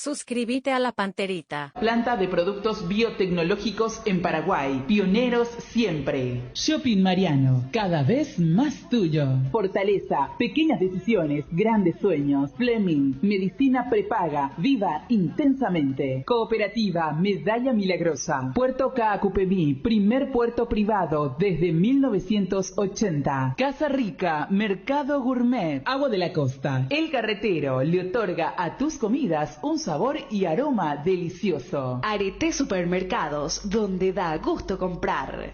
Suscríbete a La Panterita. Planta de productos biotecnológicos en Paraguay. Pioneros siempre. Shopping Mariano, cada vez más tuyo. Fortaleza, pequeñas decisiones, grandes sueños. Fleming, medicina prepaga. Viva intensamente. Cooperativa Medalla Milagrosa. Puerto Caacupemí, primer puerto privado desde 1980. Casa Rica, Mercado Gourmet. Agua de la Costa. El Carretero le otorga a tus comidas un sabor y aroma delicioso. Arete Supermercados, donde da gusto comprar.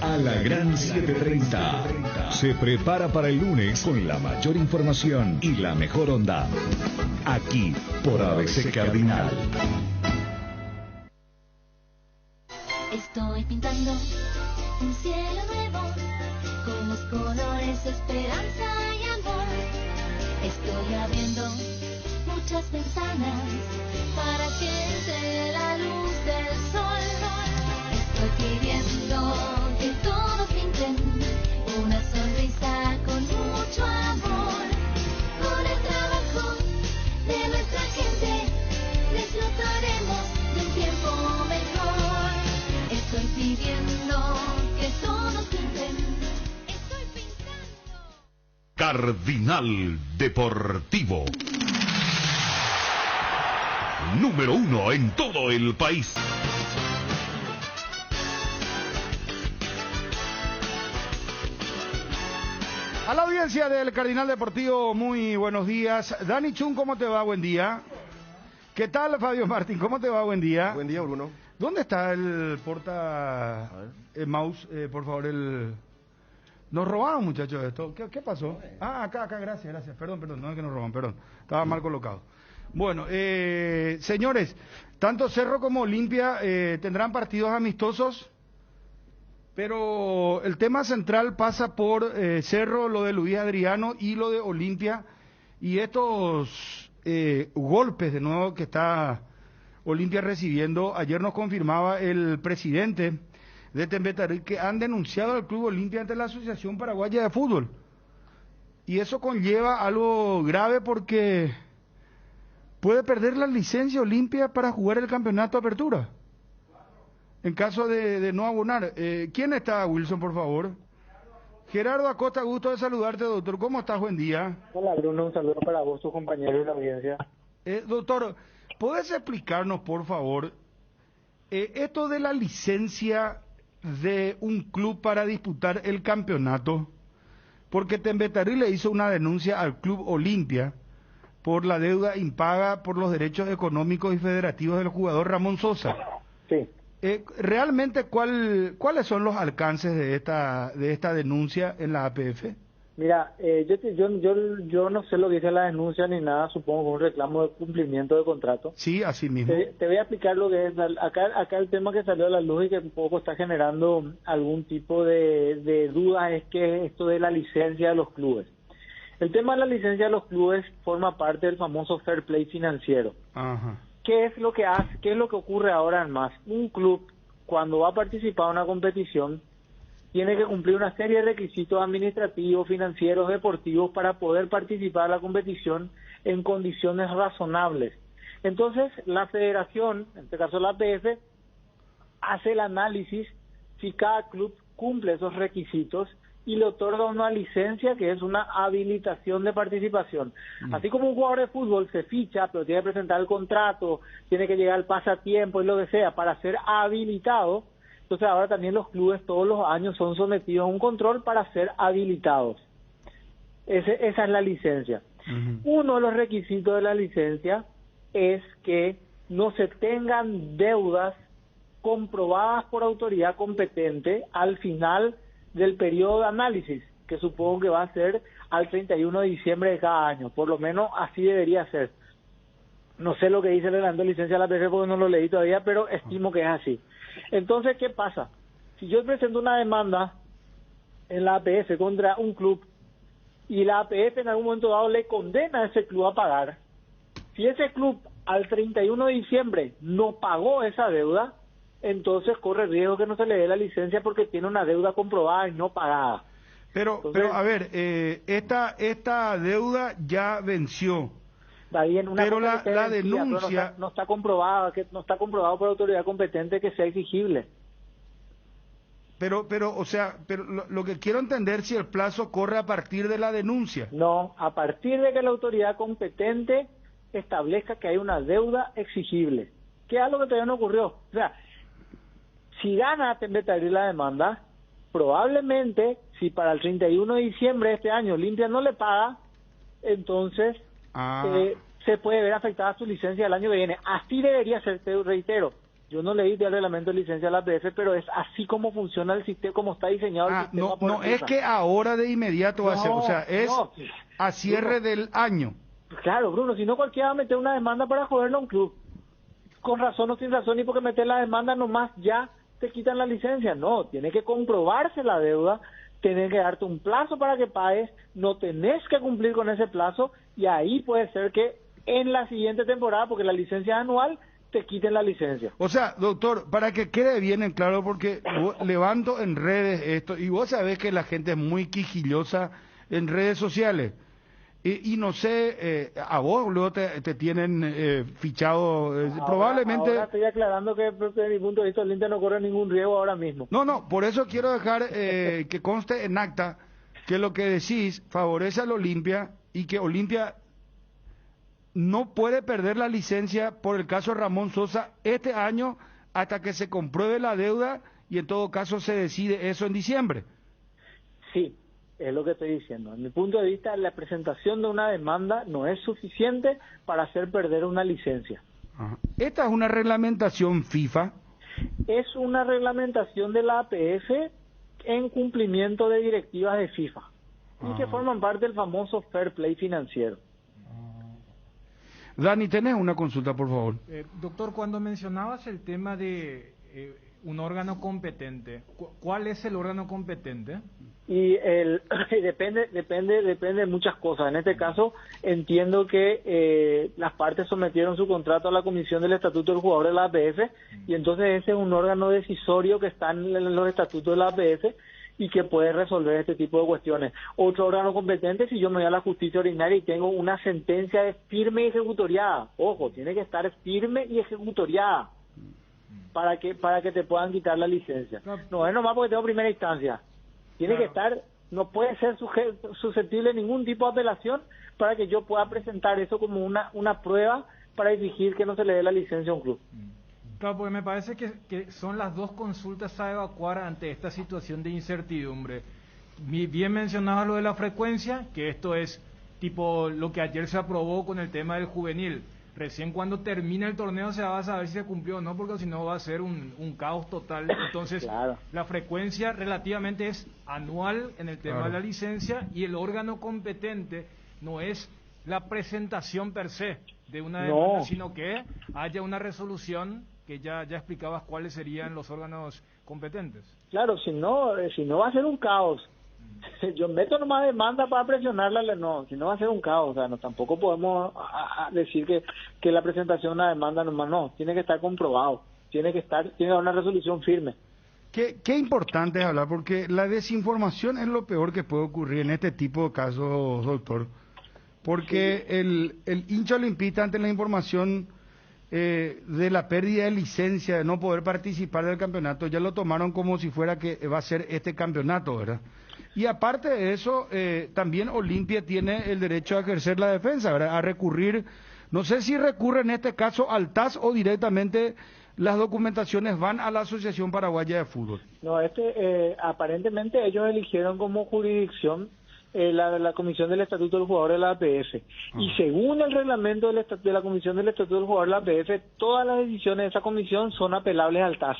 A la gran 7:30 se prepara para el lunes con la mayor información y la mejor onda. Aquí por ABC Cardinal. Estoy pintando un cielo nuevo con los colores esperanza y amor. Estoy abriendo muchas ventanas para que entre la luz del sol. Estoy pidiendo que todos pinten una sonrisa con mucho amor. Con el trabajo de nuestra gente disfrutaremos de un tiempo mejor. Estoy pidiendo que todos pinten. Estoy pintando. Cardinal Deportivo. Número 1 en todo el país. A la audiencia del Cardinal Deportivo, muy buenos días. Dani Chun, ¿cómo te va? Buen día. ¿Qué tal, Fabio Martín? ¿Cómo te va? Buen día. Buen día, Bruno. ¿Dónde está el porta mouse? Por favor, el... Nos robaron, muchachos, esto. ¿Qué pasó? Ah, acá, gracias. Perdón, no es que nos roban, perdón. Estaba mal colocado. Bueno, señores, tanto Cerro como Olimpia tendrán partidos amistosos, pero el tema central pasa por Cerro, lo de Luis Adriano, y lo de Olimpia, y estos golpes de nuevo que está Olimpia recibiendo. Ayer nos confirmaba el presidente de Tembetarí que han denunciado al Club Olimpia ante la Asociación Paraguaya de Fútbol, y eso conlleva algo grave porque puede perder la licencia Olimpia para jugar el campeonato Apertura en caso de no abonar. ¿Quién está, Wilson, por favor? Gerardo Acosta, gusto de saludarte, doctor. ¿Cómo estás? Buen día. Hola, Bruno, un saludo para vos, tus compañeros y la audiencia. Doctor, ¿podés explicarnos, por favor, esto de la licencia de un club para disputar el campeonato? Porque Tembetarí le hizo una denuncia al Club Olimpia por la deuda impaga por los derechos económicos y federativos del jugador Ramón Sosa. Sí. ¿Realmente cuáles son los alcances de esta denuncia en la APF? Mira, yo no sé lo que dice la denuncia ni nada, supongo que es un reclamo de cumplimiento de contrato. Sí, así mismo. Te voy a explicar lo que es. Acá el tema que salió a la luz y que un poco está generando algún tipo de dudas es que esto de la licencia de los clubes. El tema de la licencia de los clubes forma parte del famoso fair play financiero. Ajá. ¿Qué es lo que hace? ¿Qué es lo que ocurre ahora en más? Un club, cuando va a participar en una competición, tiene que cumplir una serie de requisitos administrativos, financieros, deportivos para poder participar en la competición en condiciones razonables. Entonces, la federación, en este caso la APF, hace el análisis si cada club cumple esos requisitos y le otorga una licencia que es una habilitación de participación. Así como un jugador de fútbol se ficha, pero tiene que presentar el contrato, tiene que llegar al pasatiempo y lo que sea para ser habilitado, entonces ahora también los clubes todos los años son sometidos a un control para ser habilitados. Esa es la licencia. Uno de los requisitos de la licencia es que no se tengan deudas comprobadas por autoridad competente al final del periodo de análisis, que supongo que va a ser al 31 de diciembre de cada año, por lo menos así debería ser. No sé lo que dice el reglamento de licencia de la APF porque no lo leí todavía, pero estimo que es así. Entonces, ¿qué pasa? Si yo presento una demanda en la APF contra un club y la APF en algún momento dado le condena a ese club a pagar, si ese club al 31 de diciembre no pagó esa deuda, entonces corre riesgo que no se le dé la licencia porque tiene una deuda comprobada y no pagada. Pero a ver, esta deuda ya venció. Va bien, una Pero cosa la que esté vencida, pero denuncia... no está comprobada, que no está comprobado por autoridad competente que sea exigible. Pero, o sea, pero lo que quiero entender si el plazo corre a partir de la denuncia. No, a partir de que la autoridad competente establezca que hay una deuda exigible, que es algo que todavía no ocurrió. O sea, si gana Tembetarí la demanda, probablemente, si para el 31 de diciembre de este año Olimpia no le paga, entonces se puede ver afectada su licencia el año que viene. Así debería ser, te reitero. Yo no leí el reglamento de licencia de la APF, pero es así como funciona el sistema, como está diseñado el sistema. No es que ahora de inmediato va a ser, o sea, es a cierre del año. Claro, Bruno, si no cualquiera va a meter una demanda para joderlo a un club. Con razón o sin razón, y porque meter la demanda nomás ya te quitan la licencia. No, tiene que comprobarse la deuda, tiene que darte un plazo para que pagues, no tenés que cumplir con ese plazo, y ahí puede ser que en la siguiente temporada, porque la licencia es anual, te quiten la licencia. O sea, doctor, para que quede bien en claro, porque levanto en redes esto, y vos sabés que la gente es muy quijillosa en redes sociales, y no sé, a vos luego te tienen fichado, probablemente... Ahora estoy aclarando que desde mi punto de vista el Olimpia no corre ningún riesgo ahora mismo. No, por eso quiero dejar que conste en acta que lo que decís favorece al Olimpia y que Olimpia no puede perder la licencia por el caso Ramón Sosa este año hasta que se compruebe la deuda y en todo caso se decide eso en diciembre. Sí, es lo que estoy diciendo. En mi punto de vista, la presentación de una demanda no es suficiente para hacer perder una licencia. Ajá. Esta es una reglamentación FIFA. Es una reglamentación de la APF en cumplimiento de directivas de FIFA y que forman parte del famoso fair play financiero. Dani, tenés una consulta, por favor. Doctor, cuando mencionabas el tema de un órgano competente, ¿cuál es el órgano competente? Y depende de muchas cosas. En este caso, entiendo que las partes sometieron su contrato a la Comisión del Estatuto del Jugador de la APF, y entonces ese es un órgano decisorio que está en los estatutos de la APF y que puede resolver este tipo de cuestiones. Otro órgano competente, si yo me voy a la justicia ordinaria y tengo una sentencia firme y ejecutoriada, ojo, tiene que estar firme y ejecutoriada para que te puedan quitar la licencia. No es nomás porque tengo primera instancia. Tiene que estar, no puede ser susceptible de ningún tipo de apelación para que yo pueda presentar eso como una prueba para exigir que no se le dé la licencia a un club. Claro, porque me parece que son las dos consultas a evacuar ante esta situación de incertidumbre. Bien mencionaba lo de la frecuencia, que esto es tipo lo que ayer se aprobó con el tema del juvenil. Recién cuando termine el torneo se va a saber si se cumplió o no, porque si no va a ser un caos total. Entonces, claro, la frecuencia relativamente es anual en el tema de la licencia, y el órgano competente no es la presentación per se de una demanda, sino que haya una resolución, que ya explicabas cuáles serían los órganos competentes. Claro, si no va a ser un caos. Yo meto nomás demanda para presionarla, no, si no va a ser un caos. O sea, no, tampoco podemos decir que la presentación de una demanda nomás, no, tiene que estar comprobado, tiene que haber una resolución firme. Qué importante es hablar, porque la desinformación es lo peor que puede ocurrir en este tipo de casos, doctor, porque el hincha olimpista ante la información de la pérdida de licencia, de no poder participar del campeonato, ya lo tomaron como si fuera que va a ser este campeonato, ¿verdad? Y aparte de eso, también Olimpia tiene el derecho a ejercer la defensa, ¿verdad? A recurrir, no sé si recurre en este caso al TAS o directamente las documentaciones van a la Asociación Paraguaya de Fútbol. No, aparentemente ellos eligieron como jurisdicción la Comisión del Estatuto del Jugador de la APF. Y según el reglamento de la Comisión del Estatuto del Jugador de la APF, todas las decisiones de esa comisión son apelables al TAS.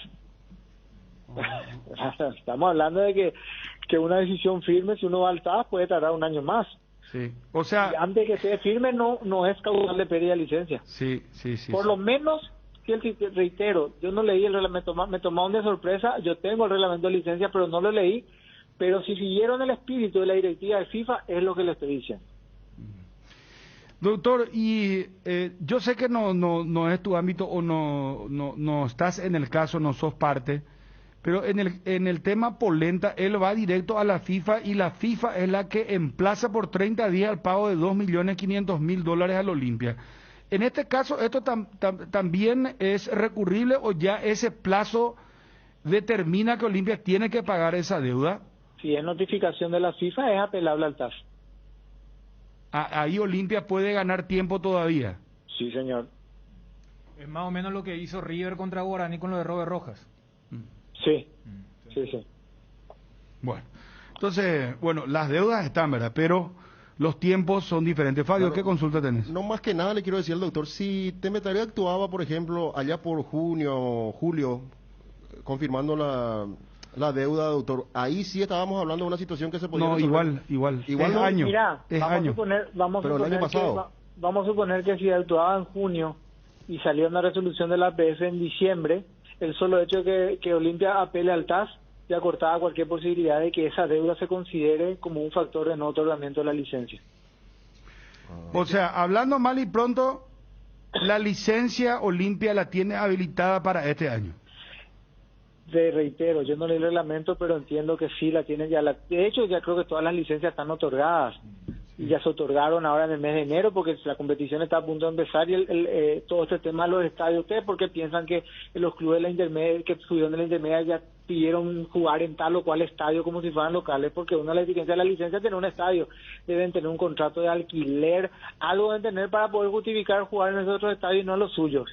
Estamos hablando de que una decisión firme, si uno va al TAS, puede tardar un año más. Sí, o sea... Y antes que sea firme, no es causal de pérdida de licencia. Sí. Por lo menos, reitero, yo no leí el reglamento, me tomaron de sorpresa, yo tengo el reglamento de licencia, pero no lo leí. Pero si siguieron el espíritu de la directiva de FIFA, es lo que le estoy diciendo. Doctor, y yo sé que no es tu ámbito o no estás en el caso, no sos parte, Pero en el tema Polenta, él va directo a la FIFA y la FIFA es la que emplaza por 30 días el pago de $2.500.000 al Olimpia. En este caso, ¿esto también es recurrible o ya ese plazo determina que Olimpia tiene que pagar esa deuda? Si es notificación de la FIFA, es apelable al TAS. Ahí Olimpia puede ganar tiempo todavía. Sí, señor. Es más o menos lo que hizo River contra Guaraní con lo de Robert Rojas. Sí, sí. Bueno, entonces, las deudas están, ¿verdad? Pero los tiempos son diferentes. Fabio, Claro, ¿qué consulta tenés? No, más que nada le quiero decir al doctor, si Temetarea actuaba, por ejemplo, allá por junio, julio, confirmando la deuda, doctor, ahí sí estábamos hablando de una situación que se podía resolver. Igual. Igual Es no, año. Mira, es vamos año. Pero el año pasado. Vamos a suponer que si actuaba en junio y salió una resolución de la APF en diciembre, el solo hecho de que Olimpia apele al TAS ya cortaba cualquier posibilidad de que esa deuda se considere como un factor de no otorgamiento de la licencia. O sea, hablando mal y pronto, la licencia Olimpia la tiene habilitada para este año. Te reitero, yo no leí el reglamento, pero entiendo que sí la tienen ya. De hecho, ya creo que todas las licencias están otorgadas. Y ya se otorgaron ahora en el mes de enero porque la competición está a punto de empezar y todo este tema de los estadios, ¿ustedes por qué piensan que los clubes de la intermedia, que subieron de la intermedia ya pidieron jugar en tal o cual estadio como si fueran locales? Porque una de las exigencias de la licencia es tener un estadio, deben tener un contrato de alquiler, algo deben tener para poder justificar jugar en esos otros estadios y no en los suyos.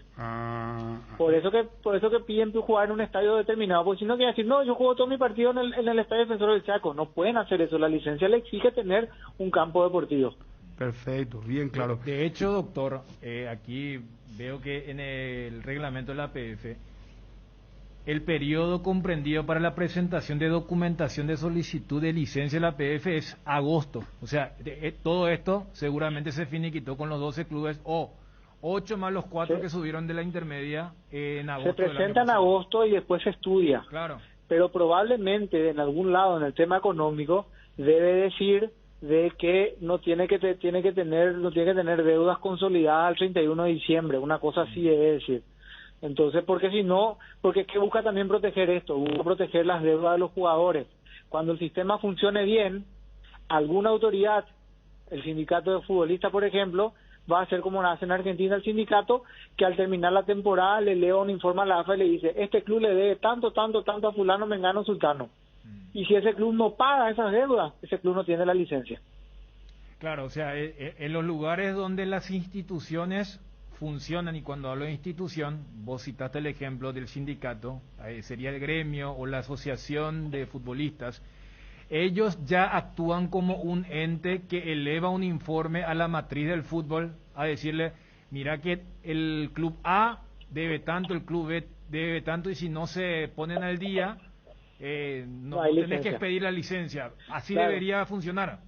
Por eso que piden jugar en un estadio determinado, porque si no quieren decir, no, yo juego todo mi partido en el Estadio Defensor del Chaco. No pueden hacer eso, la licencia le exige tener un campo deportivo. Perfecto, bien claro. De hecho, doctor, aquí veo que en el reglamento de la APF, el periodo comprendido para la presentación de documentación de solicitud de licencia de la APF es agosto. O sea, todo esto seguramente se finiquitó con los 12 clubes o 8 más los 4 que subieron de la intermedia en agosto. Se presenta en agosto y después se estudia. Claro. Pero probablemente en algún lado en el tema económico debe decir de que no tiene que tener deudas consolidadas al 31 de diciembre, una cosa así debe decir. Entonces, porque si no, porque es que busca también proteger esto, busca proteger las deudas de los jugadores. Cuando el sistema funcione bien, alguna autoridad, el sindicato de futbolistas, por ejemplo, va a hacer como hace en Argentina el sindicato, que al terminar la temporada le lee un informe a la AFA y le dice, este club le debe tanto a fulano, mengano, sultano. Y si ese club no paga esas deudas, ese club no tiene la licencia. Claro, o sea, en los lugares donde las instituciones funcionan, y cuando hablo de institución, vos citaste el ejemplo del sindicato, sería el gremio o la asociación de futbolistas, ellos ya actúan como un ente que eleva un informe a la matriz del fútbol a decirle, mira que el club A debe tanto, el club B debe tanto, y si no se ponen al día, no tenés que pedir la licencia. Así claro. Debería funcionar.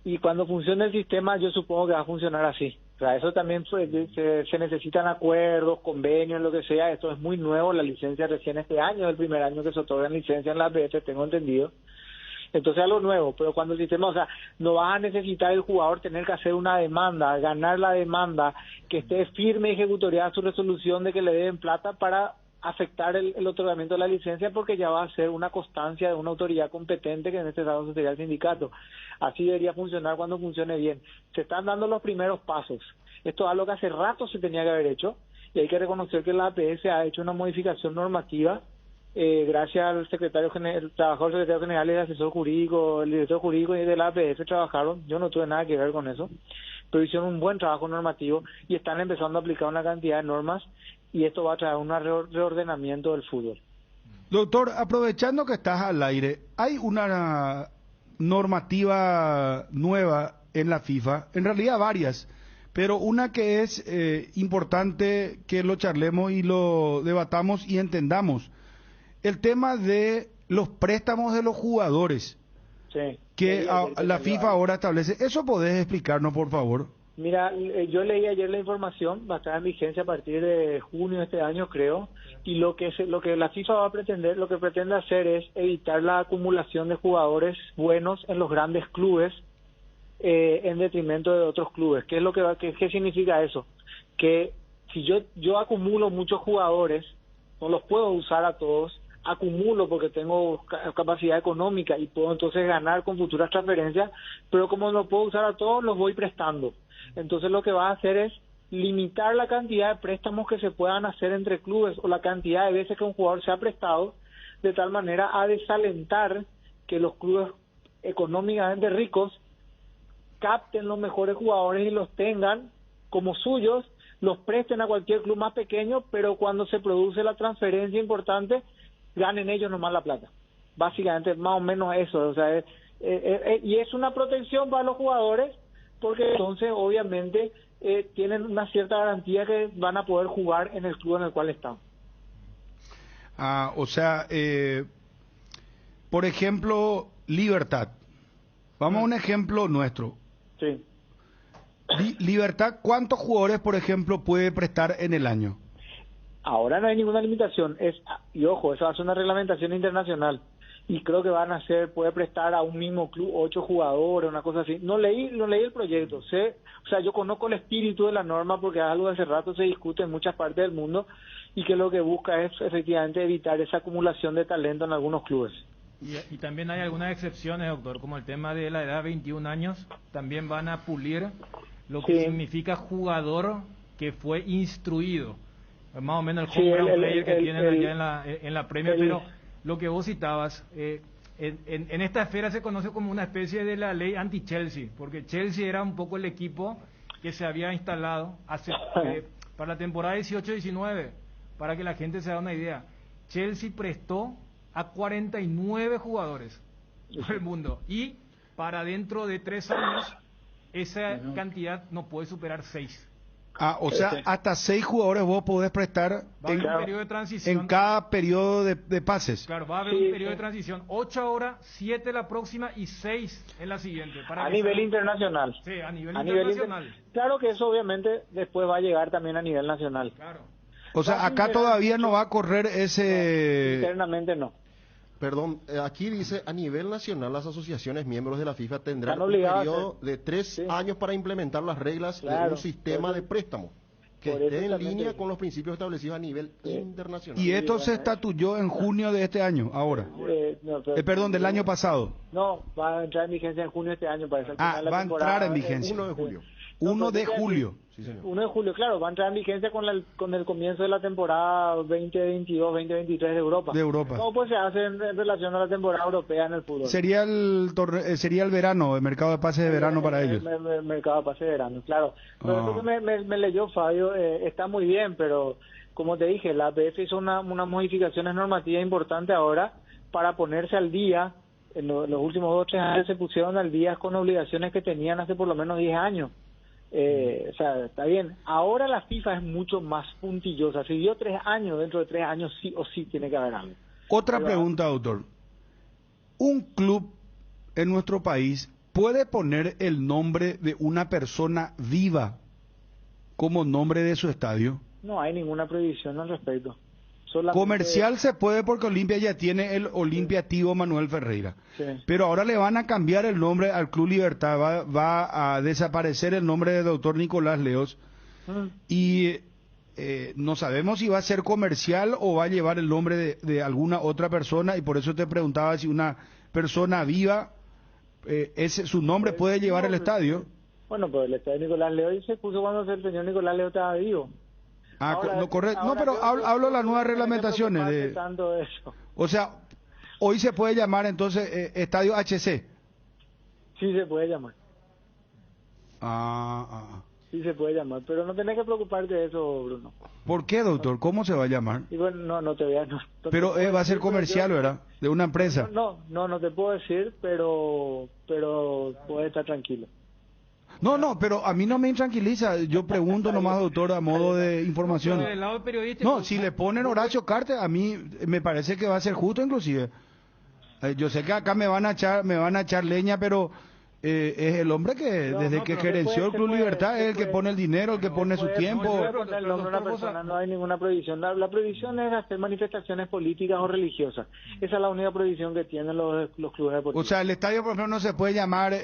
Y cuando funcione el sistema, yo supongo que va a funcionar así. O sea, eso también se necesitan acuerdos, convenios, lo que sea. Esto es muy nuevo, la licencia recién este año, el primer año que se otorgan licencia en la APF, tengo entendido. Entonces algo nuevo, pero cuando el sistema, o sea, no vas a necesitar el jugador tener que hacer una demanda, ganar la demanda, que esté firme y ejecutoriada su resolución de que le deben plata para afectar el otorgamiento de la licencia, porque ya va a ser una constancia de una autoridad competente, que en este caso sería el sindicato. Así debería funcionar cuando funcione bien. Se están dando los primeros pasos. Esto es algo que hace rato se tenía que haber hecho, y hay que reconocer que la APS ha hecho una modificación normativa, gracias al secretario general, trabajó el secretario general y el asesor jurídico, el director jurídico y de la APF trabajaron. Yo no tuve nada que ver con eso, pero hicieron un buen trabajo normativo y están empezando a aplicar una cantidad de normas, y esto va a traer un reordenamiento del fútbol. Doctor, aprovechando que estás al aire, hay una normativa nueva en la FIFA, en realidad varias, pero una que es importante que lo charlemos y lo debatamos y entendamos. El tema de los préstamos de los jugadores, sí, que la FIFA ahora establece. ¿Eso podés explicarnos, por favor? Mira, yo leí ayer la información, va a estar en vigencia a partir de junio de este año, creo, y lo que la FIFA va a pretender, lo que pretende hacer es evitar la acumulación de jugadores buenos en los grandes clubes en detrimento de otros clubes. ¿Qué es lo que qué significa eso? Que si yo acumulo muchos jugadores, no los puedo usar a todos, acumulo porque tengo capacidad económica y puedo entonces ganar con futuras transferencias, pero como no puedo usar a todos, los voy prestando. Entonces lo que va a hacer es limitar la cantidad de préstamos que se puedan hacer entre clubes o la cantidad de veces que un jugador se ha prestado, de tal manera a desalentar que los clubes económicamente ricos capten los mejores jugadores y los tengan como suyos, los presten a cualquier club más pequeño, pero cuando se produce la transferencia importante, ganen ellos nomás la plata. Básicamente, más o menos eso. O sea, y es una protección para los jugadores, porque entonces, obviamente, tienen una cierta garantía que van a poder jugar en el club en el cual están. O sea, por ejemplo, Libertad. Vamos a un ejemplo nuestro. Sí. Libertad, ¿cuántos jugadores, por ejemplo, puede prestar en el año? Ahora no hay ninguna limitación. Y ojo, esa va a ser una reglamentación internacional. Y creo que van a ser, puede prestar a un mismo club 8 jugadores, una cosa así. No leí el proyecto. O sea, yo conozco el espíritu de la norma porque es algo que hace rato se discute en muchas partes del mundo y que lo que busca es efectivamente evitar esa acumulación de talento en algunos clubes. Y también hay algunas excepciones, doctor, como el tema de la edad de 21 años. También van a pulir lo que significa jugador que fue instruido. Más o menos el home player que tienen allá en la Premier, pero lo que vos citabas, en esta esfera se conoce como una especie de la ley anti-Chelsea, porque Chelsea era un poco el equipo que se había instalado para la temporada 18-19, para que la gente se haga una idea. Chelsea prestó a 49 jugadores por el mundo, y para dentro de 3 años esa cantidad no puede superar 6. O sea, hasta 6 jugadores vos podés prestar un periodo de transición, en cada periodo de pases. Claro, va a haber un periodo de transición, 8 ahora, 7 la próxima y 6 en la siguiente. A nivel internacional. Sí, a nivel internacional. Claro que eso obviamente después va a llegar también a nivel nacional. Claro. O sea, acá todavía no va a correr ese... Internamente no. Perdón, aquí dice, a nivel nacional las asociaciones miembros de la FIFA tendrán un periodo de 3 años para implementar las reglas de un sistema de préstamo que esté en línea con los principios establecidos a nivel internacional. ¿Y esto se estatuyó en junio de este año, ahora? Perdón, del año pasado. No, va a entrar en vigencia en junio de este año. Para va a entrar en vigencia. 1 de julio. 1 de julio. Sí, señor. 1 de julio, claro, va a entrar en vigencia con el comienzo de la temporada 2022-2023 de Europa. ¿Cómo pues se hace en relación a la temporada europea en el fútbol? Sería el verano, el mercado de pases de verano para ellos. El mercado de pases de verano, claro. Pero eso que me leyó Fabio está muy bien, pero como te dije, la APF hizo unas modificaciones normativas importantes ahora para ponerse al día. En los últimos 2 o 3 años se pusieron al día con obligaciones que tenían hace por lo menos 10 años. O sea, está bien. Ahora la FIFA es mucho más puntillosa. Si dio 3 años, dentro de 3 años sí o sí tiene que haber algo. Otra pregunta, doctor. ¿Un club en nuestro país puede poner el nombre de una persona viva como nombre de su estadio? No hay ninguna prohibición al respecto. Comercial se puede porque Olimpia ya tiene el Olimpia Tío Manuel Ferreira. Sí. Pero ahora le van a cambiar el nombre al Club Libertad, va a desaparecer el nombre del doctor Nicolás Leos. Y no sabemos si va a ser comercial o va a llevar el nombre de alguna otra persona, y por eso te preguntaba si una persona viva, su nombre puede llevar el estadio. Bueno, pues el estadio Nicolás Leos se puso cuando el señor Nicolás Leos estaba vivo. No, correcto. No, pero hablo de las nuevas reglamentaciones. O sea, hoy se puede llamar entonces Estadio HC. Sí se puede llamar. Sí se puede llamar, pero no tenés que preocuparte de eso, Bruno. ¿Por qué, doctor? ¿Cómo se va a llamar? Y bueno, no te voy a... Pero va a ser comercial, ¿verdad? De una empresa. No te puedo decir, pero puedes estar tranquilo. No, pero a mí no me intranquiliza. Yo pregunto nomás, doctor, a modo de información. Del lado periodístico, no, si le ponen Horacio Cartes, a mí me parece que va a ser justo, inclusive. Yo sé que acá me van a echar leña, pero es el hombre que desde que gerenció el Club Libertad es el que pone el dinero, el que pone su tiempo. No hay ninguna prohibición. La prohibición es hacer manifestaciones políticas o religiosas. Esa es la única prohibición que tienen los clubes deportivos. O sea, el estadio, por ejemplo, no se puede llamar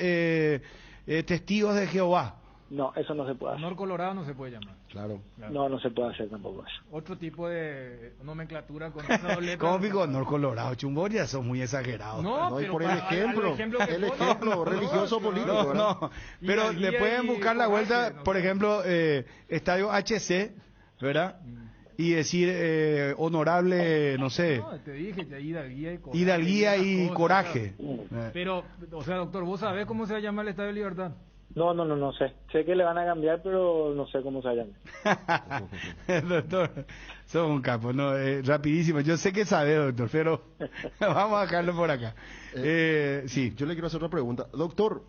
Testigos de Jehová. No, eso no se puede hacer. Honor colorado no se puede llamar. Claro. No, no se puede hacer tampoco eso. Otro tipo de nomenclatura con esa doble letra. ¿Cómo digo honor colorado? Chumbón, ya son muy exagerados. No, No, y pero por el para- ejemplo, al ejemplo que el pone- ejemplo religioso político, No, ¿verdad? no, pero le pueden buscar la vuelta, por ejemplo, Estadio HC, ¿verdad? Y decir honorable, no sé, No, te dije que hidalguía y coraje. hidalguía y esas cosas, coraje. Pero, o sea, doctor, ¿vos sabés cómo se llama el Estadio de Libertad? No sé. Sé que le van a cambiar, pero no sé cómo se llama. Doctor, sos un capo, ¿no? Rapidísimo, yo sé que sabe, doctor, pero vamos a dejarlo por acá. Sí. Yo le quiero hacer otra pregunta. Doctor,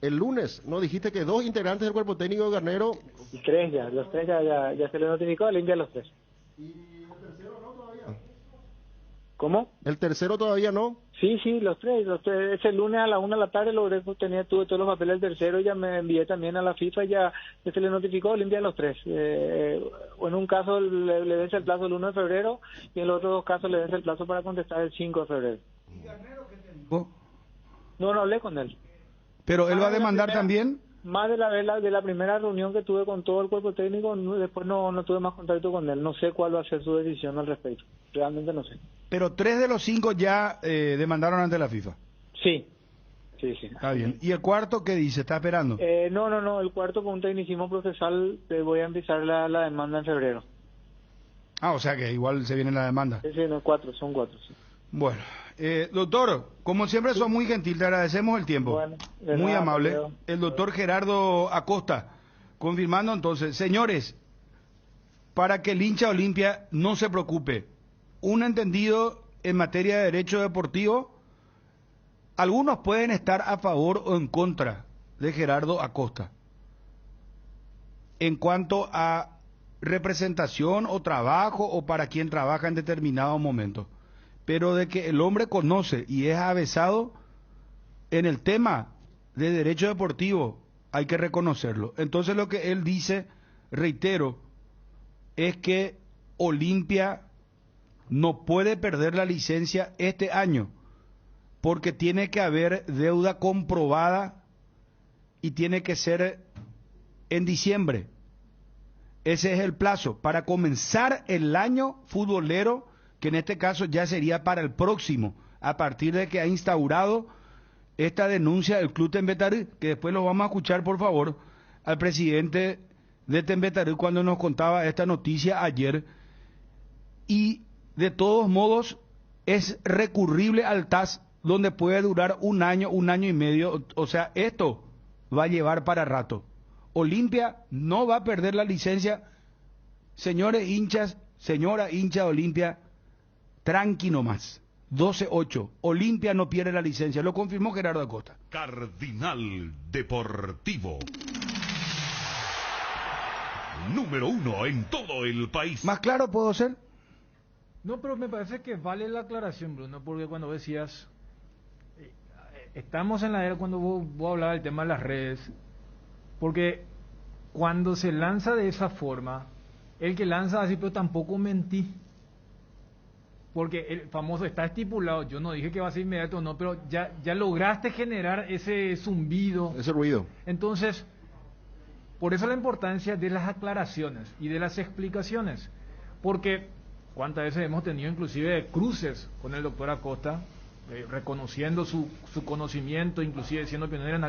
el lunes nos dijiste que 2 integrantes del cuerpo técnico de Garnero... Y 3 ya, los 3 ya se les notificó, limpia los 3. ¿Cómo? ¿El tercero todavía no? Sí, los tres. Ese lunes a la 1 de la tarde logré tuve todos los papeles del tercero, ya me envié también a la FIFA, ya se le notificó, limpia los 3. En un caso le vence el plazo el 1 de febrero y en los otros 2 casos le vence el plazo para contestar el 5 de febrero. No hablé con él. ¿Pero él va a demandar primera- también? Más de la primera reunión que tuve con todo el cuerpo técnico, después no tuve más contacto con él. No sé cuál va a ser su decisión al respecto. Realmente no sé. Pero 3 de los 5 ya demandaron ante la FIFA. Sí. Está bien. ¿Y el cuarto qué dice? ¿Está esperando? No. El cuarto con un tecnicismo procesal voy a empezar la demanda en febrero. Ah, o sea que igual se viene la demanda. Sí, son 4. Sí. Bueno, doctor, como siempre sos muy gentil, te agradecemos el tiempo. Bueno, de muy nada, amable. Mateo. El doctor Gerardo Acosta, confirmando entonces, señores, para que el hincha Olimpia no se preocupe, un entendido en materia de derecho deportivo, algunos pueden estar a favor o en contra de Gerardo Acosta. En cuanto a representación o trabajo o para quien trabaja en determinado momento. Pero de que el hombre conoce y es avesado en el tema de derecho deportivo, hay que reconocerlo. Entonces lo que él dice, reitero, es que Olimpia no puede perder la licencia este año, porque tiene que haber deuda comprobada y tiene que ser en diciembre. Ese es el plazo para comenzar el año futbolero, que en este caso ya sería para el próximo, a partir de que ha instaurado esta denuncia del Club Tembetarí, que después lo vamos a escuchar, por favor, al presidente de Tembetarí cuando nos contaba esta noticia ayer. Y de todos modos es recurrible al TAS, donde puede durar un año y medio, o sea, esto va a llevar para rato. Olimpia no va a perder la licencia. Señores hinchas, señora hincha de Olimpia, tranqui nomás. 12-8. Olimpia no pierde la licencia. Lo confirmó Gerardo Acosta. Cardinal Deportivo. Número 1 en todo el país. ¿Más claro puedo ser? No, pero me parece que vale la aclaración, Bruno, porque cuando decías, estamos en la era cuando vos hablabas del tema de las redes, porque cuando se lanza de esa forma, el que lanza así, pero tampoco mentí. Porque el famoso está estipulado, yo no dije que va a ser inmediato, no, pero ya lograste generar ese zumbido. Ese ruido. Entonces, por eso la importancia de las aclaraciones y de las explicaciones. Porque cuántas veces hemos tenido inclusive cruces con el doctor Acosta, reconociendo su conocimiento, inclusive siendo pionero en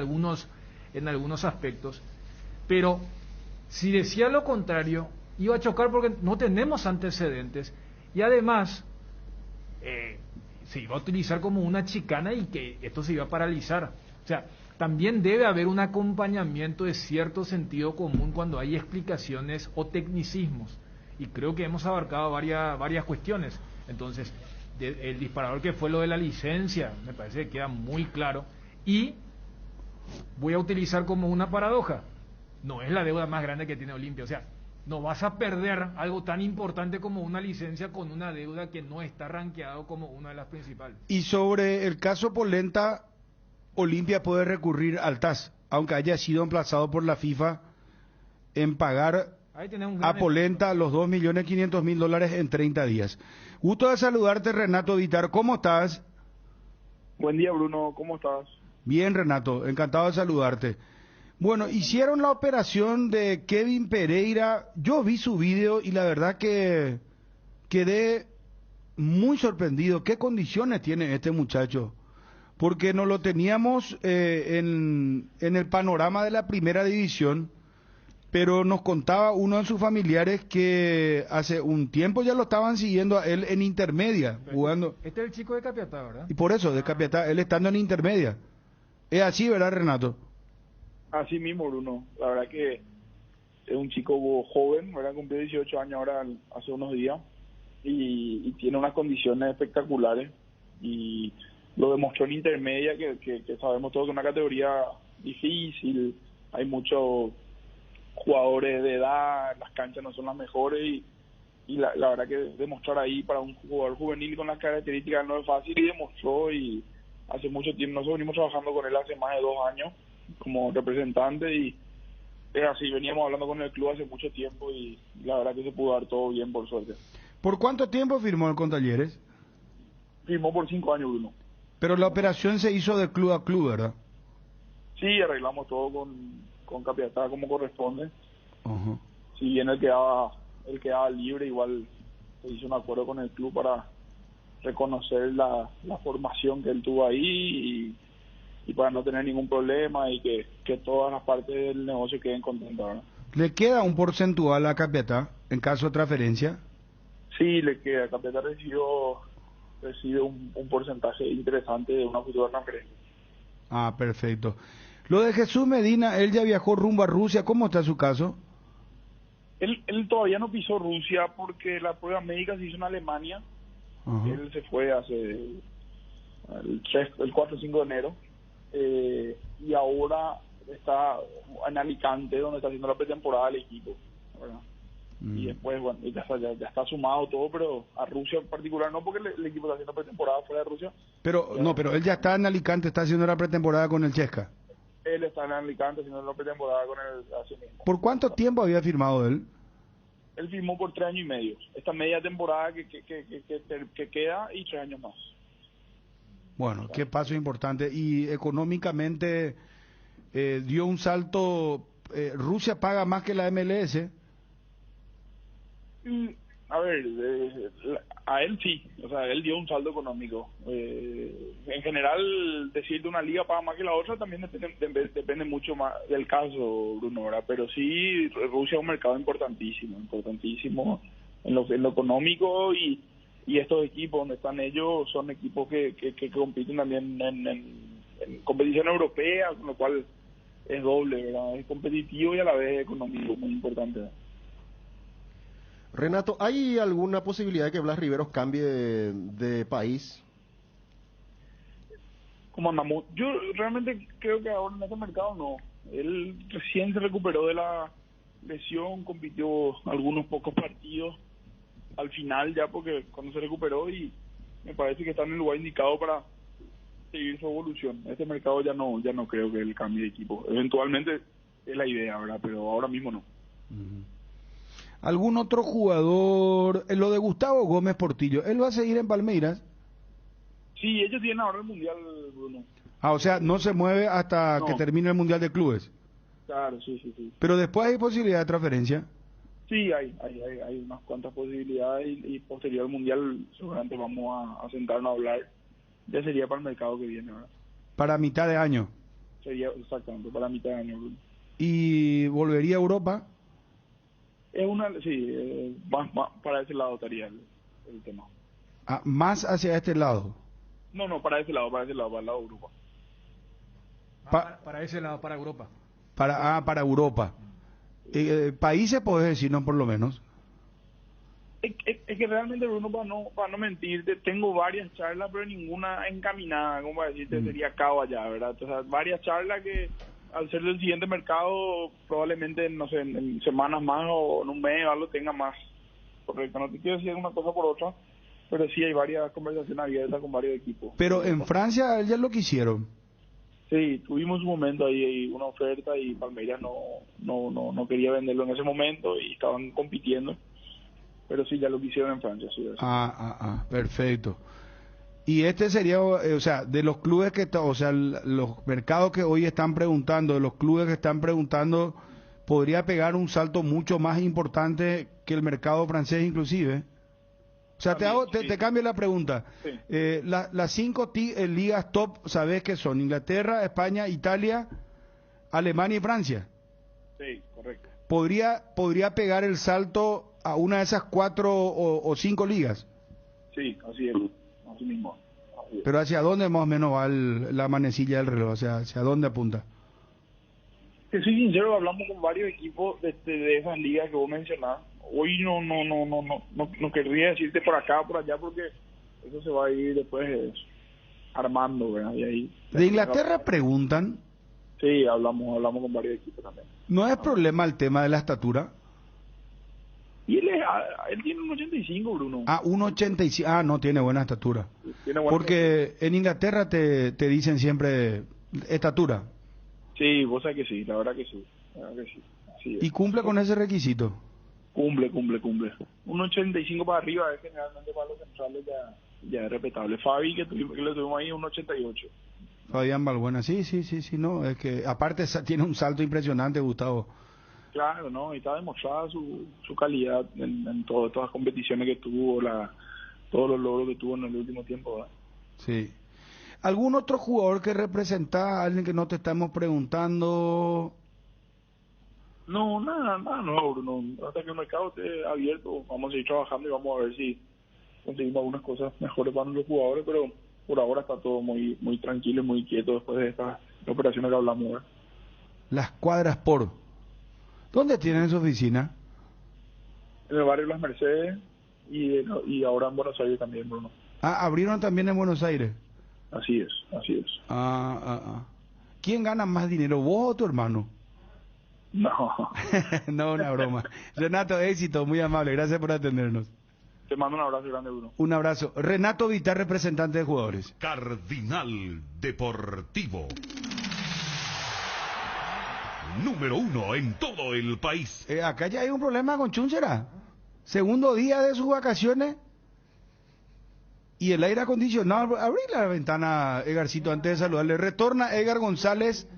algunos aspectos. Pero si decía lo contrario, iba a chocar porque no tenemos antecedentes y además se iba a utilizar como una chicana y que esto se iba a paralizar. O sea, también debe haber un acompañamiento de cierto sentido común cuando hay explicaciones o tecnicismos. Y creo que hemos abarcado varias cuestiones. Entonces, el disparador que fue lo de la licencia, me parece que queda muy claro. Y voy a utilizar como una paradoja. No es la deuda más grande que tiene Olimpia. O sea, no vas a perder algo tan importante como una licencia con una deuda que no está rankeado como una de las principales. Y sobre el caso Polenta, Olimpia puede recurrir al TAS, aunque haya sido emplazado por la FIFA en pagar a Polenta los $2.500.000 en 30 días. Gusto de saludarte, Renato Vitar. ¿Cómo estás? Buen día, Bruno. ¿Cómo estás? Bien, Renato. Encantado de saludarte. Bueno, hicieron la operación de Kevin Pereira. Yo vi su video y la verdad que quedé muy sorprendido. ¿Qué condiciones tiene este muchacho? Porque no lo teníamos en el panorama de la primera división, pero nos contaba uno de sus familiares que hace un tiempo ya lo estaban siguiendo a él en intermedia, jugando. Este es el chico de Capiatá, ¿verdad? Y por eso, de Capiatá, él estando en intermedia. Es así, ¿verdad, Renato? Así mismo, Bruno. La verdad que es un chico joven, ¿verdad? Cumplió 18 años ahora hace unos días y tiene unas condiciones espectaculares y lo demostró en intermedia, que sabemos todos que es una categoría difícil, hay muchos jugadores de edad, las canchas no son las mejores y la verdad que demostrar ahí para un jugador juvenil con las características no es fácil y demostró. Y hace mucho tiempo, nosotros venimos trabajando con él hace más de 2 años como representante y es así, veníamos hablando con el club hace mucho tiempo y la verdad que se pudo dar todo bien, por suerte. ¿Por cuánto tiempo firmó con Talleres? Firmó por 5 años, Bruno. Pero la operación se hizo de club a club, ¿verdad? Sí, arreglamos todo con Capiatá como corresponde. Uh-huh. Si bien él quedaba libre, igual se hizo un acuerdo con el club para reconocer la formación que él tuvo ahí y para no tener ningún problema y que todas las partes del negocio queden contentas, ¿verdad? ¿Le queda un porcentual a Capiatá en caso de transferencia? Sí, le queda. Capiatá recibe un porcentaje interesante de una futura transferencia. Ah, perfecto. Lo de Jesús Medina, él ya viajó rumbo a Rusia. ¿Cómo está su caso? Él todavía no pisó Rusia porque la prueba médica se hizo en Alemania. Uh-huh. Él se fue hace el 4 o 5 de enero y ahora está en Alicante, donde está haciendo la pretemporada del equipo, ¿verdad? Y después, bueno, ya está sumado todo, pero a Rusia en particular no, porque el equipo está haciendo pretemporada fuera de Rusia. Pero él ya está en Alicante, está haciendo la pretemporada con el Chesca. Él está en Alicante haciendo la pretemporada con el así mismo. ¿Por cuánto tiempo había firmado él? Él firmó por 3 años y medio. Esta media temporada que queda y 3 años más. Bueno, qué paso importante. Y económicamente dio un salto. Rusia paga más que la MLS. A ver, a él sí, o sea, él dio un saldo económico. En general, decir de una liga paga más que la otra también depende mucho más del caso, Bruno, ¿verdad? Pero sí, Rusia es un mercado importantísimo en lo económico y estos equipos donde están ellos son equipos que compiten también en competición europea, con lo cual es doble, ¿verdad? Es competitivo y a la vez económico, muy importante, ¿verdad? Renato, ¿hay alguna posibilidad de que Blas Riveros cambie de país? ¿Cómo andamos? Yo realmente creo que ahora en este mercado no. Él recién se recuperó de la lesión, compitió algunos pocos partidos al final ya porque cuando se recuperó y me parece que está en el lugar indicado para seguir su evolución. Este mercado ya no creo que él cambie de equipo. Eventualmente es la idea, ¿verdad? Pero ahora mismo no. Uh-huh. ¿Algún otro jugador? Lo de Gustavo Gómez Portillo, ¿él va a seguir en Palmeiras? Sí, ellos tienen ahora el Mundial, Bruno. Ah, o sea, no se mueve hasta que termine el Mundial de Clubes. Claro, sí. Pero después hay posibilidad de transferencia. Sí, hay unas cuantas posibilidades y posterior al Mundial seguramente vamos a sentarnos a hablar. Ya sería para el mercado que viene, ¿verdad? Para mitad de año. Sería exactamente, para mitad de año, Bruno. ¿Y volvería a Europa? Más para ese lado estaría el tema. Ah, más hacia este lado. No, para ese lado, para el lado de Europa. Para ese lado, para Europa. Para Europa. Países, podés decirnos por lo menos. Es que realmente, Bruno, para no mentirte, tengo varias charlas, pero ninguna encaminada, como para decirte, sería acá o allá, ¿verdad? O sea, varias charlas que al ser del siguiente mercado, probablemente, no sé, en semanas más o en un mes o algo tenga más. Correcto, no te quiero decir una cosa por otra, pero sí hay varias conversaciones abiertas con varios equipos. Pero en Francia ya lo quisieron. Sí, tuvimos un momento ahí una oferta y Palmeiras no quería venderlo en ese momento y estaban compitiendo, pero sí ya lo quisieron en Francia. Sí, perfecto. Y este sería, o sea, de los clubes o sea, los mercados que hoy están preguntando, de los clubes que están preguntando, podría pegar un salto mucho más importante que el mercado francés inclusive. O sea, te cambio la pregunta. Sí. Las 5 ligas top, ¿sabés qué son? Inglaterra, España, Italia, Alemania y Francia. Sí, correcto. ¿Podría pegar el salto a una de esas 4 o 5 ligas? Sí, así es. Así mismo. Así es. Pero ¿hacia dónde más o menos va la manecilla del reloj? O sea, ¿hacia dónde apunta? Te soy sincero, hablamos con varios equipos de esas ligas que vos mencionás. Hoy no querría decirte por acá o por allá porque eso se va a ir después armando, ¿verdad? Y ahí, ¿De Inglaterra preguntan? Sí, hablamos con varios equipos también. ¿No es problema el tema de la estatura? Y él tiene un 85, Bruno. Ah, 1,85. Ah, no, tiene buena estatura. Tiene buena Porque en Inglaterra te dicen siempre estatura. Sí, vos sabés que sí, la verdad que sí. Así es. ¿Y cumple con ese requisito? Cumple. Un 85 para arriba es generalmente para los centrales ya es respetable. Fabi, que le tuvimos ahí, un 88. Fabián Balbuena, sí, no, es que aparte tiene un salto impresionante, Gustavo. Claro, ¿no? Y está demostrada su calidad en todas las competiciones que tuvo, todos los logros que tuvo en el último tiempo, ¿verdad? Sí. ¿Algún otro jugador que representa a alguien que no te estamos preguntando? No, nada nuevo, Bruno. Hasta que el mercado esté abierto, vamos a seguir trabajando y vamos a ver si conseguimos algunas cosas mejores para los jugadores, pero por ahora está todo muy muy tranquilo y muy quieto después de estas operaciones que hablamos, ¿verdad? Las Cuadras por... ¿Dónde tienen su oficina? En el barrio Las Mercedes y ahora en Buenos Aires también, Bruno. Ah, abrieron también en Buenos Aires. Así es. ¿Quién gana más dinero, vos o tu hermano? No. No, una broma. Renato, éxito, muy amable, gracias por atendernos. Te mando un abrazo grande, Bruno. Un abrazo. Renato Vitar, representante de jugadores. Cardinal Deportivo. Número 1 en todo el país. Acá ya hay un problema con Chunchera. Segundo día de sus vacaciones. Y el aire acondicionado. Abrí la ventana, Edgarcito, antes de saludarle. Retorna Edgar González.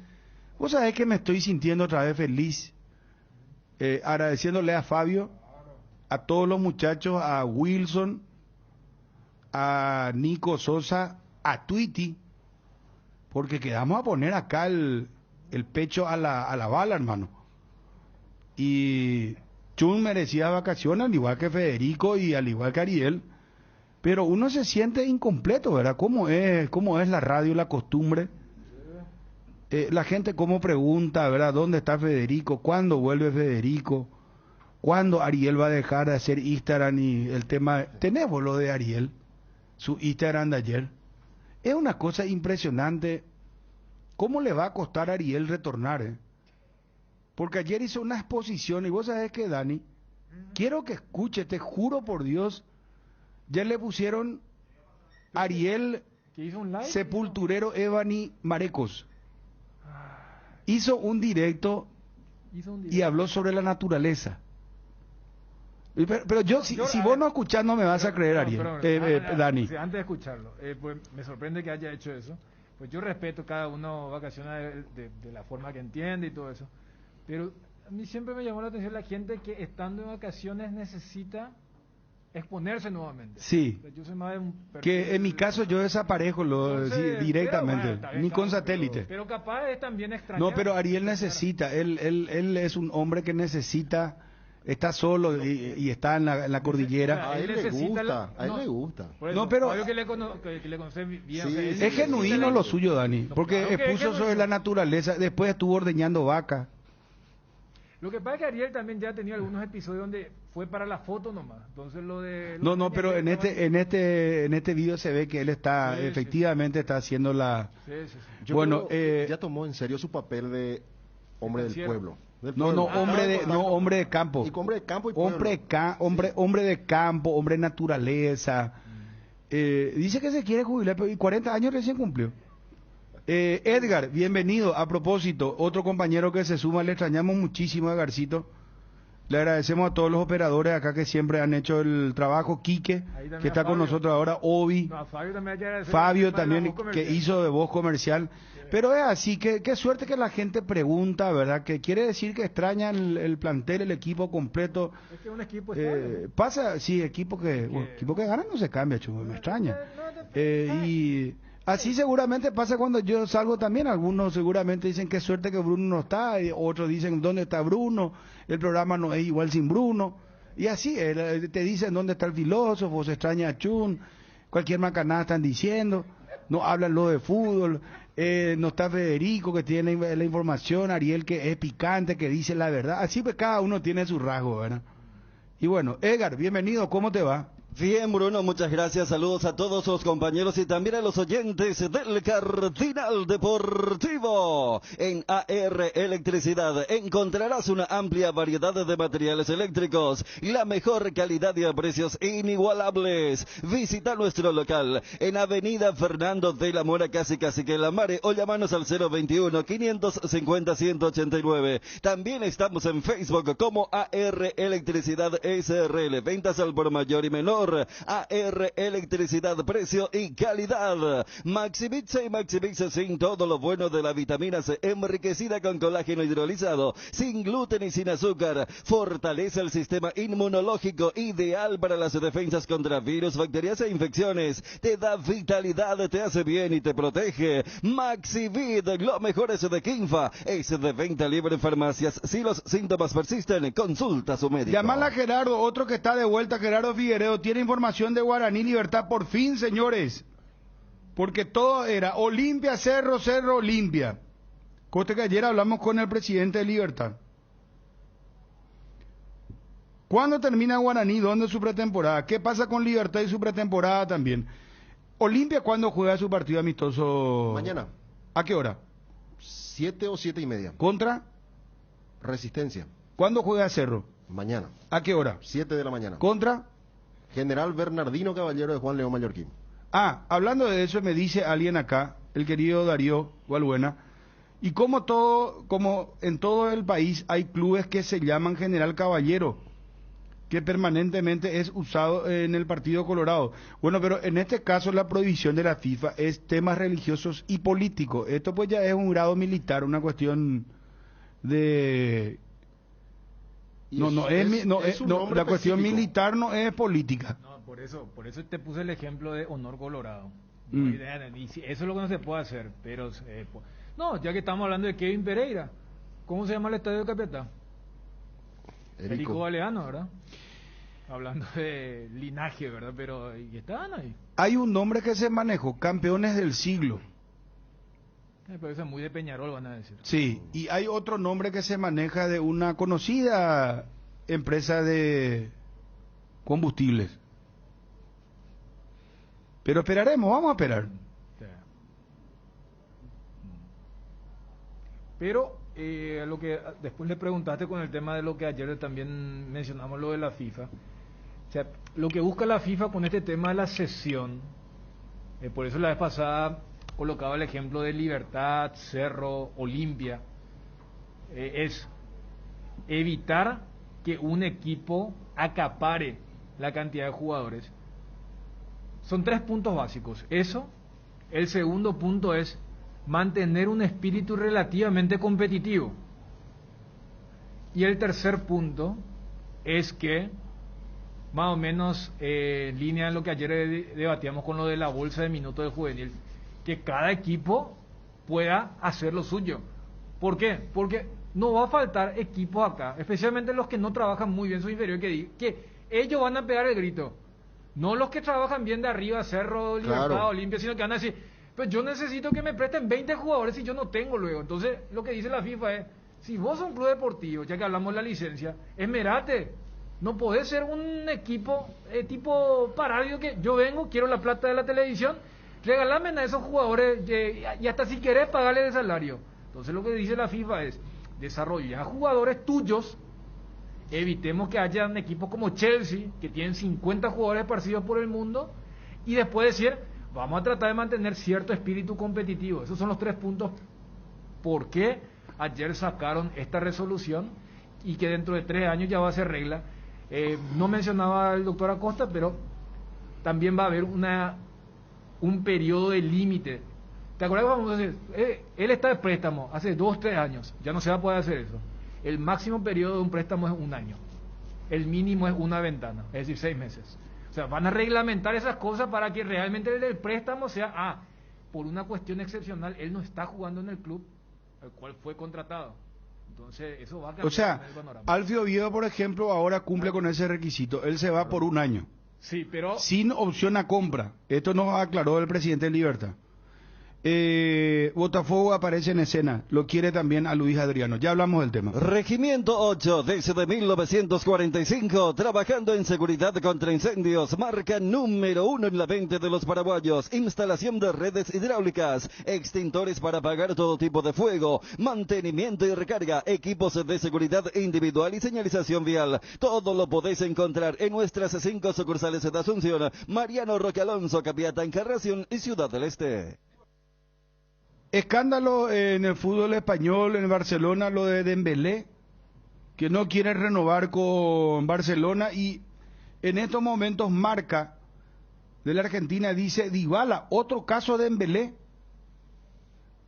Vos sabés que me estoy sintiendo otra vez feliz. Agradeciéndole a Fabio, a todos los muchachos, a Wilson, a Nico Sosa, a Twitty. Porque quedamos a poner acá el pecho a la bala, hermano. Y Chun merecía vacaciones, al igual que Federico y al igual que Ariel. Pero uno se siente incompleto, ¿verdad? ¿Cómo es la radio, la costumbre? La gente cómo pregunta, ¿verdad? ¿Dónde está Federico? ¿Cuándo vuelve Federico? ¿Cuándo Ariel va a dejar de hacer Instagram y el tema? Tenemos lo de Ariel, su Instagram de ayer. Es una cosa impresionante. ¿Cómo le va a costar a Ariel retornar? Porque ayer hizo una exposición y vos sabés que, Dani, quiero que escuche, te juro por Dios, ya le pusieron Ariel Sepulturero Evani Marecos. Hizo un directo y habló sobre la naturaleza. Pero si vos no escuchás no me vas a creer, Ariel. Dani. Antes de escucharlo, pues me sorprende que haya hecho eso. Pues yo respeto, cada uno vacaciona de la forma que entiende y todo eso. Pero a mí siempre me llamó la atención la gente que estando en vacaciones necesita exponerse nuevamente. Sí. Yo soy más de un que en mi caso yo desaparezco directamente, bueno, ni con satélite. Pero capaz es también extraño. No, pero Ariel necesita, él es un hombre que necesita, está solo y está en la cordillera. A él le gusta. No, pero que le conoce bien. Sí, es genuino lo suyo, Dani, porque claro expuso sobre la naturaleza, después estuvo ordeñando vaca. Lo que pasa es que Ariel también ya ha tenido algunos episodios donde fue para la foto nomás. Entonces lo de... No, pero en este video se ve que él está, efectivamente está haciendo la... Sí. Bueno, ya tomó en serio su papel de hombre del pueblo. Hombre de campo. Y hombre de campo y pueblo. Hombre de campo, hombre de naturaleza. Dice que se quiere jubilar, pero 40 años recién cumplió. Edgar, bienvenido. A propósito, otro compañero que se suma, le extrañamos muchísimo a Edgarcito. Le agradecemos a todos los operadores acá que siempre han hecho el trabajo. Quique, que está con nosotros ahora, Obi, No, Fabio también, que hizo de voz comercial. Pero es así, que qué suerte que la gente pregunta, ¿verdad? Que quiere decir que extraña el plantel, el equipo completo. Es que un equipo estable. Pasa, sí, equipo que gana no se cambia, chulo, me extraña. Y así seguramente pasa cuando yo salgo también. Algunos seguramente dicen qué suerte que Bruno no está, y otros dicen dónde está Bruno, el programa no es igual sin Bruno. Y así, te dicen dónde está el filósofo, se extraña a Chun, cualquier macanada están diciendo, no hablan lo de fútbol. No está Federico, que tiene la información, Ariel, que es picante, que dice la verdad. Así pues cada uno tiene su rasgo, ¿verdad? Y bueno, Edgar, bienvenido, ¿cómo te va? Bien, Bruno, muchas gracias. Saludos a todos los compañeros y también a los oyentes del Cardinal Deportivo. En AR Electricidad encontrarás una amplia variedad de materiales eléctricos, la mejor calidad y a precios inigualables. Visita nuestro local en Avenida Fernando de la Mora, casi que La Mare, o llámanos al 021-550-189. También estamos en Facebook como AR Electricidad SRL. Ventas al por mayor y menor. AR Electricidad, precio y calidad. Maximix y Maximix sin todo lo bueno de la vitamina C, enriquecida con colágeno hidrolizado, sin gluten y sin azúcar. Fortalece el sistema inmunológico, ideal para las defensas contra virus, bacterias e infecciones. Te da vitalidad, te hace bien y te protege. Maxivid, lo mejor es de Kinfa. Es de venta libre en farmacias. Si los síntomas persisten, consulta a su médico. Llamala a Gerardo, otro que está de vuelta, Gerardo Figueredo. Tiene información de Guaraní Libertad, por fin, señores, porque todo era Olimpia, Cerro, Cerro, Olimpia. Coste que ayer hablamos con el presidente de Libertad. ¿Cuándo termina Guaraní? ¿Dónde es su pretemporada? ¿Qué pasa con Libertad y su pretemporada también? Olimpia, ¿cuándo juega su partido amistoso? Mañana. ¿A qué hora? 7 o 7:30. ¿Contra? Resistencia. ¿Cuándo juega Cerro? Mañana. ¿A qué hora? 7 de la mañana. ¿Contra? General Bernardino Caballero de Juan León Mallorquín. Hablando de eso, me dice alguien acá, el querido Darío Valbuena, y como en todo el país hay clubes que se llaman General Caballero, que permanentemente es usado en el Partido Colorado. Bueno, pero en este caso la prohibición de la FIFA es temas religiosos y políticos. Esto pues ya es un grado militar, una cuestión de... la cuestión militar no es política. No, por eso te puse el ejemplo de Honor Colorado. Y eso es lo que no se puede hacer, pero no, ya que estamos hablando de Kevin Pereira, ¿cómo se llama el estadio de Capiatá? Erico Baleano, ¿verdad? Hablando de linaje, ¿verdad? Pero ¿y estaban ahí? Hay un nombre que se manejó, campeones del siglo. Pero eso es muy de Peñarol, van a decir. Sí, y hay otro nombre que se maneja de una conocida empresa de combustibles. Pero esperaremos, vamos a esperar. Pero lo que después le preguntaste con el tema de lo que ayer también mencionamos, lo de la FIFA. O sea, lo que busca la FIFA con este tema de la cesión, por eso la vez pasada colocaba el ejemplo de Libertad, Cerro, Olimpia, es evitar que un equipo acapare la cantidad de jugadores. Son 3 puntos básicos. Eso, el segundo punto es mantener un espíritu relativamente competitivo. Y el tercer punto es que, más o menos línea en lo que ayer debatíamos con lo de la bolsa de minutos de juvenil, que cada equipo pueda hacer lo suyo. ¿Por qué? Porque no va a faltar equipos acá, especialmente los que no trabajan muy bien su inferior, que ellos van a pegar el grito. No los que trabajan bien de arriba, Cerro, Libertad, claro, Olimpia, sino que van a decir, pues yo necesito que me presten 20 jugadores y yo no tengo luego. Entonces, lo que dice la FIFA es, si vos sos un club deportivo, ya que hablamos de la licencia, esmerate. No podés ser un equipo tipo paradio que yo vengo, quiero la plata de la televisión, regalame a esos jugadores y hasta si querés pagarle de salario. Entonces lo que dice la FIFA es, desarrollar jugadores tuyos, evitemos que hayan equipos como Chelsea, que tienen 50 jugadores esparcidos por el mundo, y después decir, vamos a tratar de mantener cierto espíritu competitivo. Esos son los 3 puntos por qué ayer sacaron esta resolución y que dentro de 3 años ya va a ser regla. No mencionaba el doctor Acosta, pero también va a haber un periodo de límite. ¿Te acuerdas? Vamos a decir, él está de préstamo hace 2-3 años, ya no se va a poder hacer eso. El máximo periodo de un préstamo es 1 año, el mínimo es una ventana, es decir, 6 meses. O sea, van a reglamentar esas cosas para que realmente el préstamo sea, por una cuestión excepcional, él no está jugando en el club al cual fue contratado. Entonces, eso va a cambiar. O sea, el panorama. Alfio Oviedo, por ejemplo, ahora cumple con ese requisito. Él se va por 1 año. Sí, pero... sin opción a compra. Esto nos aclaró el presidente de Libertad. Botafogo aparece en escena, lo quiere también a Luis Adriano. Ya hablamos del tema. Regimiento 8, desde 1945, trabajando en seguridad contra incendios, marca número 1 en la 20 de los paraguayos. Instalación de redes hidráulicas, extintores para apagar todo tipo de fuego, mantenimiento y recarga, equipos de seguridad individual y señalización vial. Todo lo podéis encontrar en nuestras 5 sucursales de Asunción, Mariano Roque Alonso, Capiatá, Encarnación y Ciudad del Este. Escándalo en el fútbol español, en Barcelona, lo de Dembélé, que no quiere renovar con Barcelona, y en estos momentos Marca de la Argentina dice: Dybala, otro caso de Dembélé,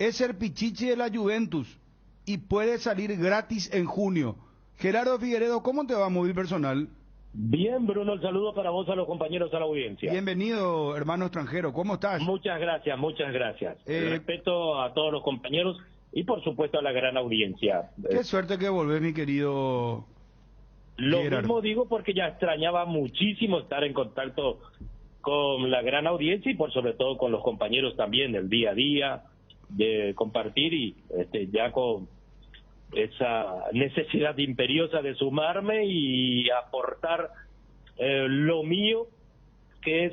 es el pichichi de la Juventus y puede salir gratis en junio. Gerardo Figueredo, ¿cómo te va, móvil personal? Bien, Bruno, el saludo para vos, a los compañeros, a la audiencia. Bienvenido, hermano extranjero, ¿cómo estás? Muchas gracias, muchas gracias. Respeto a todos los compañeros y por supuesto a la gran audiencia. Qué suerte que volvés, mi querido Lo Gerardo. mismo digo porque ya extrañaba muchísimo estar en contacto con la gran audiencia y por sobre todo con los compañeros también del día a día, de compartir y ya con esa necesidad imperiosa de sumarme y aportar lo mío, que es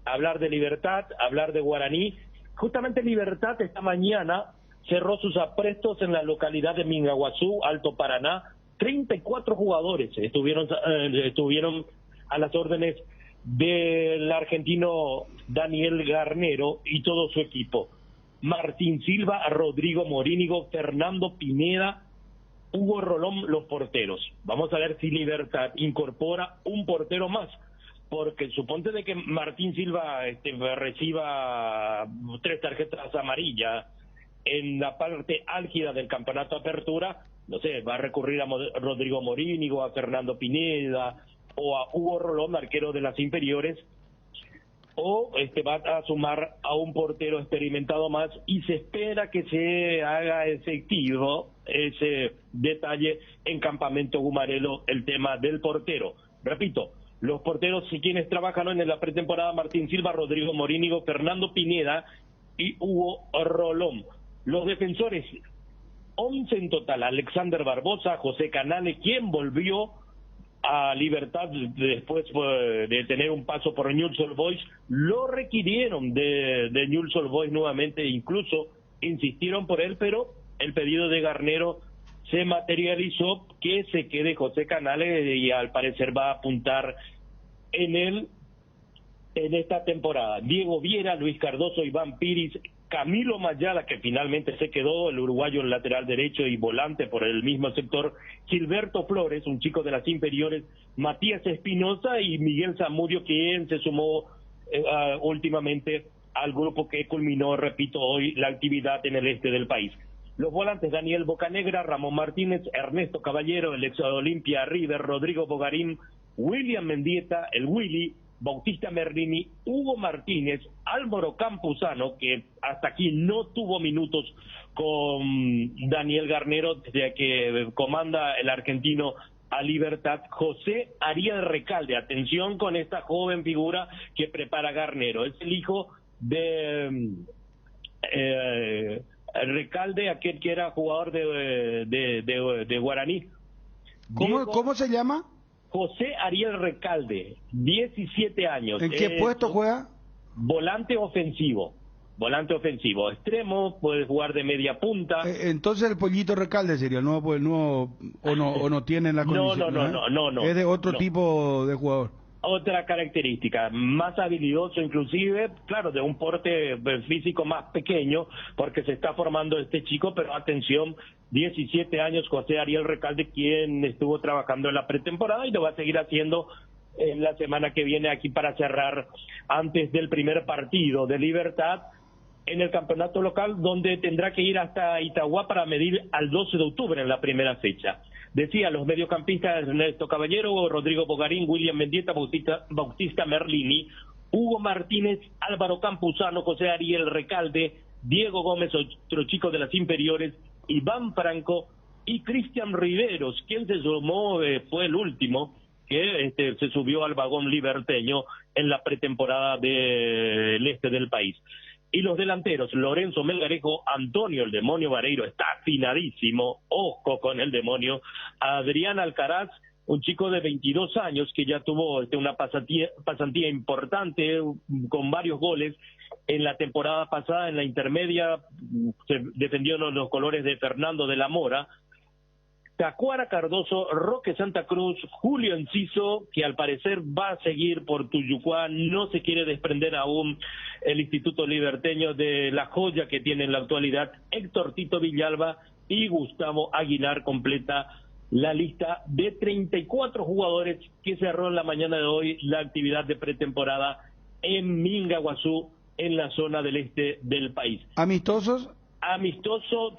hablar de Libertad, hablar de Guaraní. Justamente Libertad esta mañana cerró sus aprestos en la localidad de Mingaguazú, Alto Paraná. 34 jugadores estuvieron a las órdenes del argentino Daniel Garnero y todo su equipo. Martín Silva, Rodrigo Morínigo, Fernando Pineda, Hugo Rolón, los porteros. Vamos a ver si Libertad incorpora un portero más, porque suponte de que Martín Silva reciba 3 tarjetas amarillas en la parte álgida del campeonato Apertura, no sé, va a recurrir a Rodrigo Morínigo, a Fernando Pineda o a Hugo Rolón, arquero de las inferiores, o va a sumar a un portero experimentado más, y se espera que se haga efectivo ese detalle en Campamento Gumarelo, el tema del portero. Repito, los porteros quienes trabajaron en la pretemporada: Martín Silva, Rodrigo Morínigo, Fernando Pineda y Hugo Rolón. Los defensores, 11 en total: Alexander Barbosa, José Canale, quien volvió a Libertad después de tener un paso por Newell's Old Boys. Lo requirieron de Newell's Old Boys nuevamente, incluso insistieron por él, pero el pedido de Garnero se materializó, que se quede José Canale, y al parecer va a apuntar en él en esta temporada. Diego Viera, Luis Cardoso, Iván Piris, Camilo Mayada, que finalmente se quedó, el uruguayo en lateral derecho y volante por el mismo sector, Gilberto Flores, un chico de las inferiores, Matías Espinosa y Miguel Zamudio, quien se sumó últimamente al grupo que culminó, repito, hoy la actividad en el este del país. Los volantes: Daniel Bocanegra, Ramón Martínez, Ernesto Caballero, el ex Olimpia River, Rodrigo Bogarín, William Mendieta, el Willy, Bautista Merlini, Hugo Martínez, Álvaro Campuzano, que hasta aquí no tuvo minutos con Daniel Garnero desde que comanda el argentino a Libertad, José Ariel Recalde. Atención con esta joven figura que prepara Garnero, es el hijo de Recalde, aquel que era jugador de Guaraní. ¿Cómo se llama? José Ariel Recalde, 17 años. ¿En qué puesto juega? Volante ofensivo. Extremo, puede jugar de media punta. Entonces el Pollito Recalde sería el nuevo, o no tiene la condición. No. Es de otro tipo de jugador. Otra característica, más habilidoso inclusive, claro, de un porte físico más pequeño, porque se está formando este chico, pero atención, 17 años, José Ariel Recalde, quien estuvo trabajando en la pretemporada y lo va a seguir haciendo en la semana que viene aquí para cerrar antes del primer partido de Libertad en el campeonato local, donde tendrá que ir hasta Itagua para medir al 12 de octubre en la primera fecha. Decía, los mediocampistas Ernesto Caballero, Rodrigo Bogarín, William Mendieta, Bautista Merlini, Hugo Martínez, Álvaro Campuzano, José Ariel Recalde, Diego Gómez, otro chico de las inferiores, Iván Franco y Cristian Riveros, quien se sumó, fue el último que se subió al vagón liberteño en la pretemporada del este del país. Y los delanteros, Lorenzo Melgarejo, Antonio el Demonio Vareiro, está afinadísimo, ojo con el demonio, Adrián Alcaraz, un chico de 22 años que ya tuvo una pasantía importante con varios goles en la temporada pasada, en la intermedia, se defendió los colores de Fernando de la Mora, Tacuara Cardoso, Roque Santa Cruz, Julio Enciso, que al parecer va a seguir por Tuyucuá, no se quiere desprender aún el Instituto Liberteño de la joya que tiene en la actualidad, Héctor Tito Villalba y Gustavo Aguilar completa la lista de 34 jugadores que cerró en la mañana de hoy la actividad de pretemporada en Mingaguazú, en la zona del este del país. ¿Amistosos? Amistoso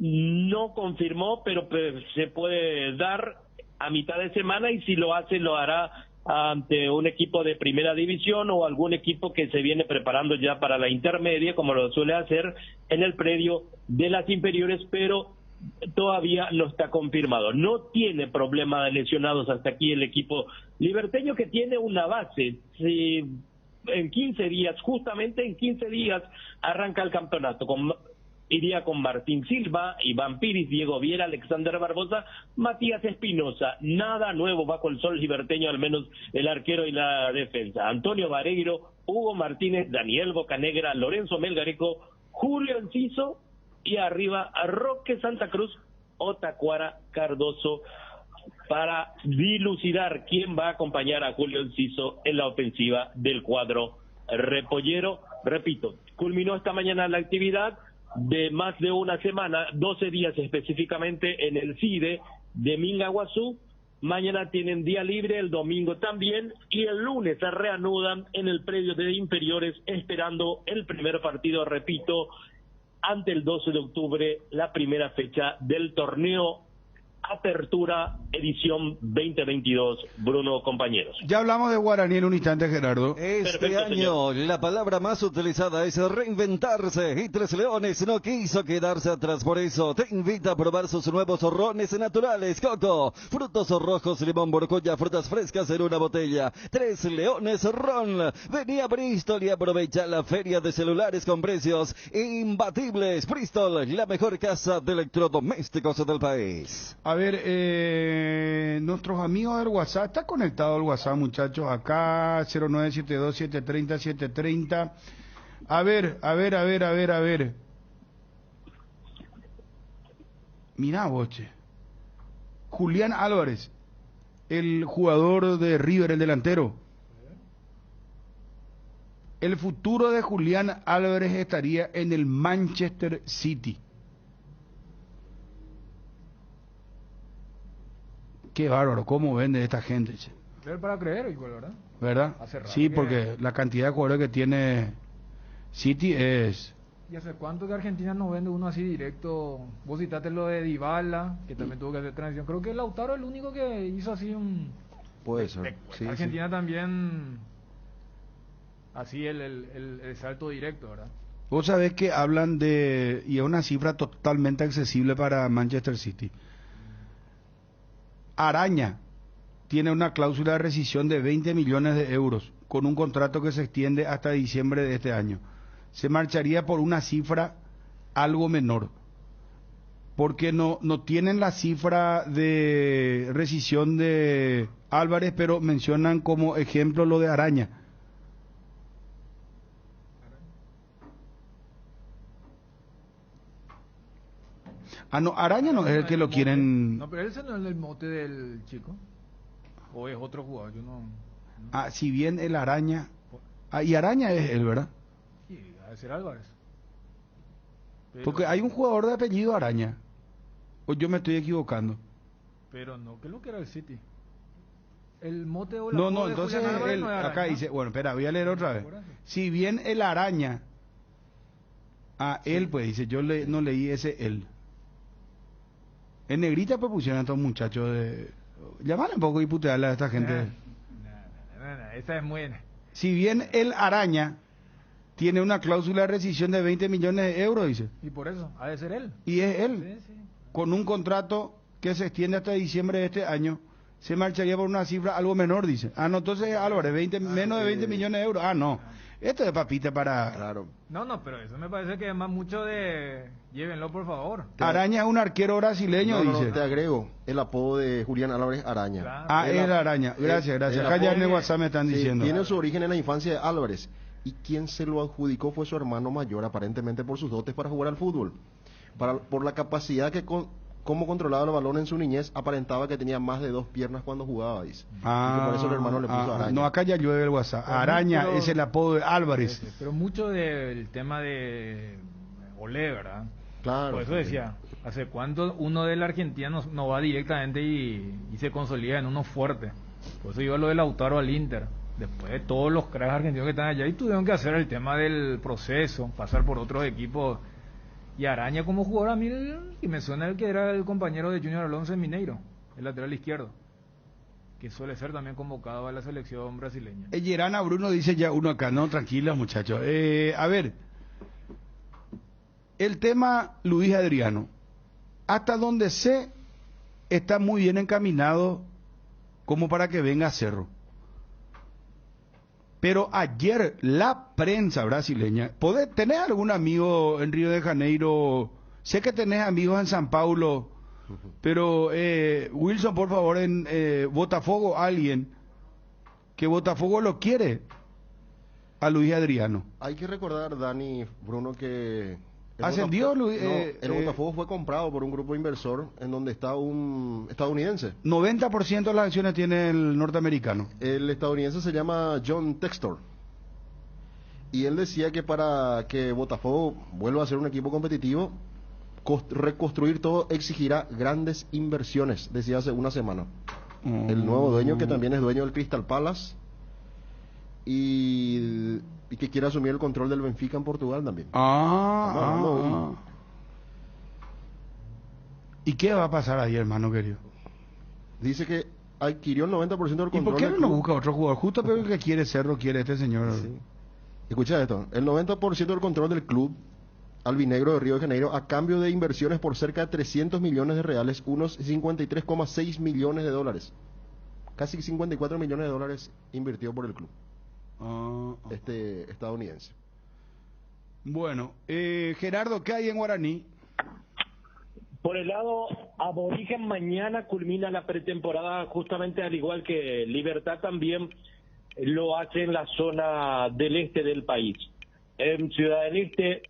no confirmó, pero se puede dar a mitad de semana y si lo hace lo hará ante un equipo de primera división o algún equipo que se viene preparando ya para la intermedia, como lo suele hacer en el predio de las inferiores, pero todavía no está confirmado. No tiene problema de lesionados hasta aquí el equipo liberteño, que tiene una base. Si en 15 días, justamente en 15 días, arranca el campeonato. Iría con Martín Silva, Iván Piris, Diego Viera, Alexander Barbosa, Matías Espinosa. Nada nuevo bajo el sol liberteño, al menos el arquero y la defensa. Antonio Vareiro, Hugo Martínez, Daniel Bocanegra, Lorenzo Melgarejo, Julio Enciso y arriba a Roque Santa Cruz o Tacuara Cardoso para dilucidar quién va a acompañar a Julio Enciso en la ofensiva del cuadro repollero. Repito, culminó esta mañana la actividad de más de una semana, 12 días específicamente en el CIDE de Mingaguazú. Mañana tienen día libre, el domingo también, y el lunes se reanudan en el predio de inferiores esperando el primer partido, repito, ante el 12 de octubre, la primera fecha del torneo Apertura edición 2022, Bruno, compañeros. Ya hablamos de Guaraní en un instante, Gerardo. Este Perfecto, año señor. la palabra más utilizada es reinventarse y Tres Leones no quiso quedarse atrás, por eso te invita a probar sus nuevos rones naturales, coco, frutos rojos, limón, borcolla, frutas frescas en una botella. Tres Leones Ron. Vení a Bristol y aprovecha la feria de celulares con precios imbatibles. Bristol, la mejor casa de electrodomésticos del país. A ver, nuestros amigos del WhatsApp, está conectado el WhatsApp, muchachos, acá 0972-730-730. A ver. Mirá, boche. Julián Álvarez, el jugador de River, el delantero. El futuro de Julián Álvarez estaría en el Manchester City. Qué bárbaro, cómo vende esta gente, che. Ver para creer, igual, ¿verdad? ¿Verdad? Sí, porque la cantidad de jugadores que tiene City es... ¿Y hace cuánto que Argentina no vende uno así directo? Vos citaste lo de Dybala, que también tuvo que hacer transición. Creo que Lautaro es el único que hizo así un... Puede ser. Sí, Argentina sí. También... Así el salto directo, ¿verdad? Vos sabés que hablan de... Y es una cifra totalmente accesible para Manchester City. Araña tiene una cláusula de rescisión de 20 millones de euros con un contrato que se extiende hasta diciembre de este año. Se marcharía por una cifra algo menor, porque no tienen la cifra de rescisión de Álvarez, pero mencionan como ejemplo lo de Araña. Ah, no, Araña no es el que lo quieren... No, pero ese no es el mote del chico. ¿O es otro jugador? Yo no... Ah, si bien el Araña... Ah, y Araña es él, ¿verdad? Sí, debe ser Álvarez. Pero... Porque hay un jugador de apellido Araña. ¿O yo me estoy equivocando? Pero no, ¿qué es lo que era el City? El mote o la No, de entonces Julián Álvarez no era acá Araña. dice, bueno, espera, voy a leer otra vez. Si bien el Araña, él pues dice, yo no leí ese él. En negrita pues pusieron a estos muchachos de... Llamar un poco y putearle a esta gente. No, esa es muy... Si bien el Araña tiene una cláusula de rescisión de 20 millones de euros, dice. Y por eso, ha de ser él. Y es él, con un contrato que se extiende hasta diciembre de este año, se marcharía por una cifra algo menor, dice. No, entonces Álvarez, menos de 20 millones de euros. No, esto es papita para... Claro. No, pero eso me parece que es más mucho de... Llévenlo, por favor. Araña es un arquero brasileño, dice. No, te agrego el apodo de Julián Álvarez, Araña. Claro. Es la Araña. Gracias. Acá ya en el WhatsApp me están diciendo. Tiene su origen en la infancia de Álvarez. Y quien se lo adjudicó fue su hermano mayor, aparentemente por sus dotes para jugar al fútbol. Por la capacidad que cómo controlaba el balón en su niñez, aparentaba que tenía más de 2 piernas cuando jugaba, dice. Y que por eso el hermano le puso Araña. No, acá ya llueve el WhatsApp. Araña es el apodo de Álvarez. Pero mucho del tema de Olé, ¿verdad? Claro. Por eso decía, ¿hace cuánto uno de la Argentina no va directamente y se consolida en uno fuerte? Por eso iba lo de Lautaro al Inter. Después de todos los cracks argentinos que están allá y tuvieron que hacer el tema del proceso, pasar por otros equipos. Y Araña como jugador, a mí y me suena el que era el compañero de Junior Alonso en Mineiro, el lateral izquierdo, que suele ser también convocado a la selección brasileña. Yerana Bruno dice ya uno acá, no, tranquilos muchachos. A ver, el tema Luis Adriano, hasta donde sé, está muy bien encaminado como para que venga a Cerro. Pero ayer la prensa brasileña, ¿tenés algún amigo en Río de Janeiro? Sé que tenés amigos en San Paulo, pero Wilson, por favor, en Botafogo, alguien que Botafogo lo quiere a Luis Adriano. Hay que recordar, Dani, Bruno, que... ¿Ascendió Luis? El Botafogo fue comprado por un grupo inversor en donde está un estadounidense. 90% de las acciones tiene el norteamericano. El estadounidense se llama John Textor. Y él decía que para que Botafogo vuelva a ser un equipo competitivo, reconstruir todo exigirá grandes inversiones, decía hace una semana. El nuevo dueño, que también es dueño del Crystal Palace, y que quiere asumir el control del Benfica en Portugal también. ¿Y qué va a pasar ahí, hermano querido? Dice que adquirió el 90% del control. ¿Y por qué no busca otro jugador? Justo pero el que quiere Cerro quiere este señor. Sí. Escucha esto, el 90% del control del club albinegro de Río de Janeiro a cambio de inversiones por cerca de 300 millones de reales, unos 53,6 millones de dólares. Casi 54 millones de dólares invirtió por el club. Estadounidense. Bueno, Gerardo, ¿qué hay en Guaraní? Por el lado aborigen, mañana culmina la pretemporada, justamente al igual que Libertad también lo hace en la zona del este del país. En Ciudad del Este,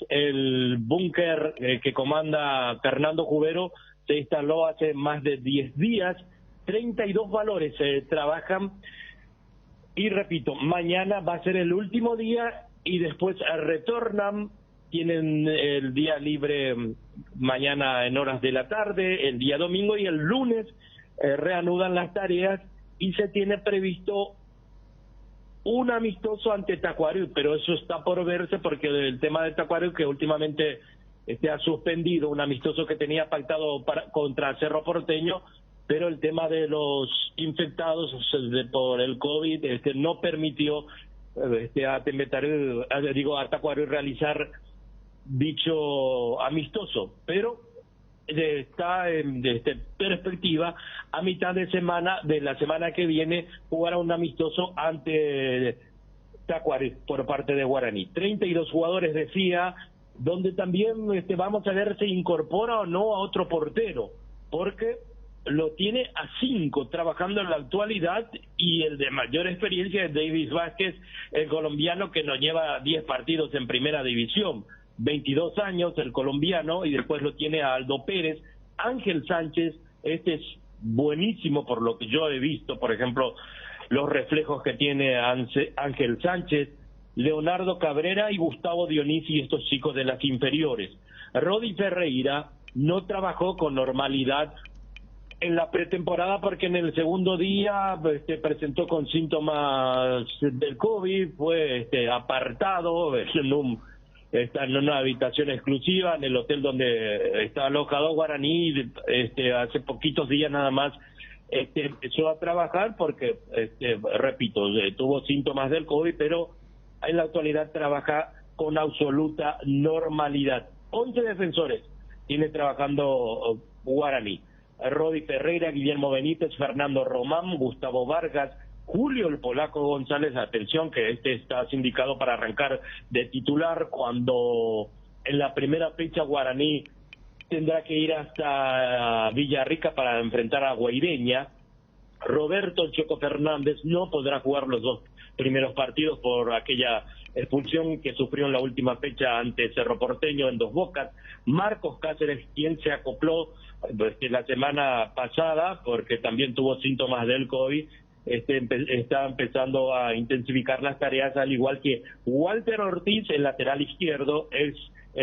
el búnker que comanda Fernando Cubero se instaló hace más de 10 días, 32 valores trabajan. Y repito, mañana va a ser el último día y después retornan, tienen el día libre mañana en horas de la tarde, el día domingo y el lunes reanudan las tareas y se tiene previsto un amistoso ante Tacuarembó, pero eso está por verse porque el tema de Tacuarembó que últimamente ha suspendido, un amistoso que tenía pactado contra Cerro Porteño, pero el tema de los infectados por el COVID no permitió a Tacuarembó realizar dicho amistoso, pero está en perspectiva a mitad de semana de la semana que viene jugar a un amistoso ante Tacuarembó por parte de Guaraní. 32 jugadores decía, donde también vamos a ver si incorpora o no a otro portero, porque lo tiene a 5 trabajando en la actualidad y el de mayor experiencia es Davis Vázquez, el colombiano que nos lleva 10 partidos en primera división, 22 años el colombiano, y después lo tiene a Aldo Pérez, Ángel Sánchez, es buenísimo por lo que yo he visto, por ejemplo, los reflejos que tiene Ángel Sánchez, Leonardo Cabrera y Gustavo Dionisi, estos chicos de las inferiores. Rodi Ferreira no trabajó con normalidad en la pretemporada porque en el segundo día presentó con síntomas del COVID, fue apartado está en una habitación exclusiva en el hotel donde está alojado Guaraní. Hace poquitos días nada más empezó a trabajar porque, repito, tuvo síntomas del COVID, pero en la actualidad trabaja con absoluta normalidad. 11 defensores tiene trabajando Guaraní: Rodi Ferreira, Guillermo Benítez, Fernando Román, Gustavo Vargas, Julio el Polaco González. Atención que está sindicado para arrancar de titular cuando en la primera fecha Guaraní tendrá que ir hasta Villarrica para enfrentar a Guaireña. Roberto Choco Fernández no podrá jugar los 2 primeros partidos por aquella expulsión que sufrió en la última fecha ante Cerro Porteño en Dos Bocas. Marcos Cáceres, quien se acopló la semana pasada porque también tuvo síntomas del COVID, está empezando a intensificar las tareas, al igual que Walter Ortiz, el lateral izquierdo, es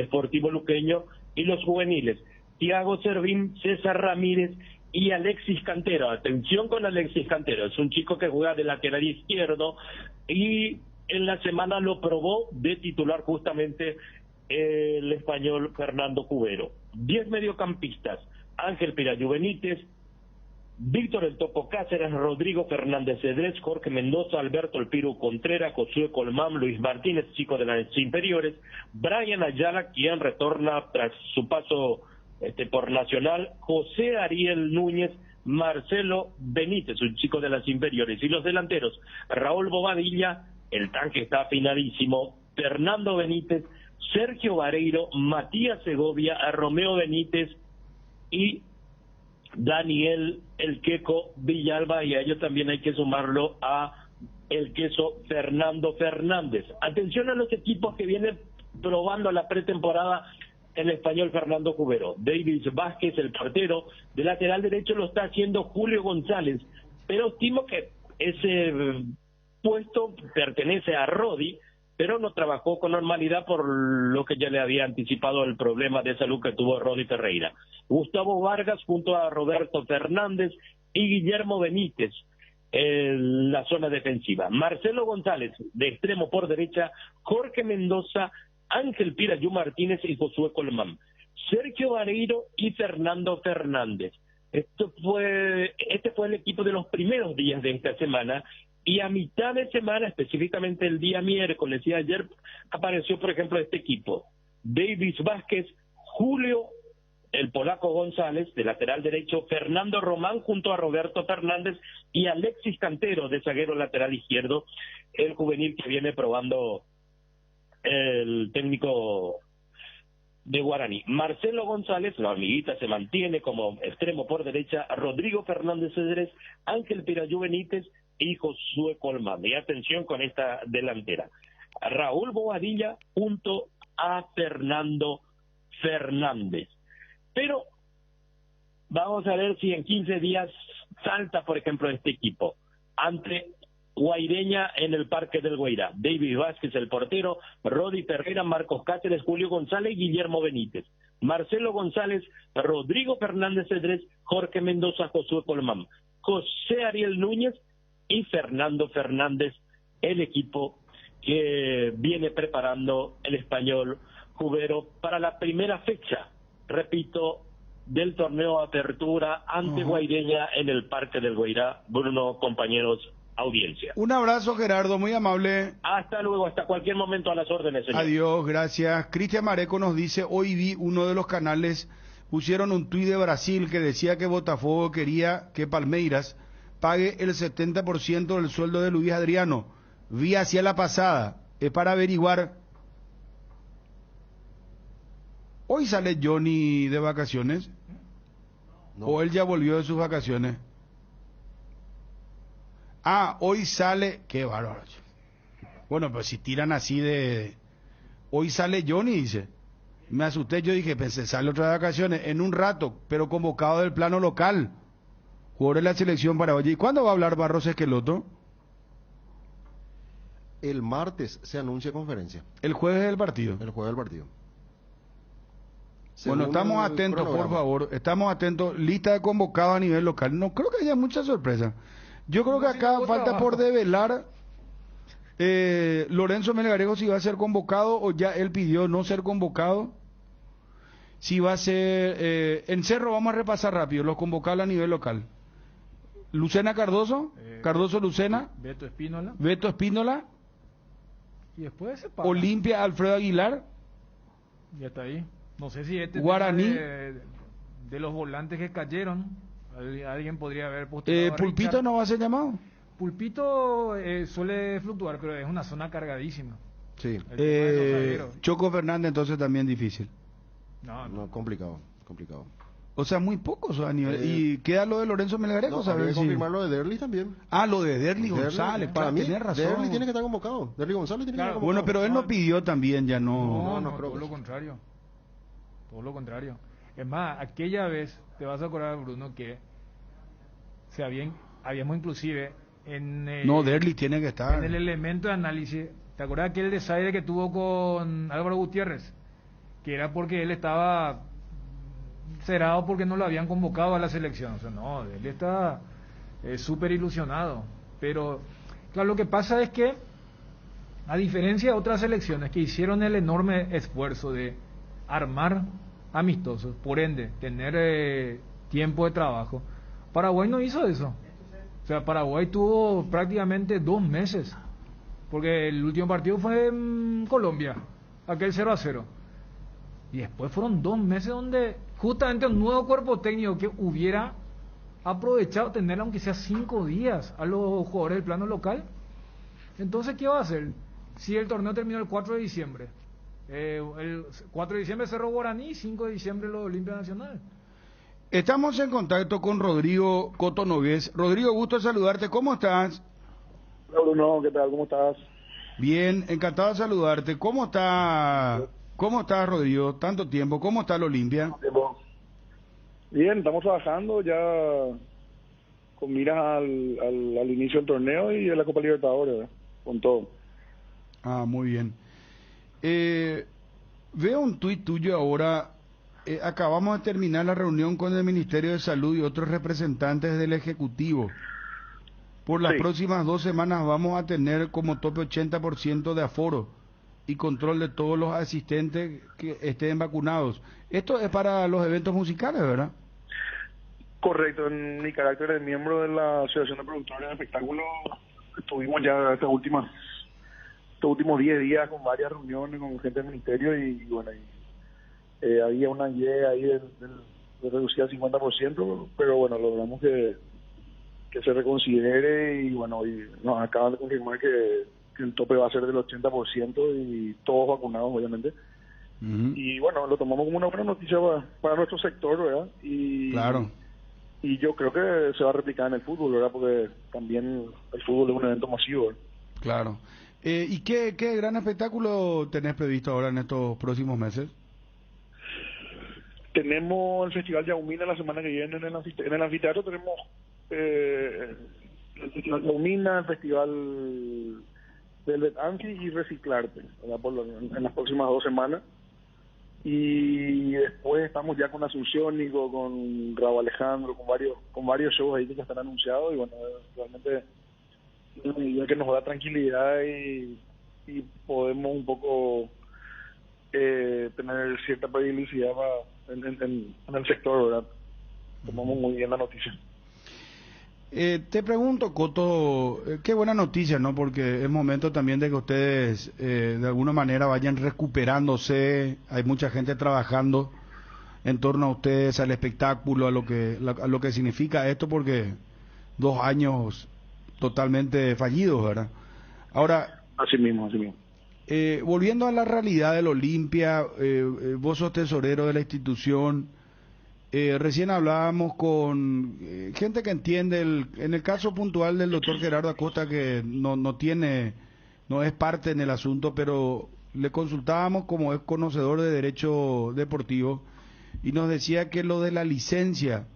Sportivo Luqueño, y los juveniles Thiago Servín, César Ramírez y Alexis Cantero. Atención con Alexis Cantero, es un chico que juega de lateral izquierdo y en la semana lo probó de titular justamente el español Fernando Cubero. 10 mediocampistas: Ángel Pirayu Benítez, Víctor El Topo Cáceres, Rodrigo Fernández Cedrés, Jorge Mendoza, Alberto El Piru Contreras, Josué Colmán, Luis Martínez, chico de las inferiores, Brian Ayala, quien retorna tras su paso por Nacional, José Ariel Núñez, Marcelo Benítez, un chico de las inferiores, y los delanteros: Raúl Bobadilla, el tanque está afinadísimo, Fernando Benítez, Sergio Vareiro, Matías Segovia, Romeo Benítez y Daniel El Queco Villalba, y a ellos también hay que sumarlo a el queso Fernando Fernández. Atención a los equipos que vienen probando la pretemporada en español Fernando Cubero. Davis Vázquez, el portero, de lateral derecho lo está haciendo Julio González, pero estimo que ese puesto pertenece a Rodi, pero no trabajó con normalidad por lo que ya le había anticipado el problema de salud que tuvo Rodi Ferreira. Gustavo Vargas junto a Roberto Fernández y Guillermo Benítez en la zona defensiva. Marcelo González de extremo por derecha, Jorge Mendoza, Ángel Pirayu Martínez y Josué Colmán. Sergio Vareiro y Fernando Fernández. Este fue el equipo de los primeros días de esta semana. Y a mitad de semana, específicamente el día miércoles y ayer, apareció, por ejemplo, este equipo: Davis Vázquez, Julio el Polaco González, de lateral derecho, Fernando Román junto a Roberto Fernández y Alexis Cantero, de zaguero lateral izquierdo, el juvenil que viene probando el técnico de Guaraní. Marcelo González, la hormiguita, se mantiene como extremo por derecha, Rodrigo Fernández Cedrés, Ángel Pirayu Benítez y Josué Colmán. Y atención con esta delantera: Raúl Bobadilla junto a Fernando Fernández. Pero vamos a ver si en 15 días salta, por ejemplo, este equipo ante Guaireña en el Parque del Guairá. David Vázquez, el portero, Rodi Ferreira, Marcos Cáceres, Julio González y Guillermo Benítez. Marcelo González, Rodrigo Fernández Cedrés, Jorge Mendoza, Josué Colmán, José Ariel Núñez y Fernando Fernández, el equipo que viene preparando el español Cubero para la primera fecha, repito, del torneo Apertura ante Guaireña en el Parque del Guairá. Bruno, compañeros, audiencia. Un abrazo, Gerardo, muy amable. Hasta luego, hasta cualquier momento, a las órdenes, señor. Adiós, gracias. Cristian Mareco nos dice: hoy vi uno de los canales, pusieron un tuit de Brasil que decía que Botafogo quería que Palmeiras pague el 70% del sueldo de Luis Adriano. Vi hacia la pasada, es para averiguar. ¿Hoy sale Johnny de vacaciones? No. ¿O él ya volvió de sus vacaciones? Ah, hoy sale... Qué bárbaro. Bueno, pues si tiran así de... Hoy sale Johnny, dice. Me asusté, yo dije, pensé, sale otra de vacaciones en un rato, pero convocado del plano local. Jugador de la selección paraguaya. ¿Y cuándo va a hablar Barros Esqueloto? El martes se anuncia conferencia. ¿El jueves del partido? El jueves del partido. Bueno, estamos atentos, por favor, estamos atentos. Lista de convocados a nivel local. No creo que haya mucha sorpresa. Yo creo que acá falta por develar Lorenzo Melgarejo si va a ser convocado o ya él pidió no ser convocado. Si va a ser... en Cerro vamos a repasar rápido los convocados a nivel local. Lucena Cardoso, Cardoso Lucena. Beto Espínola. Beto Espínola. Y después se Olimpia Alfredo Aguilar. Ya está ahí. No sé si este Guaraní. De los volantes que cayeron, alguien podría haber postulado. Pulpito Richard. no va a ser llamado. Pulpito suele fluctuar, pero es una zona cargadísima. Sí. Choco Fernández entonces también difícil. No, complicado. O sea, muy pocos a nivel. Y queda lo de Lorenzo Melgarejo, No, ¿sabes? habría que confirmar lo de Derli también. Ah, lo de Derli González. Para mí, tenés razón. Derli tiene que estar convocado. Derli González tiene que estar convocado. Bueno, pero él no pidió también, ya no. No, creo todo lo contrario. Todo lo contrario. Es más, aquella vez, te vas a acordar, Bruno, que habíamos inclusive en Derli tiene que estar. En el elemento de análisis, ¿te acuerdas aquel desaire que tuvo con Álvaro Gutiérrez? Que era porque él estaba cerrado porque no lo habían convocado a la selección. O sea, no, él está súper ilusionado. Pero, claro, lo que pasa es que, a diferencia de otras selecciones que hicieron el enorme esfuerzo de armar amistosos, por ende, tener tiempo de trabajo, Paraguay no hizo eso. O sea, Paraguay tuvo prácticamente 2 meses, porque el último partido fue en Colombia, aquel 0-0. Y después fueron 2 meses donde justamente un nuevo cuerpo técnico que hubiera aprovechado tener aunque sea 5 días a los jugadores del plano local. Entonces, ¿qué va a hacer? Si el torneo terminó el 4 de diciembre, el 4 de diciembre cerró Guaraní, 5 de diciembre lo de Olimpia Nacional. Estamos en contacto con Rodrigo Coto Nogués. Rodrigo, gusto saludarte. ¿Cómo estás? Hola Bruno, ¿qué tal? ¿Cómo estás? Bien, encantado de saludarte. ¿Cómo estás, Rodrigo? Tanto tiempo. ¿Cómo está el Olimpia? Bien, estamos trabajando ya con miras al inicio del torneo y de la Copa Libertadores, ¿verdad? Con todo. Ah, muy bien. Veo un tuit tuyo ahora. Acabamos de terminar la reunión con el Ministerio de Salud y otros representantes del Ejecutivo. Por las próximas 2 semanas vamos a tener como tope 80% de aforo y control de todos los asistentes que estén vacunados. Esto es para los eventos musicales, ¿verdad? Correcto. En mi carácter de miembro de la Asociación de Productores de Espectáculos, estuvimos ya estos últimos 10 días con varias reuniones con gente del Ministerio y bueno, había una idea ahí de reducir al 50%, pero bueno, logramos que se reconsidere y bueno, y nos acaban de confirmar que el tope va a ser del 80% y todos vacunados, obviamente. Y bueno, lo tomamos como una buena noticia para nuestro sector, ¿verdad? Y claro. Y yo creo que se va a replicar en el fútbol, ¿verdad? Porque también el fútbol es un evento masivo, ¿verdad? Claro. ¿Y qué gran espectáculo tenés previsto ahora en estos próximos meses? Tenemos el Festival Yaumina la semana que viene en el anfiteatro. Tenemos el Festival Yaumina, el Festival Velvet Anki y Reciclarte, ¿verdad? En las próximas 2 semanas. Y después estamos ya con Asunción y con Raúl Alejandro, con varios shows ahí que están anunciados y bueno, realmente es una medida que nos da tranquilidad y podemos un poco tener cierta previsibilidad en el sector, ¿verdad? Tomamos muy bien la noticia. Te pregunto, Coto, qué buena noticia, ¿no? Porque es momento también de que ustedes de alguna manera vayan recuperándose. Hay mucha gente trabajando en torno a ustedes, al espectáculo, a lo que significa esto, porque 2 años totalmente fallidos, ¿verdad? Ahora, así mismo. Volviendo a la realidad del Olimpia, vos sos tesorero de la institución. Recién hablábamos con gente que entiende, en el caso puntual del doctor Gerardo Acosta, que no es parte en el asunto, pero le consultábamos como es conocedor de derecho deportivo y nos decía que lo de la licencia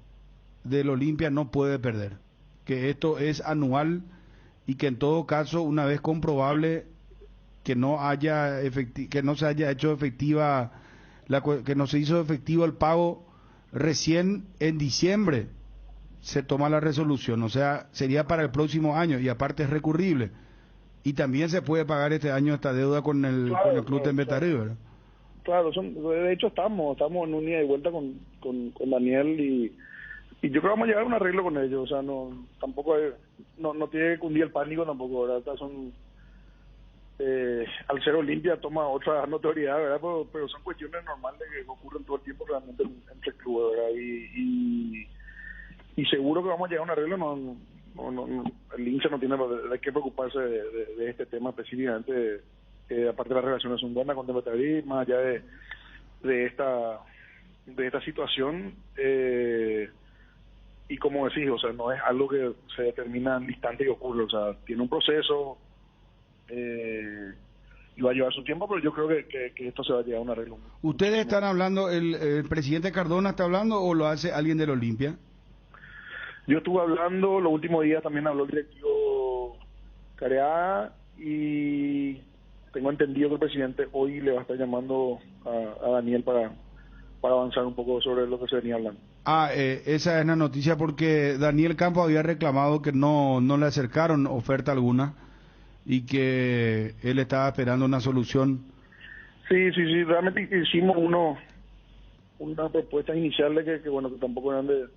del Olimpia no puede perder, que esto es anual y que en todo caso, una vez comprobable que no se haya hecho efectiva que no se hizo efectivo el pago recién en diciembre se toma la resolución, o sea, sería para el próximo año y aparte es recurrible. Y también se puede pagar este año esta deuda con el club de Betarriba, ¿verdad? Claro, de hecho estamos en un ida y vuelta con Daniel y yo creo que vamos a llegar a un arreglo con ellos, o sea, tampoco no tiene que cundir el pánico tampoco, ¿verdad? Estas son al ser Olimpia toma otra notoriedad, ¿verdad? Pero son cuestiones normales que ocurren todo el tiempo realmente entre clubes, ¿verdad? Y seguro que vamos a llegar a un arreglo, el hincha no tiene de qué preocuparse de este tema específicamente, aparte de las relaciones son buenas con Betarriba, más allá de esta situación, y como decís, o sea, no es algo que se determina en instante y ocurre, o sea, tiene un proceso, y va a llevar su tiempo, pero yo creo que esto se va a llegar a un arreglo. ¿Ustedes están hablando, el presidente Cardona está hablando o lo hace alguien del Olimpia? Yo estuve hablando, los últimos días también habló el directivo Careaga y tengo entendido que el presidente hoy le va a estar llamando a Daniel para avanzar un poco sobre lo que se venía hablando. Esa es la noticia porque Daniel Campos había reclamado que no le acercaron oferta alguna y que él estaba esperando una solución. Sí, realmente hicimos unas propuestas iniciales que bueno, que tampoco eran de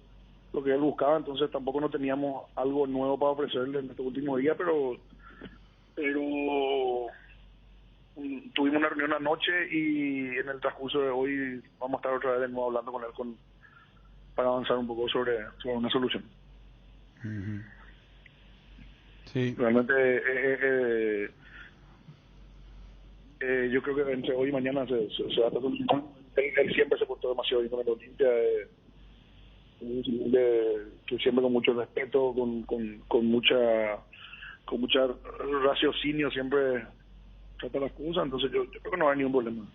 lo que él buscaba, entonces tampoco no teníamos algo nuevo para ofrecerle en estos últimos días, pero tuvimos una reunión anoche y en el transcurso de hoy vamos a estar otra vez de nuevo hablando con él para avanzar un poco sobre una solución. Uh-huh. Sí. Realmente yo creo que entre hoy y mañana se va a estar solucionando. Él siempre se portó demasiado bien con el Olimpia, que siempre con mucho respeto, con mucha raciocinio siempre trata las cosas, entonces yo creo que no hay ningún problema.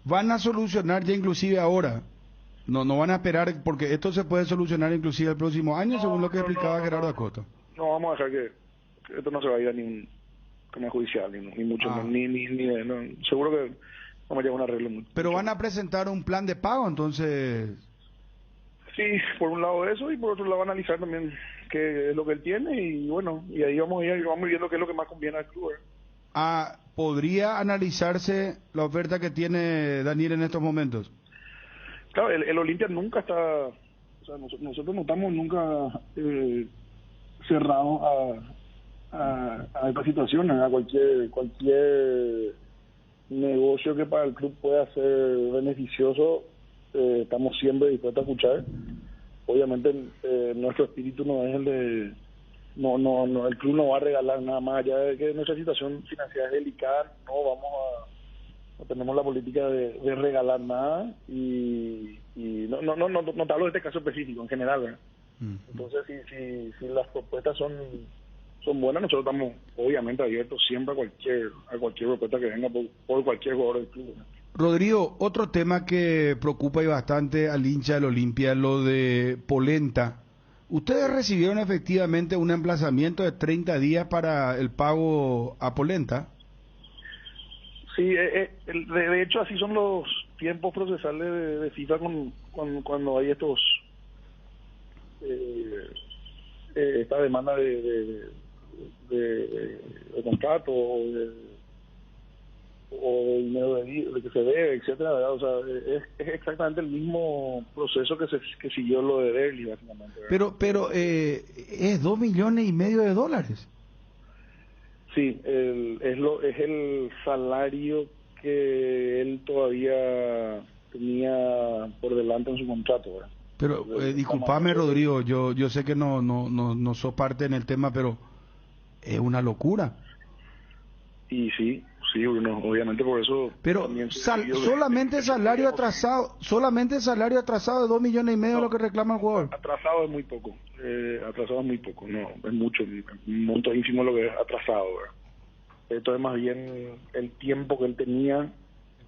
¿Van a solucionar ya inclusive ahora? No van a esperar, porque esto se puede solucionar inclusive el próximo año, según lo que explicaba Gerardo Acosta. No, vamos a dejar que esto no se va a ir a ningún tema judicial, ni mucho, seguro que vamos a llegar a un arreglo. Pero van a presentar un plan de pago, entonces... Sí, por un lado eso y por otro lado analizar también qué es lo que él tiene y bueno, y ahí vamos viendo qué es lo que más conviene al club. ¿Podría analizarse la oferta que tiene Daniel en estos momentos? Claro, el Olimpia nunca está, o sea, nosotros no estamos nunca cerrados a esta situación, a cualquier negocio que para el club pueda ser beneficioso. Estamos siempre dispuestos a escuchar. Obviamente nuestro espíritu no es el de no el club no va a regalar nada más allá de que nuestra situación financiera es delicada, no tenemos la política de regalar nada y no te hablo de este caso específico, en general, ¿verdad? Entonces si las propuestas son buenas, nosotros estamos obviamente abiertos siempre a cualquier propuesta que venga por cualquier jugador del club, ¿verdad? Rodrigo, otro tema que preocupa y bastante al hincha del Olimpia, lo de Polenta. ¿Ustedes recibieron efectivamente un emplazamiento de 30 días para el pago a Polenta? Sí, de hecho así son los tiempos procesales de FIFA cuando hay esta demanda de contrato o de dinero de que se debe, etcétera, ¿verdad? O sea, es exactamente el mismo proceso que siguió lo de Derli, básicamente, ¿verdad? Pero es $2,5 millones. Sí, es el salario que él todavía tenía por delante en su contrato, ¿verdad? Pero disculpame, Rodrigo, yo sé que no sos parte en el tema, pero es una locura. Y sí, Bruno, obviamente por eso. Pero solamente salario atrasado de $2,5 millones lo que reclama el jugador. Atrasado es muy poco, no, es mucho, un monto ínfimo lo que es atrasado, ¿verdad? Esto es más bien el tiempo que él tenía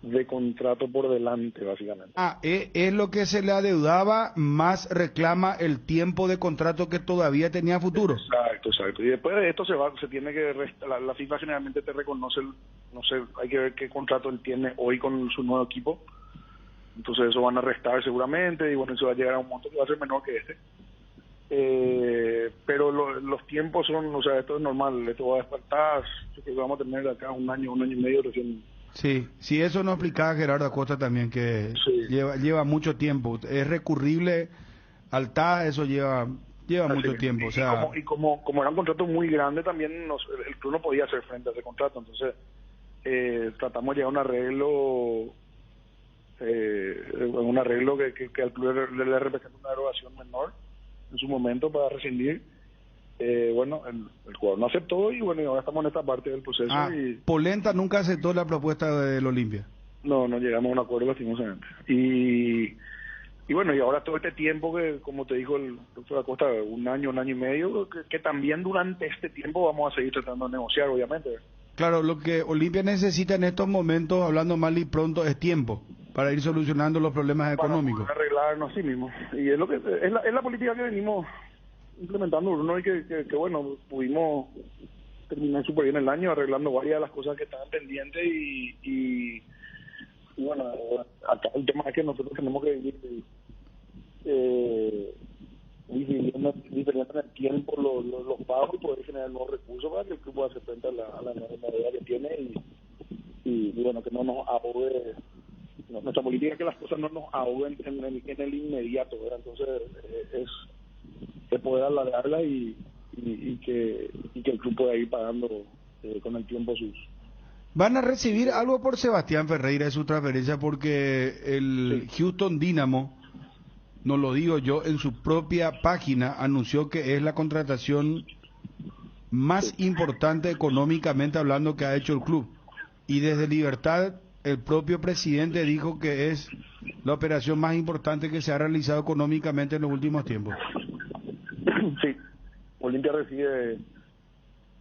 de contrato por delante, básicamente. Es lo que se le adeudaba, más reclama el tiempo de contrato que todavía tenía futuro. Exacto. Y después de esto se tiene que la FIFA generalmente te reconoce no sé, hay que ver qué contrato él tiene hoy con su nuevo equipo. Entonces eso van a restar seguramente y bueno, eso va a llegar a un monto que va a ser menor que este. Pero los tiempos son, o sea, esto es normal, esto va a despertar, yo creo que vamos a tener acá un año y medio recién. Sí, eso nos explicaba Gerardo Acosta también, que lleva mucho tiempo, es recurrible al TAS, eso lleva mucho tiempo. O sea, como era un contrato muy grande también, el club no podía hacer frente a ese contrato, entonces tratamos de llegar a un arreglo que al club le representa una derogación menor en su momento para rescindir. Bueno, el jugador no aceptó y bueno, ahora estamos en esta parte del proceso. Polenta nunca aceptó la propuesta del Olimpia. No llegamos a un acuerdo lastimosamente. Y bueno, y ahora todo este tiempo que, como te dijo el doctor Acosta, un año y medio, que también durante este tiempo vamos a seguir tratando de negociar, obviamente. Claro, lo que Olimpia necesita en estos momentos, hablando mal y pronto, es tiempo para ir solucionando los problemas económicos. Para arreglarnos a sí mismos. Y es lo que es la política que venimos implementando, Bruno, y que bueno, pudimos terminar súper bien el año arreglando varias de las cosas que estaban pendientes y bueno, acá el tema es que nosotros tenemos que vivir diferente en el tiempo los pagos y poder generar nuevos recursos para que el club pueda hacer frente a la deuda que tiene y bueno, que no nos ahogue. Nuestra política es que las cosas no nos ahoguen en el inmediato, ¿verdad? Entonces es poder alargarla y que el club pueda ir pagando con el tiempo sus. Van a recibir algo por Sebastián Ferreira de su transferencia porque el Houston Dynamo, no lo digo yo, en su propia página anunció que es la contratación más importante económicamente hablando que ha hecho el club. Y desde Libertad, el propio presidente dijo que es la operación más importante que se ha realizado económicamente en los últimos tiempos. Sí, Olimpia recibe,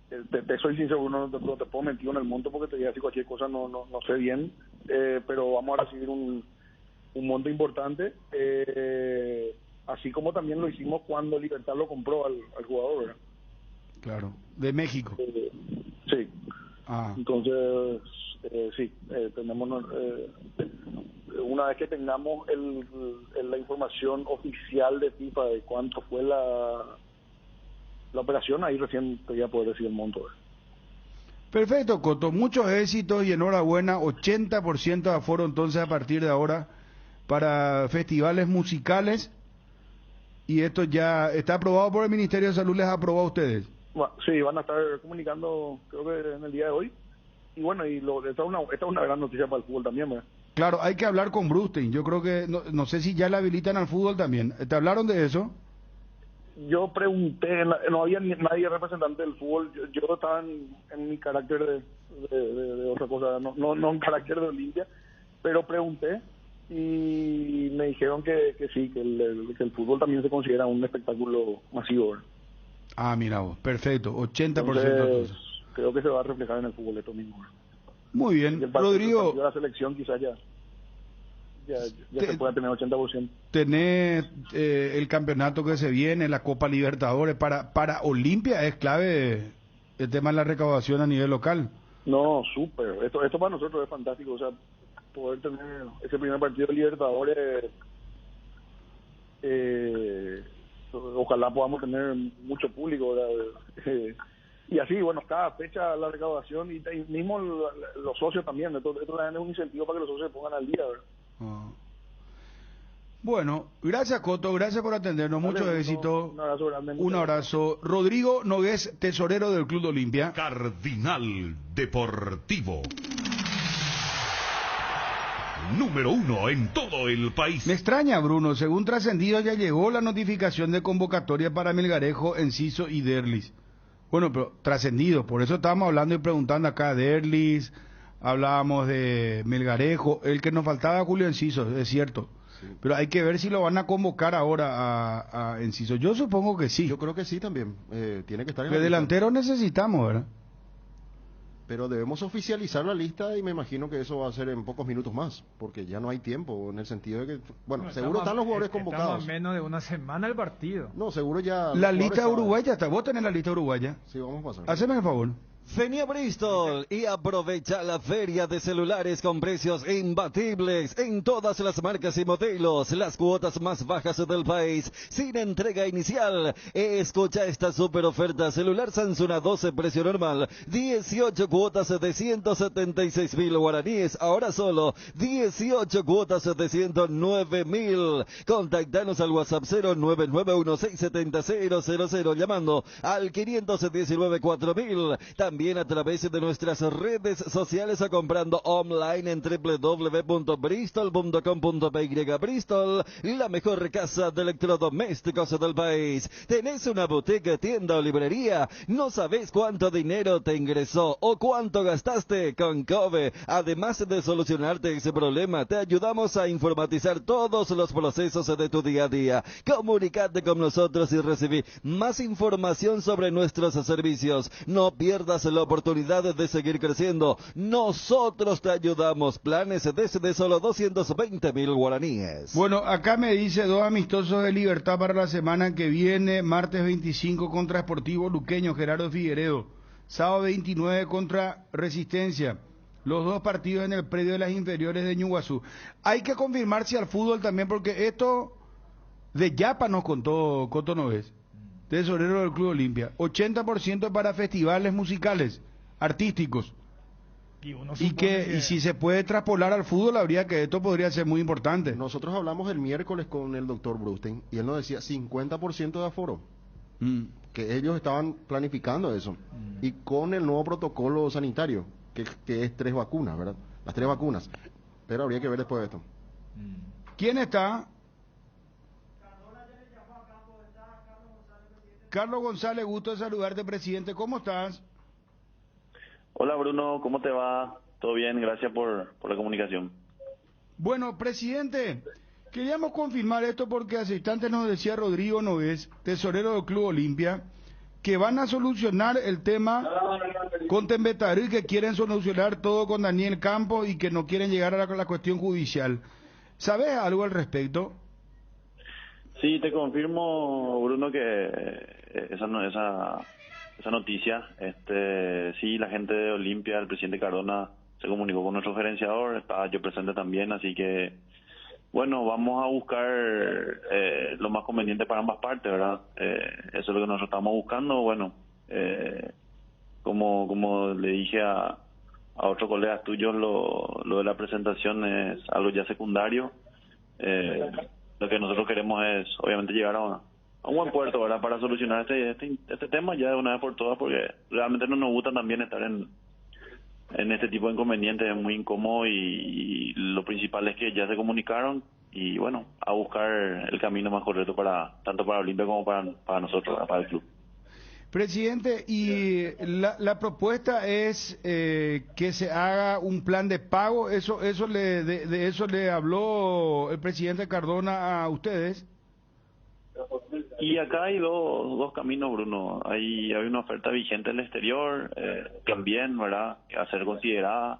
te soy sincero, no te puedo mentir en el monto porque te voy a decir cualquier cosa, no sé bien, pero vamos a recibir un monto importante, así como también lo hicimos cuando Libertad lo compró al jugador, ¿verdad? Claro, de México. Sí. Entonces, sí, tenemos una vez que tengamos la información oficial de FIFA de cuánto fue la operación, ahí recién te voy a poder decir el monto. Perfecto, Coto, muchos éxitos y enhorabuena, 80% de aforo entonces a partir de ahora para festivales musicales, y esto ya está aprobado por el Ministerio de Salud, ¿les ha aprobado a ustedes? Bueno, sí, van a estar comunicando creo que en el día de hoy, y bueno, esta es una gran noticia para el fútbol también, ¿verdad? Claro, hay que hablar con Brustein, yo creo que, no sé si ya le habilitan al fútbol también, ¿te hablaron de eso? Yo pregunté, no había nadie representante del fútbol, yo estaba en mi carácter de otra cosa, no en carácter de Olimpia, pero pregunté y me dijeron que sí, que el fútbol también se considera un espectáculo masivo, ¿verdad? Mira vos, perfecto, 80%. Entonces, creo que se va a reflejar en el fútbol esto mismo, ¿verdad? Muy bien, Rodrigo. La selección quizás ya se pueda tener 80%. Tenés el campeonato que se viene, la Copa Libertadores, para Olimpia es clave el tema de la recaudación a nivel local. No, súper, esto para nosotros es fantástico, o sea, poder tener ese primer partido de Libertadores, ojalá podamos tener mucho público, y así, bueno, cada fecha la recaudación y mismo los socios también, esto también es un incentivo para que los socios se pongan al día, ¿verdad? Bueno, gracias Coto, gracias por atendernos, mucho éxito. Un abrazo grande. Un abrazo. Rodrigo Nogués, tesorero del Club de Olimpia. Cardinal Deportivo. Número 1 en todo el país. Me extraña, Bruno, según trascendido ya llegó la notificación de convocatoria para Melgarejo, Enciso y Derlis. Bueno, pero trascendido, por eso estábamos hablando y preguntando acá de Derlis, hablábamos de Melgarejo, el que nos faltaba Julio Enciso, es cierto. Sí. Pero hay que ver si lo van a convocar ahora a Enciso. Yo supongo que sí. Yo creo que sí también. Tiene que estar en la delantero necesitamos, ¿verdad? Pero debemos oficializar la lista y me imagino que eso va a ser en pocos minutos más, porque ya no hay tiempo, en el sentido de que, bueno, seguro están los jugadores convocados. Estamos a menos de una semana el partido. No, seguro ya... La lista uruguaya está, vos tenés la lista uruguaya. Sí, vamos a pasar. Haceme el favor. Vení a Bristol y aprovecha la feria de celulares con precios imbatibles en todas las marcas y modelos, las cuotas más bajas del país, sin entrega inicial. Escucha esta super oferta: celular Samsung A12 precio normal, 18 cuotas de 176.000 guaraníes, ahora solo 18 cuotas de 109.000. Contactanos al WhatsApp 0991670000 llamando al 519-4000. También a través de nuestras redes sociales o comprando online en www.bristol.com.py. Bristol, la mejor casa de electrodomésticos del país. ¿Tenés una boutique, tienda o librería? ¿No sabés cuánto dinero te ingresó o cuánto gastaste? Con Cove, además de solucionarte ese problema, te ayudamos a informatizar todos los procesos de tu día a día. Comunicate con nosotros y recibí más información sobre nuestros servicios. No pierdas la oportunidad de seguir creciendo. Nosotros te ayudamos. Planes desde solo 220.000 guaraníes. Bueno, acá me dice 2 amistosos de Libertad para la semana que viene. Martes 25 contra Sportivo Luqueño, Gerardo Figueredo. Sábado 29 contra Resistencia. Los 2 partidos en el predio de las inferiores de Ñuguazú. Hay que confirmar si al fútbol también, porque esto de Yapa nos contó Coto Noves, tesorero del Club Olimpia. 80% para festivales musicales, artísticos. Y si se puede traspolar al fútbol, habría que esto podría ser muy importante. Nosotros hablamos el miércoles con el doctor Brustein y él nos decía 50% de aforo. Que ellos estaban planificando eso. Y con el nuevo protocolo sanitario, que es 3 vacunas, ¿verdad? Las 3 vacunas. Pero habría que ver después de esto. ¿Quién está? Carlos González, gusto de saludarte, presidente. ¿Cómo estás? Hola Bruno, ¿cómo te va? Todo bien, gracias por la comunicación. Bueno, presidente, queríamos confirmar esto porque hace instantes nos decía Rodrigo Noves, tesorero del Club Olimpia, que van a solucionar el tema con Tembetarí, que quieren solucionar todo con Daniel Campos y que no quieren llegar a la cuestión judicial. ¿Sabes algo al respecto? Sí, te confirmo, Bruno, que esa noticia, sí, la gente de Olimpia, el presidente Cardona se comunicó con nuestro gerenciador, estaba yo presente también, así que, bueno, vamos a buscar lo más conveniente para ambas partes, ¿verdad? Eso es lo que nosotros estamos buscando. Bueno, como le dije a otros colegas tuyos, lo de la presentación es algo ya secundario. Lo que nosotros queremos es, obviamente, llegar a un buen puerto, ¿verdad?, para solucionar este tema ya de una vez por todas, porque realmente no nos gusta también estar en este tipo de inconvenientes, es muy incómodo y lo principal es que ya se comunicaron y, bueno, a buscar el camino más correcto tanto para Olimpia como para nosotros, para el club. Presidente, y la propuesta es que se haga un plan de pago. De eso le habló el presidente Cardona a ustedes. Y acá hay dos caminos, Bruno. Hay una oferta vigente en el exterior, también, ¿verdad?, a ser considerada.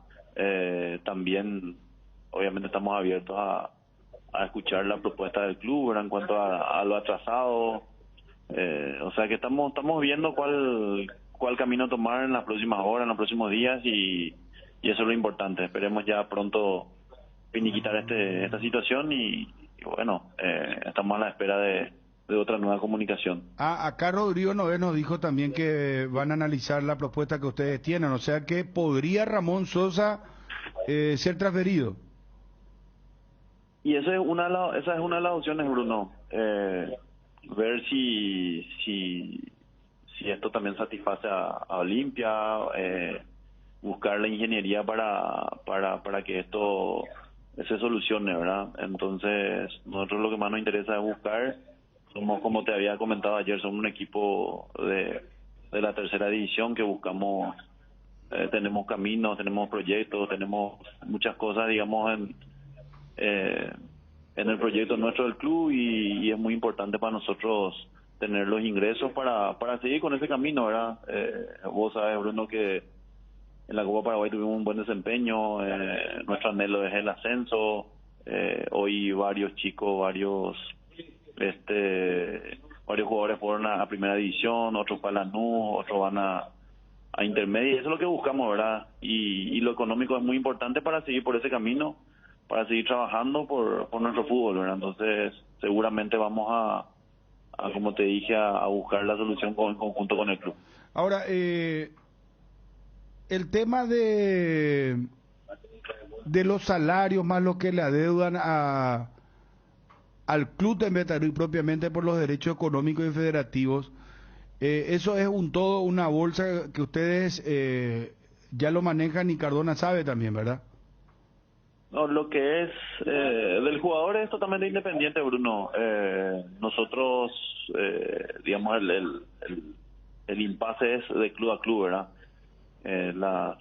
También, obviamente, estamos abiertos a escuchar la propuesta del club, ¿verdad?, en cuanto a lo atrasado. O sea que estamos viendo cuál camino tomar en las próximas horas, en los próximos días, y eso es lo importante. Esperemos ya pronto finiquitar esta situación y bueno, estamos a la espera de otra nueva comunicación. Acá Rodrigo Noé nos dijo también que van a analizar la propuesta que ustedes tienen, o sea que podría Ramón Sosa ser transferido. Y esa es una de las opciones, Bruno. Ver si esto también satisface a Olimpia, buscar la ingeniería para que esto se solucione, ¿verdad? Entonces, nosotros lo que más nos interesa es buscar, somos, como te había comentado ayer, somos un equipo de la tercera división que buscamos, tenemos caminos, tenemos proyectos, tenemos muchas cosas, digamos, en el proyecto nuestro del club y es muy importante para nosotros tener los ingresos para seguir con ese camino, ¿verdad? Vos sabes, Bruno, que en la Copa Paraguay tuvimos un buen desempeño, nuestro anhelo es el ascenso, hoy varios jugadores fueron a primera división, otros para Lanús, otros van a intermedia. Eso es lo que buscamos, ¿verdad? Y lo económico es muy importante para seguir por ese camino, para seguir trabajando por nuestro fútbol, ¿verdad? Entonces, seguramente vamos a como te dije, a buscar la solución en conjunto con el club. Ahora, el tema de los salarios más lo que le adeudan al club de Tembetarú propiamente por los derechos económicos y federativos, eso es una bolsa que ustedes ya lo manejan y Cardona sabe también, ¿verdad? No, lo que es del jugador es totalmente independiente, Bruno. Nosotros, digamos, el impasse es de club a club, ¿verdad?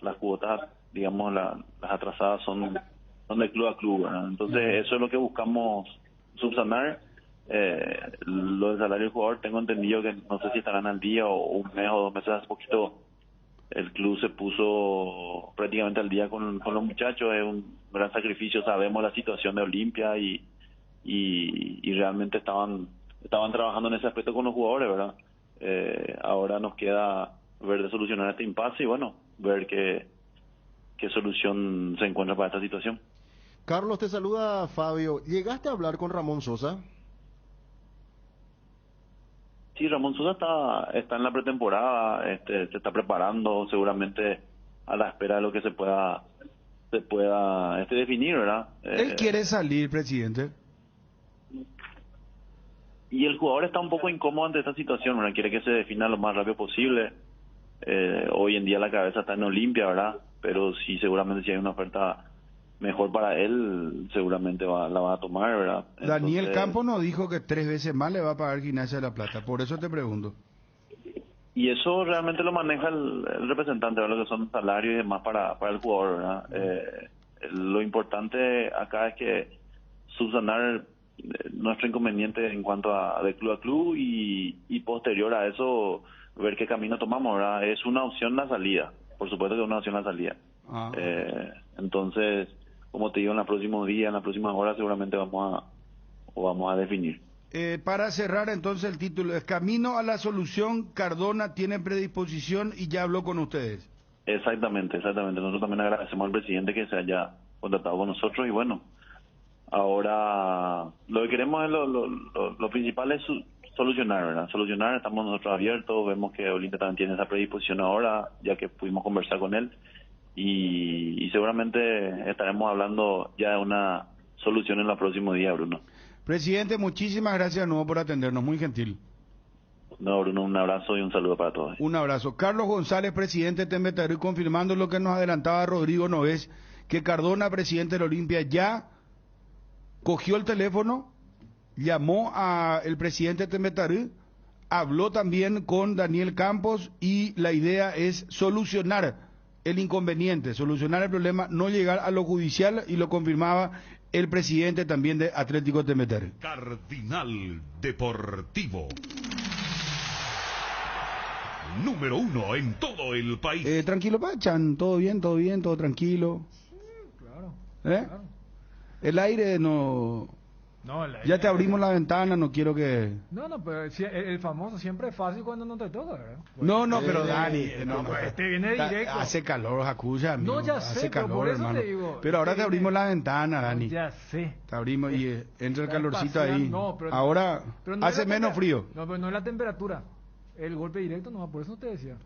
Las cuotas, digamos, las atrasadas son de club a club, ¿verdad? Entonces, eso es lo que buscamos subsanar. Lo del salario del jugador, tengo entendido que no sé si estarán al día o un mes o 2 meses, hace poquito el club se puso prácticamente al día con los muchachos. Es un gran sacrificio, sabemos la situación de Olimpia y realmente estaban trabajando en ese aspecto con los jugadores, ¿verdad? Ahora nos queda ver de solucionar este impasse y bueno, ver qué solución se encuentra para esta situación. Carlos, te saluda Fabio. ¿Llegaste a hablar con Ramón Sosa? Sí, Ramón Sosa está en la pretemporada, se está preparando seguramente a la espera de lo que se pueda definir, ¿verdad? Él quiere salir, presidente. Y el jugador está un poco incómodo ante esta situación, ¿verdad? Quiere que se defina lo más rápido posible. Hoy en día la cabeza está en Olimpia, ¿verdad? Pero sí, seguramente si hay una oferta mejor para él, seguramente la va a tomar, ¿verdad? Daniel Campos nos dijo que 3 veces más le va a pagar Gimnasia de La Plata, por eso te pregunto. Y eso realmente lo maneja el representante, ¿verdad? Lo que son salarios y demás para el jugador, ¿verdad? Lo importante acá es que subsanar nuestro inconveniente en cuanto de club a club y posterior a eso ver qué camino tomamos, ¿verdad? Es una opción la salida, por supuesto que es una opción la salida. Entonces, como te digo, en los próximos días, en las próximas horas seguramente vamos a definir. Para cerrar entonces el título, es camino a la solución, Cardona tiene predisposición y ya habló con ustedes. Exactamente. Nosotros también agradecemos al presidente que se haya contactado con nosotros y bueno, ahora lo que queremos es lo principal es solucionar, ¿verdad? Solucionar, estamos nosotros abiertos, vemos que Olimpia también tiene esa predisposición ahora, ya que pudimos conversar con él y seguramente estaremos hablando ya de una solución en los próximos días, Bruno. Presidente, muchísimas gracias de nuevo por atendernos, muy gentil. No, Bruno, un abrazo y un saludo para todos. Un abrazo. Carlos González, presidente de Tembetarú, confirmando lo que nos adelantaba Rodrigo Noves, que Cardona, presidente de la Olimpia, ya cogió el teléfono, llamó al presidente de Tembetarú, habló también con Daniel Campos y la idea es solucionar el inconveniente, solucionar el problema, no llegar a lo judicial, y lo confirmaba el presidente también de Atlético Tembetarú. Cardinal Deportivo. Número 1 en todo el país. Tranquilo, Pachan, todo bien, todo tranquilo. Claro. Claro. El aire no... No, el aire... Ya te abrimos la ventana, no quiero que... No, pero el famoso siempre es fácil cuando no te toca, ¿verdad? Pues, no, pero Dani... Este viene directo. Hace calor, Jacuya, amigo. No, ya sé, hace calor, pero por eso hermano. te digo... Pero ahora te abrimos la ventana, Dani. Ya sé. Te abrimos y entra el calorcito ahí. No, pero ahora pero no hace menos frío. No, pero no es la temperatura. El golpe directo, no, por eso te decía.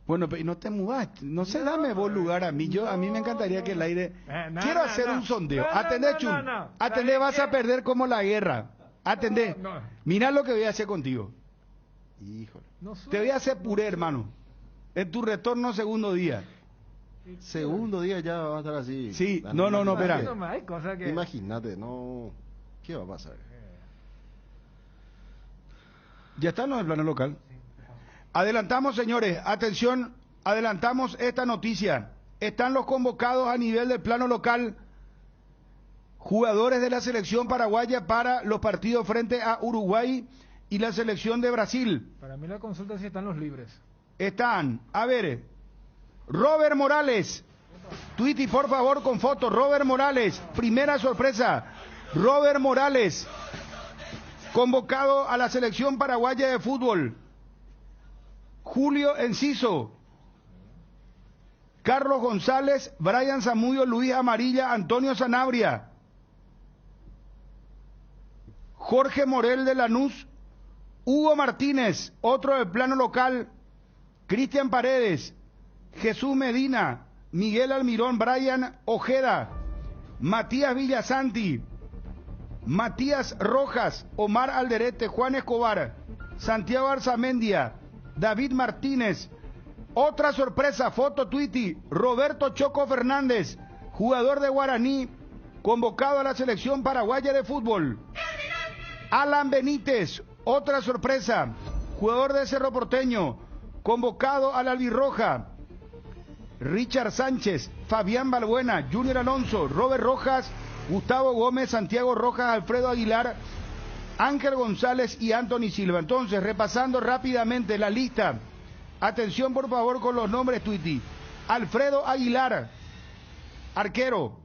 Bueno, pero no te mudaste. No sé, dame vos lugar a mí. A mí me encantaría que el aire... Quiero hacer un sondeo. Atendé, Chun. Atendé, vas a perder como la guerra. Atendé. Mirá lo que voy a hacer contigo. Híjole. Te voy a hacer puré, hermano. En tu retorno segundo día. Segundo día ya va a estar así. Sí, no, espera. Imagínate, no... ¿Qué va a pasar? Ya está, ¿no? El plano local. Adelantamos, señores, atención, adelantamos esta noticia. Están los convocados a nivel del plano local, jugadores de la selección paraguaya para los partidos frente a Uruguay y la selección de Brasil. Para mí la consulta es si están los libres. Están, a ver, Robert Morales, Twitty, por favor, con foto. Robert Morales, primera sorpresa. Robert Morales, convocado a la selección paraguaya de fútbol. Julio Enciso, Carlos González, Brian Zamudio, Luis Amarilla, Antonio Sanabria, Jorge Morel de Lanús, Hugo Martínez, otro del plano local, Cristian Paredes, Jesús Medina, Miguel Almirón, Brian Ojeda, Matías Villasanti, Matías Rojas, Omar Alderete, Juan Escobar, Santiago Arzamendia, David Martínez. Otra sorpresa, foto Twitty, Roberto Choco Fernández, jugador de Guaraní, convocado a la selección paraguaya de fútbol. Alan Benítez, otra sorpresa, jugador de Cerro Porteño, convocado a la albirroja. Richard Sánchez, Fabián Balbuena, Junior Alonso, Robert Rojas, Gustavo Gómez, Santiago Rojas, Alfredo Aguilar, Ángel González y Anthony Silva. Entonces, repasando rápidamente la lista. Atención por favor con los nombres, Twitty. Alfredo Aguilar, arquero.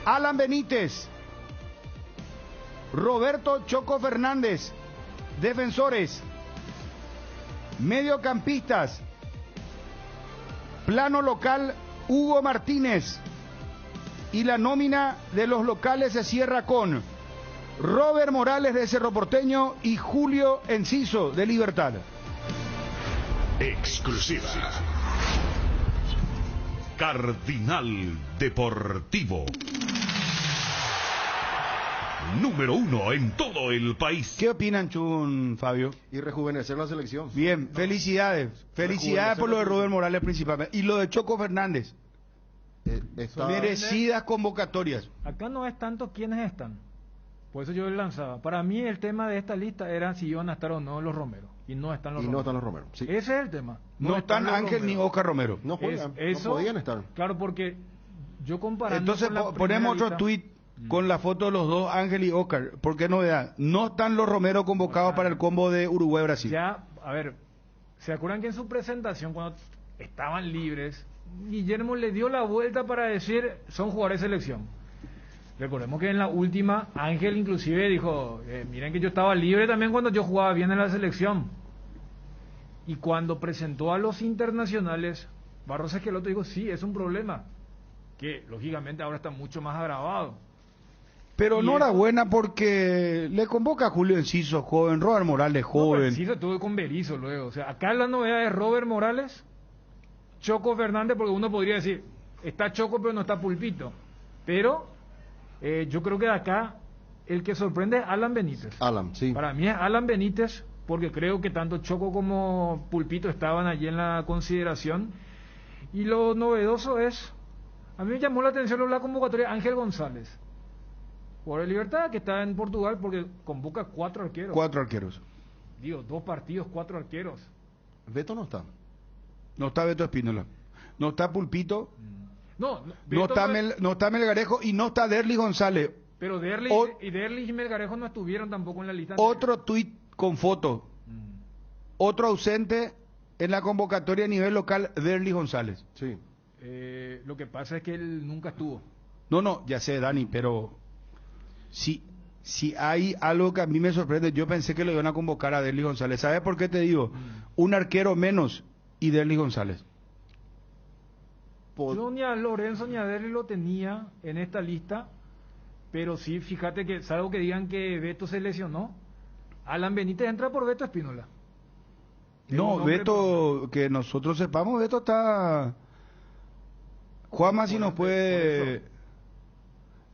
Alan Benítez, Roberto Choco Fernández, defensores. Mediocampistas, plano local, Hugo Martínez. Y la nómina de los locales se cierra con Robert Morales de Cerro Porteño y Julio Enciso de Libertad. Exclusiva. Cardinal Deportivo. Número 1 en todo el país. ¿Qué opinan, Chun, Fabio? Y rejuvenecer la selección. Bien, felicidades. Felicidades por lo de Robert Morales principalmente. Y lo de Choco Fernández. Merecidas convocatorias. Acá no es tanto quiénes están. Por eso yo le lanzaba. Para mí el tema de esta lista era si iban a estar o no los Romero. Y no están los Romero. No están los Romero. Sí. Ese es el tema. No están Ángel ni Oscar Romero. No juegan, eso, no podían estar. Claro, porque yo comparando. Entonces ponemos otro tuit con la foto de los dos, Ángel y Oscar. ¿Por qué novedad? No están los Romero convocados para el combo de Uruguay-Brasil. Ya, a ver, ¿se acuerdan que en su presentación, cuando estaban libres, Guillermo le dio la vuelta para decir, son jugadores de selección? Recordemos que en la última, Ángel inclusive dijo, miren que yo estaba libre también cuando yo jugaba bien en la selección. Y cuando presentó a los internacionales, Barros Esqueloto dijo, sí, es un problema, que lógicamente ahora está mucho más agravado. Pero enhorabuena porque le convoca a Julio Enciso, joven, Robert Morales, joven. No, Enciso estuvo con Berizzo luego. O sea, acá la novedad es Robert Morales, Choco Fernández, porque uno podría decir, está Choco pero no está Pulpito. Pero yo creo que de acá el que sorprende es Alan Benítez. Alan, sí. Para mí es Alan Benítez, porque creo que tanto Choco como Pulpito estaban allí en la consideración. Y lo novedoso es, a mí me llamó la atención la convocatoria Ángel González. Por el Libertad, que está en Portugal, porque convoca 4 arqueros. 4 arqueros. Digo, 2 partidos, 4 arqueros. Beto no está. No está Beto Espínola. No está Pulpito. No está Melgarejo y no está Derlis González. Pero Derlis y Melgarejo no estuvieron tampoco en la lista. Otro tuit con foto. Otro ausente en la convocatoria a nivel local, Derlis González. Sí. Lo que pasa es que él nunca estuvo. No, ya sé, Dani, pero si hay algo que a mí me sorprende, yo pensé que lo iban a convocar a Derlis González. ¿Sabes por qué te digo? Un arquero menos y Derlis González. Yo ni a Lorenzo ni a Derlis lo tenía en esta lista, pero sí, fíjate que, salvo que digan que Beto se lesionó, Alan Benítez entra por Beto Espínola. No, Beto, que nosotros sepamos, Beto está... Juanma si nos puede...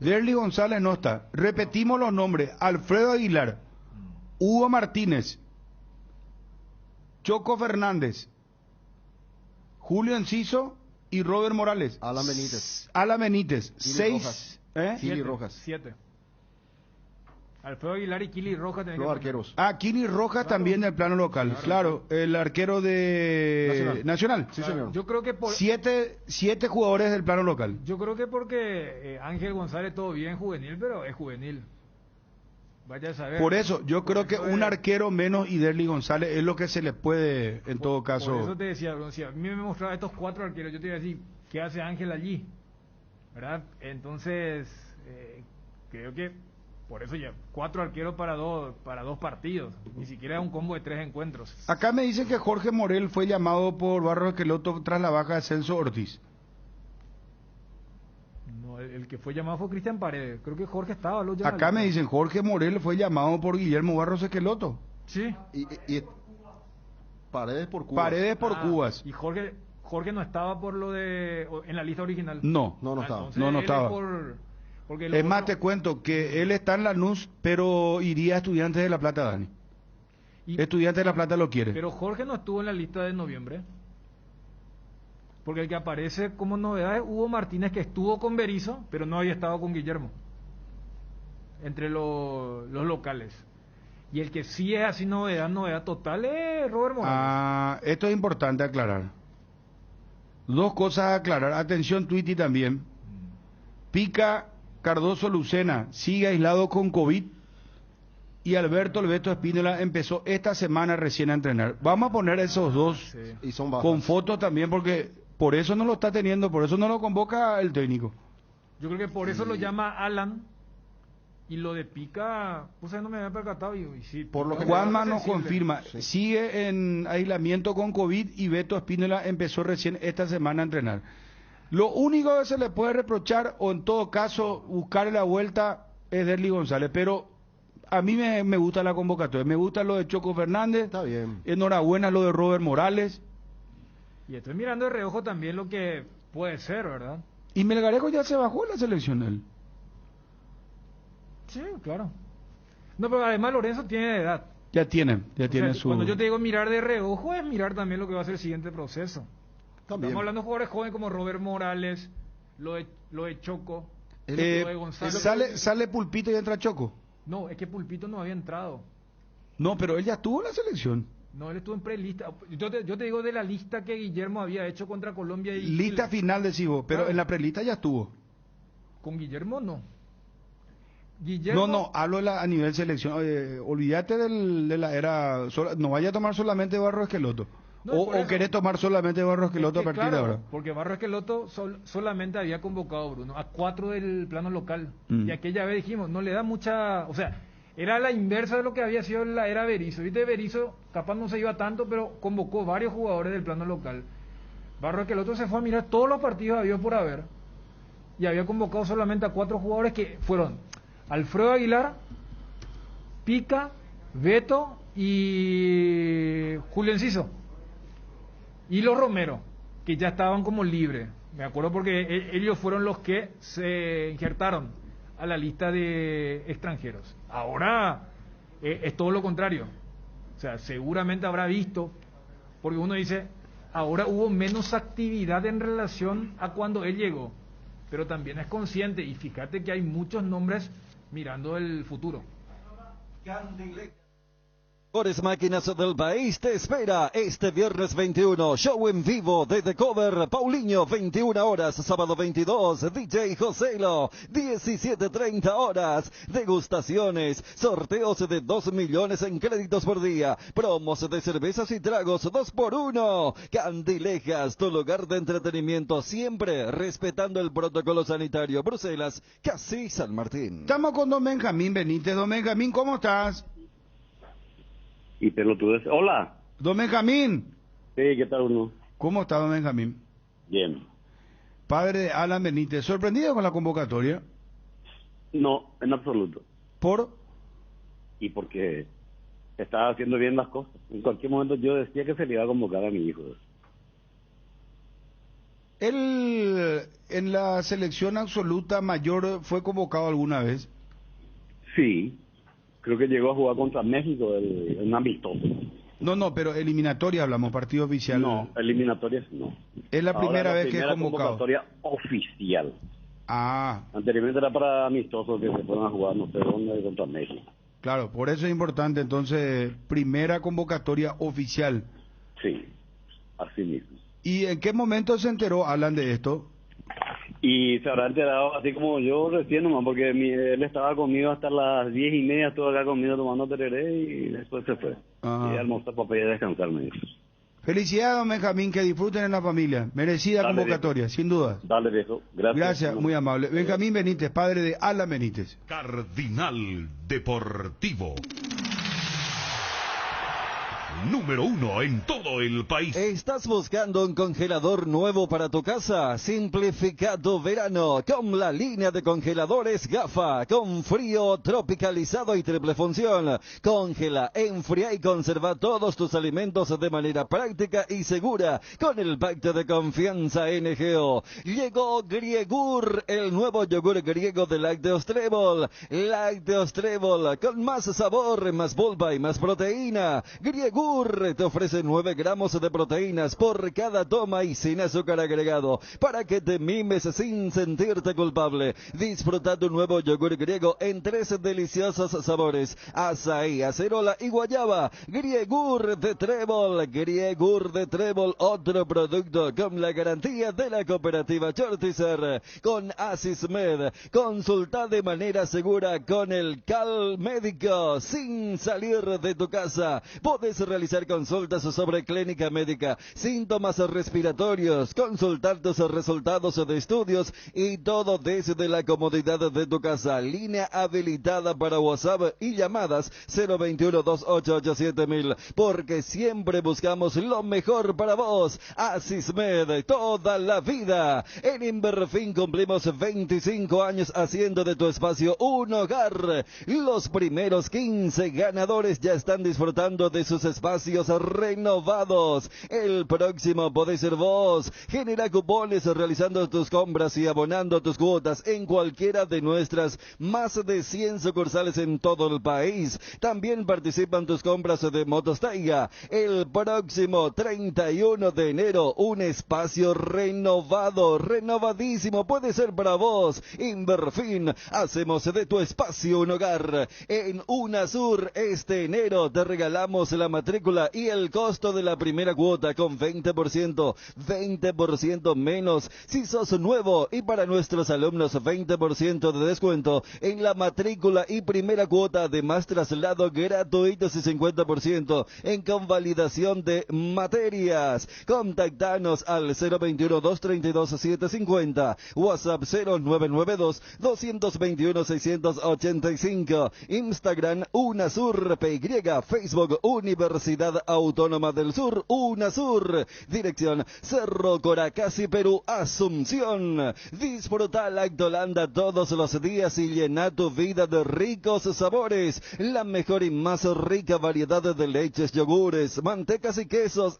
Derlis González no está. Repetimos los nombres: Alfredo Aguilar, Hugo Martínez, Choco Fernández, Julio Enciso y Robert Morales. Alan Benítez. Alan Benítez. 6. Kili Rojas. 7. Alfredo Aguilar y Kili Rojas. Los arqueros. Kili Rojas también del plano local. Claro, el arquero de Nacional. Sí, señor. Yo creo que por... 7 jugadores del plano local. Yo creo que porque Ángel González todo bien juvenil, pero es juvenil. Vaya a saber. Por eso, yo creo que un arquero menos y Derlis González es lo que se le puede, en todo caso. Por eso te decía, si a mí me mostraba estos 4 arqueros, yo te iba a decir, ¿qué hace Ángel allí? ¿Verdad? Entonces, creo que Por eso ya 4 arqueros para dos partidos, ni siquiera un combo de 3 encuentros. Acá me dicen que Jorge Morel fue llamado por Barros Esqueloto tras la baja de Celso Ortiz. No, el que fue llamado fue Cristian Paredes. Creo que Jorge estaba. Acá me dicen Jorge Morel fue llamado por Guillermo Barros Esqueloto. Sí. Y Paredes por Cubas. Paredes por Cubas. Y Jorge no estaba por lo de en la lista original. No estaba. No estaba. Es más, te cuento que él está en Lanús, pero iría a Estudiantes de La Plata, Dani. Estudiantes de La Plata lo quiere. Pero Jorge no estuvo en la lista de noviembre. Porque el que aparece como novedad es Hugo Martínez, que estuvo con Berizzo, pero no había estado con Guillermo. Entre los locales. Y el que sí es así novedad total es Robert Morales. Esto es importante aclarar. 2 cosas a aclarar. Atención, Twitty también. Pica Cardoso Lucena sigue aislado con COVID y Alberto El Beto Espínola empezó esta semana recién a entrenar. Vamos a poner esos dos y son con fotos también, porque por eso no lo está teniendo, por eso no lo convoca el técnico. Yo creo que por eso lo llama Alan. Y lo de Pica, pues no me había percatado. Y sí, por lo que Juanma nos confirma, sigue en aislamiento con COVID y Beto Espínola empezó recién esta semana a entrenar. Lo único que se le puede reprochar, o en todo caso buscar la vuelta, es Derly González, pero a mí me gusta la convocatoria, me gusta lo de Choco Fernández, está bien. Enhorabuena lo de Robert Morales. Y estoy mirando de reojo también lo que puede ser, ¿verdad? Y Melgarejo ya se bajó en la selección él. Sí, claro. No, pero además Lorenzo tiene edad. Ya tiene su... Cuando yo te digo mirar de reojo, es mirar también lo que va a ser el siguiente proceso. También. Estamos hablando de jugadores jóvenes como Robert Morales, lo de Choco, lo de González. ¿Sale Pulpito y entra Choco? No, es que Pulpito no había entrado. No, pero él ya estuvo en la selección. No, él estuvo en prelista. Yo te digo de la lista que Guillermo había hecho contra Colombia. Lista final, decís vos, pero en la prelista ya estuvo. Con Guillermo no. No, hablo a nivel selección. Olvídate de la era. No vaya a tomar solamente Barros Esqueloto. O querés tomar solamente Barros Esqueloto a partir de ahora. Porque Barros Esqueloto solamente había convocado, Bruno, a 4 del plano local. Y aquella vez dijimos, no le da mucha. O sea, era la inversa de lo que había sido en la era Berizzo. Viste, Berizzo capaz no se iba tanto, pero convocó varios jugadores del plano local. Barros Esqueloto se fue a mirar todos los partidos habidos por haber. Y había convocado solamente a 4 jugadores que fueron Alfredo Aguilar, Pica, Beto y Julio Enciso. Y los Romero, que ya estaban como libres. Me acuerdo porque ellos fueron los que se injertaron a la lista de extranjeros. Ahora es todo lo contrario. O sea, seguramente habrá visto, porque uno dice, ahora hubo menos actividad en relación a cuando él llegó. Pero también es consciente, y fíjate que hay muchos nombres mirando el futuro. Mejores máquinas del país te espera este viernes 21, show en vivo de The Cover, Paulinho, 21 horas, sábado 22, DJ Joselo, 17:30 horas, degustaciones, sorteos de 2 millones en créditos por día, promos de cervezas y tragos 2x1, Candilejas, tu lugar de entretenimiento, siempre respetando el protocolo sanitario, Bruselas, casi San Martín. Estamos con don Benjamín Benítez. Don Benjamín, ¿cómo estás? Y pelotudes. Hola. Don Benjamín. Sí, ¿qué tal uno? ¿Cómo está, don Benjamín? Bien. Padre de Alan Benítez. ¿Sorprendido con la convocatoria? No, en absoluto. ¿Por? Y porque estaba haciendo bien las cosas. En cualquier momento yo decía que se le iba a convocar a mi hijo. ¿Él en la selección absoluta mayor fue convocado alguna vez? Sí. Creo que llegó a jugar contra México en un amistoso. No, pero eliminatoria hablamos, partido oficial. No, eliminatorias no. Es la primera vez que es convocado. Convocatoria oficial. Ah. Anteriormente era para amistosos que se fueron a jugar no sé dónde contra México. Claro, por eso es importante entonces, primera convocatoria oficial. Sí, así mismo. ¿Y en qué momento se enteró Alan de esto? Y se habrá enterado así como yo recién nomás, porque él estaba conmigo hasta las 10:30, estuvo acá conmigo tomando tereré y después se fue. Y almorzó para poder descansar, me dijo. Felicidades, don Benjamín, que disfruten en la familia. Merecida Dale, convocatoria, sin duda. Dale, viejo. Gracias. Gracias, muy amable. Benjamín Benítez, padre de Alan Benítez. Cardinal Deportivo. Número 1 en todo el país. ¿Estás buscando un congelador nuevo para tu casa? Simplificado verano con la línea de congeladores GAFA, con frío tropicalizado y triple función. Congela, enfría y conserva todos tus alimentos de manera práctica y segura con el pacto de confianza NGO. Llegó Griegur, el nuevo yogur griego de Lácteos Trébol. Lácteos Trébol, con más sabor, más polpa y más proteína. Griegur te ofrece 9 gramos de proteínas por cada toma y sin azúcar agregado, para que te mimes sin sentirte culpable. Disfruta tu nuevo yogur griego en 3 deliciosos sabores: azaí, acerola y guayaba. Griegur de Trébol. Griegur de Trébol, otro producto con la garantía de la cooperativa Chortizer. Con Asismed, consulta de manera segura con el Cal Médico sin salir de tu casa. Puedes realizar consultas sobre clínica médica, síntomas respiratorios, consultar tus resultados de estudios y todo desde la comodidad de tu casa. Línea habilitada para WhatsApp y llamadas 021-288-7000, porque siempre buscamos lo mejor para vos. Asismed, toda la vida. En Inverfin cumplimos 25 años haciendo de tu espacio un hogar. Los primeros 15 ganadores ya están disfrutando de sus espacios renovados. El próximo podés ser vos. Genera cupones realizando tus compras y abonando tus cuotas en cualquiera de nuestras más de 100 sucursales en todo el país. También participan tus compras de Motos Taiga. El próximo 31 de enero, un espacio renovado, renovadísimo, puede ser para vos. Inverfin, hacemos de tu espacio un hogar. En UNASUR, este enero te regalamos la matrícula y el costo de la primera cuota con 20% menos si sos nuevo, y para nuestros alumnos 20% de descuento en la matrícula y primera cuota, además traslado gratuitos y 50% en convalidación de materias. Contactanos al 021-232-750, WhatsApp 0992-221-685, Instagram UNASUR PY, Facebook Universidad Autónoma del Sur, UNASUR. Dirección Cerro Coracasi, Perú, Asunción. Disfruta Lactolanda todos los días y llena tu vida de ricos sabores. La mejor y más rica variedad de leches, yogures, mantecas y quesos.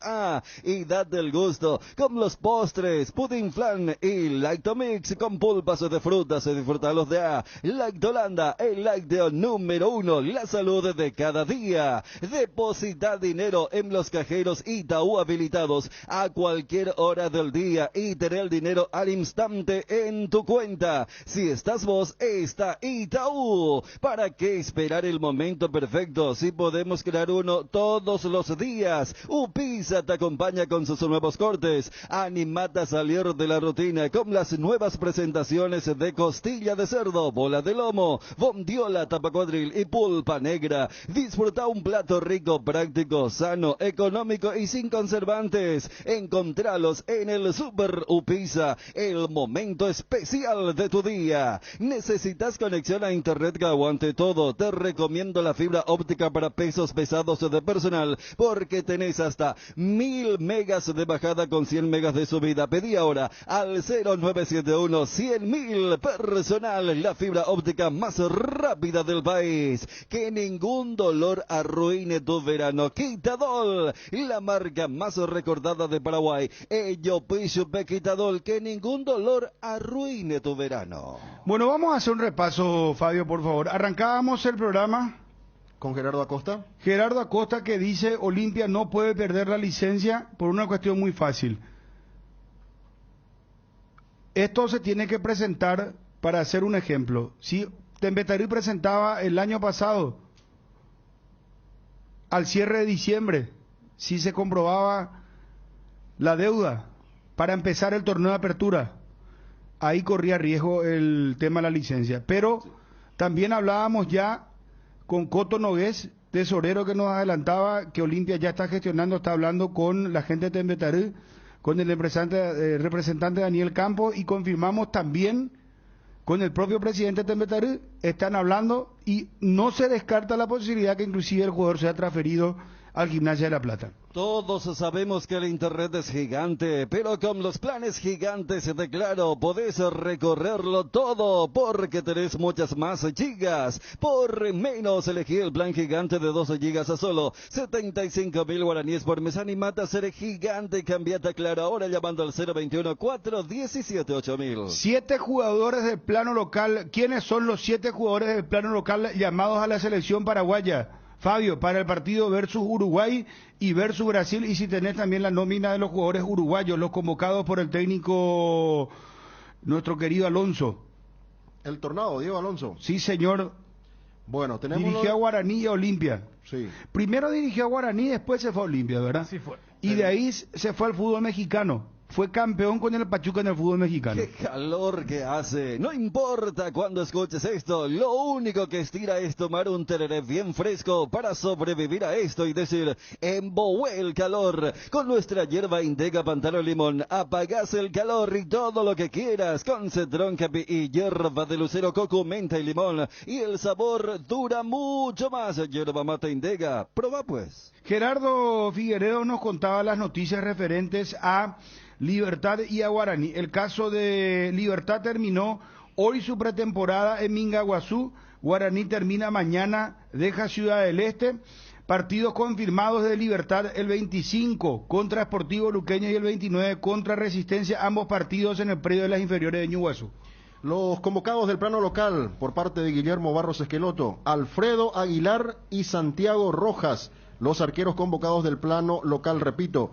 Y date el gusto con los postres, pudding flan y Lactomix con pulpas de frutas. Disfrutalos de Lactolanda, el lácteo número 1, la salud de cada día. Deposita dinero en los cajeros Itaú habilitados a cualquier hora del día y tener el dinero al instante en tu cuenta. Si estás vos, está Itaú. ¿Para qué esperar el momento perfecto si podemos crear uno todos los días? Upisa te acompaña con sus nuevos cortes. Animate a salir de la rutina con las nuevas presentaciones de costilla de cerdo, bola de lomo, bondiola, tapacuadril y pulpa negra. Disfruta un plato rico, práctico, sano, económico y sin conservantes. Encontralos en el Super Upisa, el momento especial de tu día. ¿Necesitas conexión a internet que aguante todo? Te recomiendo la fibra óptica para pesos pesados de personal, porque tenés hasta 1000 megas de bajada con 100 megas de subida. Pedí ahora al 0971 100.000 personal, la fibra óptica más rápida del país. Que ningún dolor arruine tu verano. Quitadol, la marca más recordada de Paraguay. Ello Pishupe Quitadol, que ningún dolor arruine tu verano. Bueno, vamos a hacer un repaso, Fabio, por favor. Arrancábamos el programa con Gerardo Acosta. Gerardo Acosta, que dice: Olimpia no puede perder la licencia por una cuestión muy fácil. Esto se tiene que presentar para hacer un ejemplo. Si Tembetarí presentaba el año pasado, al cierre de diciembre, si se comprobaba la deuda para empezar el torneo de apertura, ahí corría riesgo el tema de la licencia. Pero también hablábamos ya con Coto Nogués tesorero que nos adelantaba que Olimpia ya está gestionando, está hablando con la gente de Tembetarú, con el representante Daniel Campos, y confirmamos también con el propio presidente de Tembetarú, están hablando y no se descarta la posibilidad que inclusive el jugador sea transferido al Gimnasia de La Plata. Todos sabemos que el internet es gigante, pero con los planes gigantes de Claro podés recorrerlo todo porque tenés muchas más gigas. Por menos elegí el plan gigante de 12 gigas a solo 75.000 guaraníes por mes. Animate a ser gigante y cambiate a Claro ahora llamando al 021-417-8000. 7 jugadores del plano local. ¿Quiénes son los 7 jugadores del plano local llamados a la selección paraguaya? Fabio, para el partido versus Uruguay y versus Brasil, y si tenés también la nómina de los jugadores uruguayos, los convocados por el técnico, nuestro querido Alonso. El Tornado, Diego Alonso. Sí, señor. Bueno, tenemos... Dirigió a Guaraní y a Olimpia. Sí. Primero dirigió a Guaraní, después se fue a Olimpia, ¿verdad? Sí fue. Y de ahí se fue al fútbol mexicano. Fue campeón con el Pachuca en el fútbol mexicano. ¡Qué calor que hace! No importa cuando escuches esto, lo único que estira es tomar un tereré bien fresco para sobrevivir a esto y decir, embohue el calor. Con nuestra hierba Indega Pantano Limón, apagás el calor y todo lo que quieras. Con Cedrón Capi y hierba de lucero, coco, menta y limón. Y el sabor dura mucho más. Hierba mate Indega. Proba pues. Gerardo Figueredo nos contaba las noticias referentes a Libertad y a Guaraní. El caso de Libertad terminó hoy su pretemporada en Mingaguazú. Guaraní termina mañana, deja Ciudad del Este. Partidos confirmados de Libertad el 25 contra Sportivo Luqueño y el 29 contra Resistencia, ambos partidos en el predio de las inferiores de Ñuguazú. Los convocados del plano local por parte de Guillermo Barros Esqueloto, Alfredo Aguilar y Santiago Rojas. Los arqueros convocados del plano local, repito,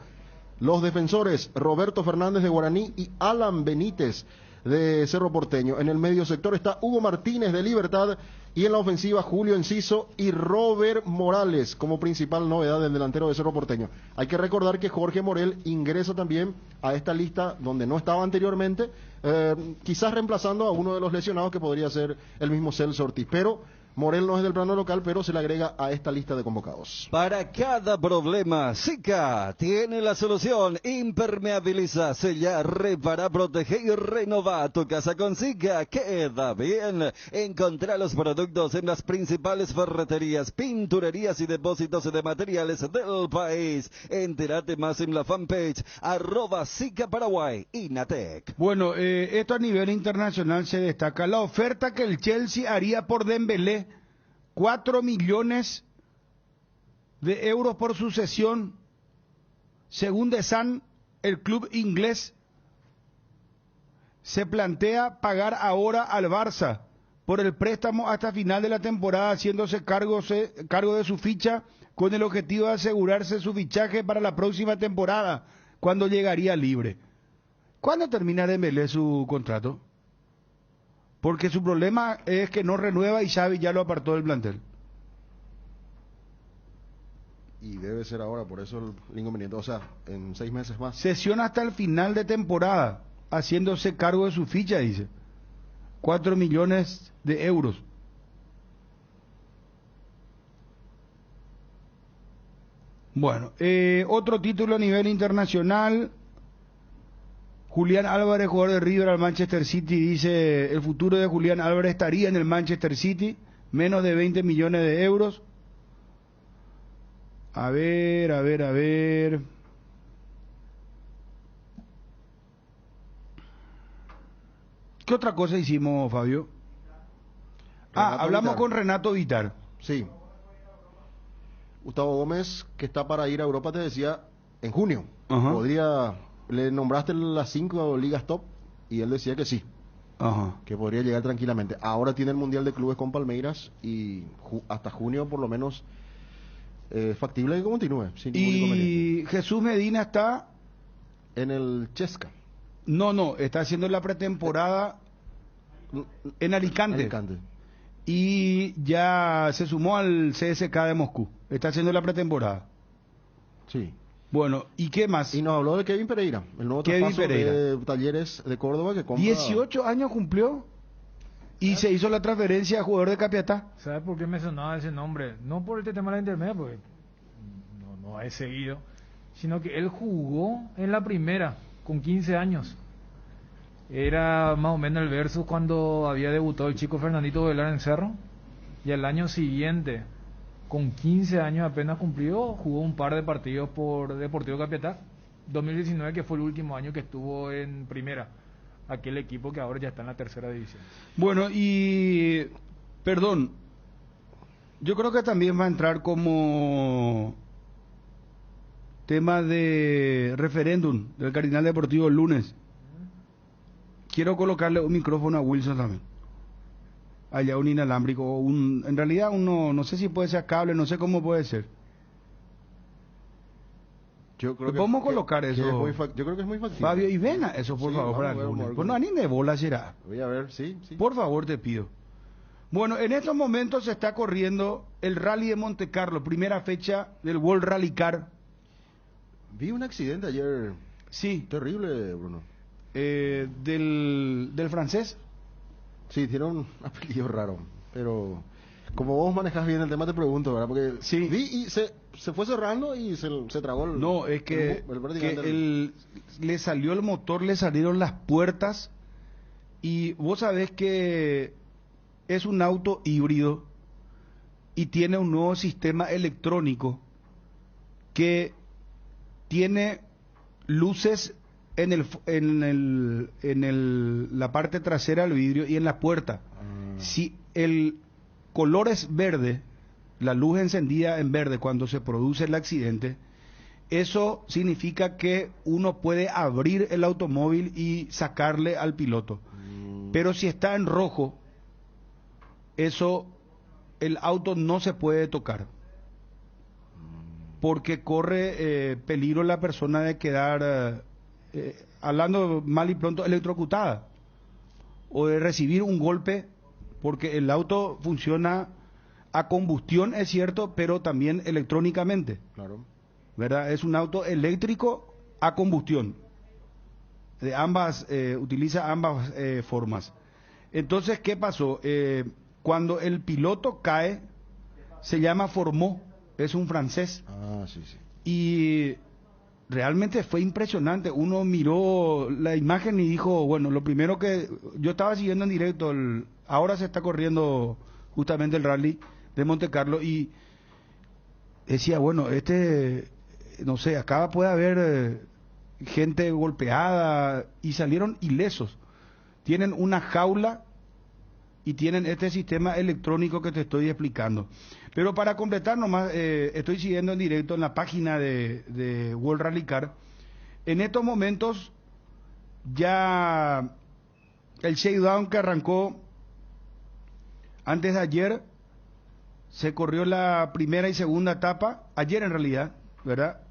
los defensores Roberto Fernández de Guaraní y Alan Benítez de Cerro Porteño. En el medio sector está Hugo Martínez de Libertad y en la ofensiva Julio Enciso y Robert Morales como principal novedad del delantero de Cerro Porteño. Hay que recordar que Jorge Morel ingresa también a esta lista donde no estaba anteriormente, quizás reemplazando a uno de los lesionados que podría ser el mismo Celso Ortiz, pero Morel no es del plano local, pero se le agrega a esta lista de convocados. Para cada problema, Sika tiene la solución. Impermeabiliza, sella, repara, protege y renova tu casa con Sika. Queda bien. Encontrá los productos en las principales ferreterías, pinturerías y depósitos de materiales del país. Entérate más en la fanpage @Sika Paraguay, Inatec. Bueno, esto a nivel internacional se destaca. La oferta que el Chelsea haría por Dembélé, 4 millones de euros por sucesión. Según The Sun, el club inglés se plantea pagar ahora al Barça por el préstamo hasta final de la temporada, haciéndose cargo de su ficha con el objetivo de asegurarse su fichaje para la próxima temporada, cuando llegaría libre. ¿Cuándo termina Dembélé su contrato? Porque su problema es que no renueva y Xavi ya lo apartó del plantel. Y debe ser ahora, por eso el inconveniente, o sea, en 6 meses más. Sesión hasta el final de temporada, haciéndose cargo de su ficha, dice. 4 millones de euros. Bueno, otro título a nivel internacional. Julián Álvarez, jugador de River al Manchester City, dice el futuro de Julián Álvarez estaría en el Manchester City, menos de 20 millones de euros. A ver. ¿Qué otra cosa hicimos, Fabio? Hablamos con Renato Vitar. Sí. Gustavo Gómez, que está para ir a Europa, te decía, en junio. Ajá. Podría... Le nombraste las 5 ligas top y él decía que sí. Ajá. Que podría llegar tranquilamente. Ahora tiene el Mundial de Clubes con Palmeiras y hasta junio por lo menos factible que continúe. Sin ningún inconveniente. Y Jesús Medina está... En el Chesca. No, está haciendo la pretemporada en Alicante. Y ya se sumó al CSK de Moscú. Está haciendo la pretemporada. Sí. Bueno, ¿y qué más? Y nos habló de Kevin Pereira, el nuevo traspaso de Talleres de Córdoba que compra... 18 años cumplió. Y se hizo la transferencia a jugador de Capiatá. ¿Sabes por qué me sonaba ese nombre? No por este tema de la intermedia, porque no he seguido, sino que él jugó en la primera con 15 años. Era más o menos el versus cuando había debutado el chico Fernandito Velar en Cerro, y al año siguiente, con 15 años apenas cumplido, jugó un par de partidos por Deportivo Capiatá. 2019, que fue el último año que estuvo en primera, aquel equipo que ahora ya está en la tercera división. Bueno, y perdón, yo creo que también va a entrar como tema de referéndum del Cardinal Deportivo el lunes. Quiero colocarle un micrófono a Wilson también. Allá un inalámbrico, en realidad uno, no sé si puede ser cable, no sé cómo puede ser. Yo creo podemos colocar eso. Yo creo que es muy factible. Fabio, y ven a eso, por favor, para el lunes. Pues no anime bola será. Voy a ver, sí. Por favor, te pido. Bueno, en estos momentos se está corriendo el Rally de Monte Carlo, primera fecha del World Rally Car. Vi un accidente ayer. Sí. Terrible, Bruno. Del francés. Sí, tiene un apellido raro, pero como vos manejas bien el tema te pregunto, ¿verdad? Porque sí. Vi y se fue cerrando y se tragó el... No, es que le salió el motor, le salieron las puertas, y vos sabés que es un auto híbrido y tiene un nuevo sistema electrónico que tiene luces en la parte trasera del vidrio y en la puerta. Si el color es verde, la luz encendida en verde cuando se produce el accidente, eso significa que uno puede abrir el automóvil y sacarle al piloto. Pero si está en rojo, el auto no se puede tocar, porque corre peligro la persona de quedar, hablando mal y pronto, electrocutada, o de recibir un golpe, porque el auto funciona a combustión, es cierto, pero también electrónicamente. Claro. ¿Verdad? Es un auto eléctrico a combustión. De ambas, utiliza ambas formas. Entonces, ¿qué pasó? Cuando el piloto cae, se llama Formó, es un francés. Ah, sí. Y realmente fue impresionante. Uno miró la imagen y dijo, bueno, lo primero que... Yo estaba siguiendo en directo, ahora se está corriendo justamente el rally de Monte Carlo, y decía, bueno, no sé, acá puede haber gente golpeada, y salieron ilesos. Tienen una jaula y tienen este sistema electrónico que te estoy explicando. Pero para completar nomás, estoy siguiendo en directo en la página de World Rally Car. En estos momentos ya el shakedown que arrancó antes de ayer, se corrió la primera y segunda etapa, ayer en realidad, ¿verdad?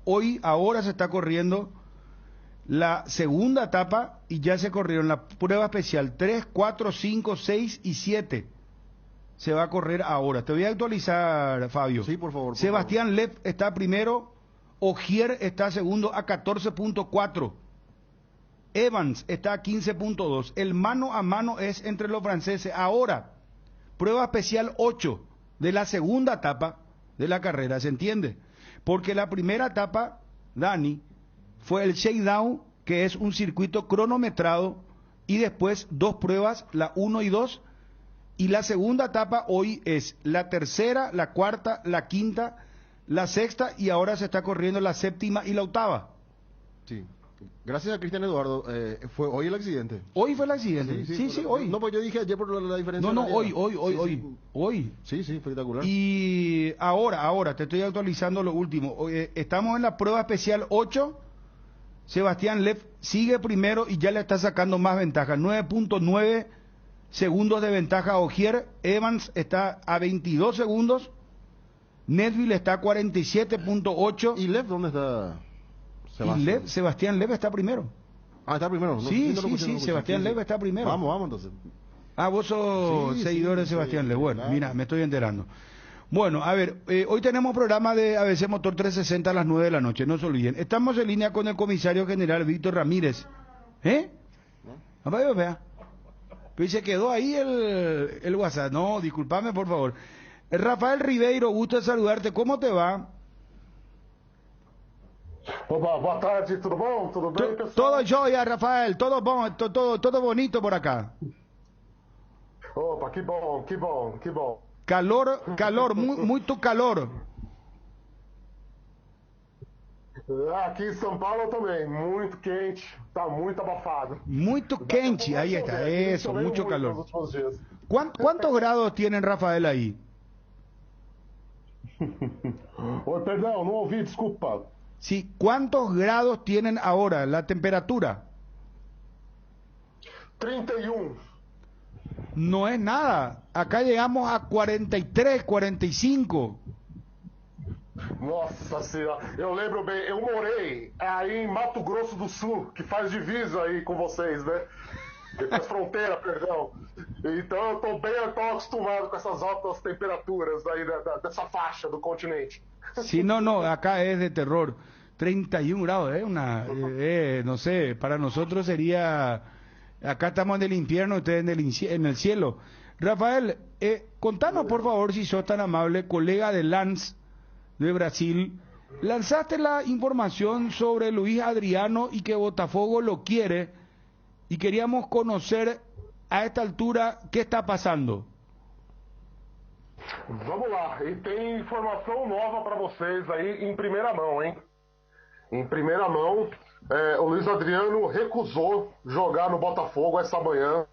Ahora se está corriendo la segunda etapa, y ya se corrieron la prueba especial 3, 4, 5, 6 y 7. Se va a correr ahora. Te voy a actualizar, Fabio. Sí, por favor. Sebastián Lev está primero, Ogier está segundo a 14.4. Evans está a 15.2. El mano a mano es entre los franceses. Ahora, prueba especial 8 de la segunda etapa de la carrera, ¿se entiende? Porque la primera etapa, Dani, fue el shakedown, que es un circuito cronometrado, y después 2 pruebas, la 1 y 2, y la segunda etapa hoy es la tercera, la cuarta, la quinta, la sexta, y ahora se está corriendo la séptima y la octava. Sí. Gracias a Cristian Eduardo, ¿fue hoy el accidente? Hoy fue el accidente, sí, hoy. No, pues yo dije ayer por la diferencia. No, hoy. Sí, espectacular. Y ahora, te estoy actualizando lo último. Estamos en la prueba especial 8, Sebastián Lev sigue primero y ya le está sacando más ventaja, 9.9 segundos de ventaja a Ogier. Evans está a 22 segundos, Neville está a 47.8. ¿Y Lev dónde está? Sebastián Lev está primero. Ah, está primero. No, sí, Sebastián Lev está primero. Vamos entonces. Ah, vos sos seguidor de Sebastián Lev. Bueno, claro. Mira, me estoy enterando. Bueno, a ver, hoy tenemos programa de ABC Motor 360 a las 9 de la noche, no se olviden. Estamos en línea con el comisario general Víctor Ramírez. ¿Eh? ¿No? Vea. Pero se quedó ahí el WhatsApp. No, discúlpame, por favor. Rafael Ribeiro, gusto de saludarte. ¿Cómo te va? Opa, boa tarde, tudo bom? Tudo bem, pessoal? Todo joia, Rafael. Todo bom, todo bonito por acá. Opa, que bom, que bom, que bom. Calor, muito calor. Aqui em São Paulo também, muito quente, tá muito abafado. Muito quente, ahí está, eso, mucho calor. ¿Cuántos grados tienen, Rafael, ahí? Oi, perdão, não ouvi, desculpa. Sí, ¿cuántos grados tienen ahora la temperatura? 31. No es nada, acá llegamos a 43, 45. Nossa senhora, eu lembro bem, eu morei aí em Mato Grosso do Sul, que faz divisa aí com vocês, né? Faz fronteira, perdão. Então eu tô acostumado com essas altas temperaturas aí dessa faixa do continente. Sí, no, acá es de terror. 31 grados, no sé, para nosotros sería, acá estamos en el infierno, ustedes en el cielo. Rafael, contanos por favor, si sos tan amable, colega de Lance de Brasil, lanzaste la información sobre Luis Adriano y que Botafogo lo quiere, y queríamos conocer a esta altura qué está pasando. Vamos lá, e tem informação nova para vocês aí em primeira mão, hein? Em primeira mão, o Luis Adriano recusou jogar no Botafogo essa manhã.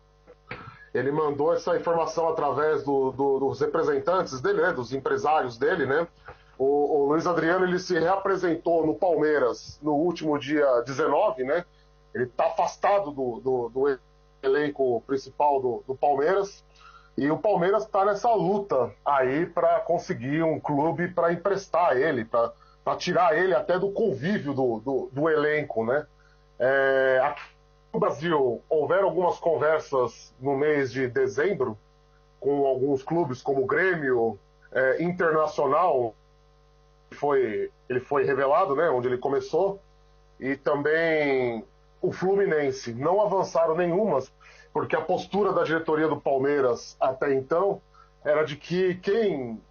Ele mandou essa informação através dos representantes dele, né, dos empresários dele, né? O Luis Adriano, ele se reapresentou no Palmeiras no último dia 19, né? Ele está afastado do elenco principal do Palmeiras. E o Palmeiras está nessa luta aí para conseguir um clube para emprestar ele, para tirar ele até do convívio do elenco, né? Aqui no Brasil, houveram algumas conversas no mês de dezembro com alguns clubes como o Grêmio, Internacional, ele foi revelado, né, onde ele começou, e também o Fluminense. Não avançaram nenhumas, porque a postura da diretoria do Palmeiras até então era de que quem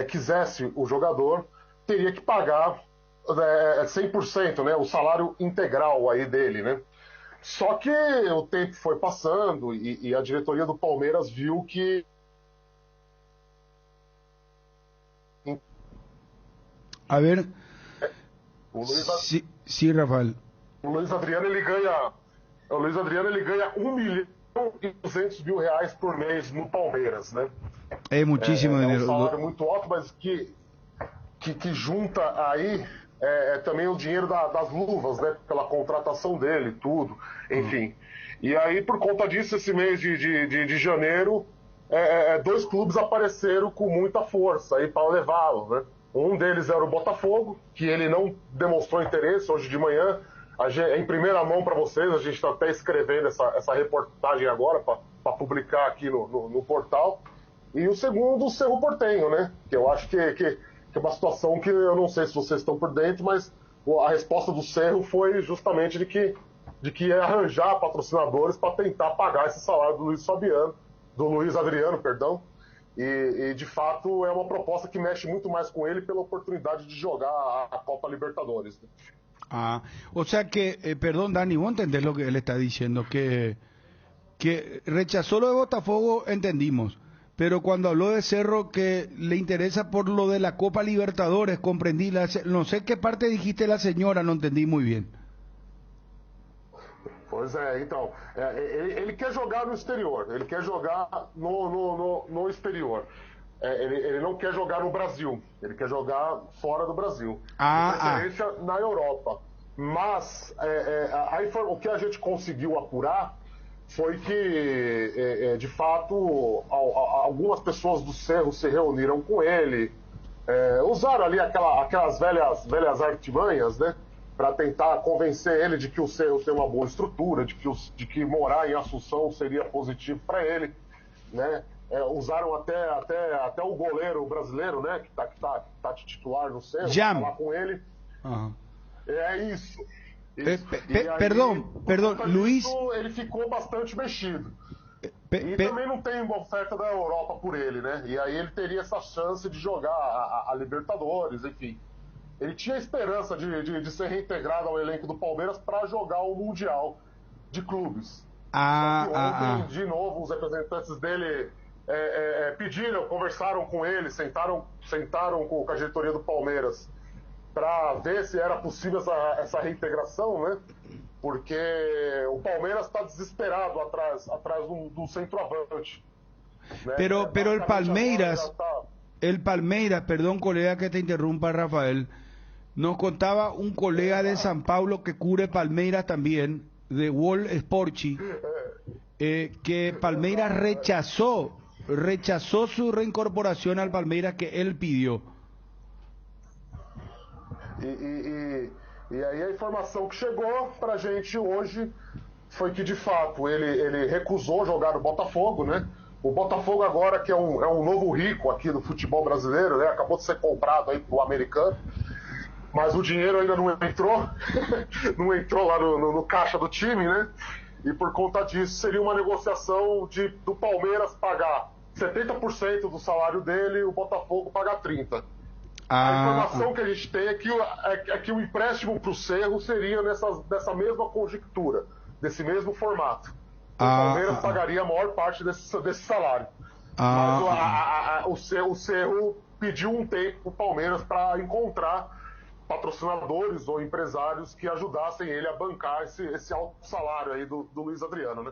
quisesse o jogador teria que pagar 100%, né, o salário integral aí dele, né? Só que o tempo foi passando e a diretoria do Palmeiras viu que... A ver... Sí, Rafael. O Luis Adriano, ele ganha 1.200.000 reais por mês no Palmeiras, né? É muitíssimo dinheiro. É um salário muito alto, mas que junta aí também o dinheiro das luvas, né? Pela contratação dele, tudo, enfim. E aí, por conta disso, esse mês de janeiro, dois clubes apareceram com muita força aí para levá-lo, né? Um deles era o Botafogo, que ele não demonstrou interesse hoje de manhã. Em primeira mão para vocês, a gente está até escrevendo essa reportagem agora para publicar aqui no portal. E o segundo, o Cerro Porteño, né? Que eu acho que é uma situação que eu não sei se vocês estão por dentro, mas a resposta do Cerro foi justamente de que ia arranjar patrocinadores para tentar pagar esse salário do Luis Adriano, perdão. E de fato é uma proposta que mexe muito mais com ele pela oportunidade de jogar a Copa Libertadores, né? O sea que, perdón Dani, vos entendés lo que él está diciendo, que rechazó lo de Botafogo, entendimos, pero cuando habló de Cerro que le interesa por lo de la Copa Libertadores, comprendí, no sé qué parte dijiste la señora, no entendí muy bien. Pois então, ele quer jogar no exterior, ele quer jogar no exterior. Ele não quer jogar no Brasil, ele quer jogar fora do Brasil, de preferência na Europa. Mas o que a gente conseguiu apurar foi que, de fato, algumas pessoas do Cerro se reuniram com ele, usaram ali aquelas velhas artimanhas, né, para tentar convencer ele de que o Cerro tem uma boa estrutura, de que morar em Assunção seria positivo para ele, né? Usaram até o goleiro brasileiro, né, que tá de titular no Cerro, falar com ele. Isso. Perdão, Luiz. Ele ficou bastante mexido. E também não tem uma oferta da Europa por ele, né? E aí ele teria essa chance de jogar a Libertadores, enfim. Ele tinha a esperança de ser reintegrado ao elenco do Palmeiras para jogar o Mundial de Clubes. Ontem, de novo, os representantes dele pediram, conversaram com ele, sentaram com a diretoria do Palmeiras para ver se era possível essa reintegração, né? Porque o Palmeiras está desesperado atrás do centroavante. Né? Pero el Palmeiras, perdón colega que te interrumpa Rafael, nos contaba un colega de San Paulo que cubre Palmeiras también, de Wall Sporchi, que Palmeiras rechazó su reincorporación al Palmeiras que él pidió. E aí a informação que chegou pra gente hoje foi que, de fato, ele recusou jogar no Botafogo, né? O Botafogo agora, que é um novo rico aqui do futebol brasileiro, né? Acabou de ser comprado aí pro americano, mas o dinheiro ainda não entrou, não entrou lá no caixa do time, né? E por conta disso seria uma negociação do Palmeiras pagar 70% do salário dele e o Botafogo pagar 30%. A informação que a gente tem é que o empréstimo para o Cerro seria nessa mesma conjectura, desse mesmo formato. O Palmeiras pagaria a maior parte desse salário. Mas o Cerro pediu um tempo para o Palmeiras para encontrar patrocinadores ou empresários que ajudassem ele a bancar esse alto salário aí do Luiz Adriano, né?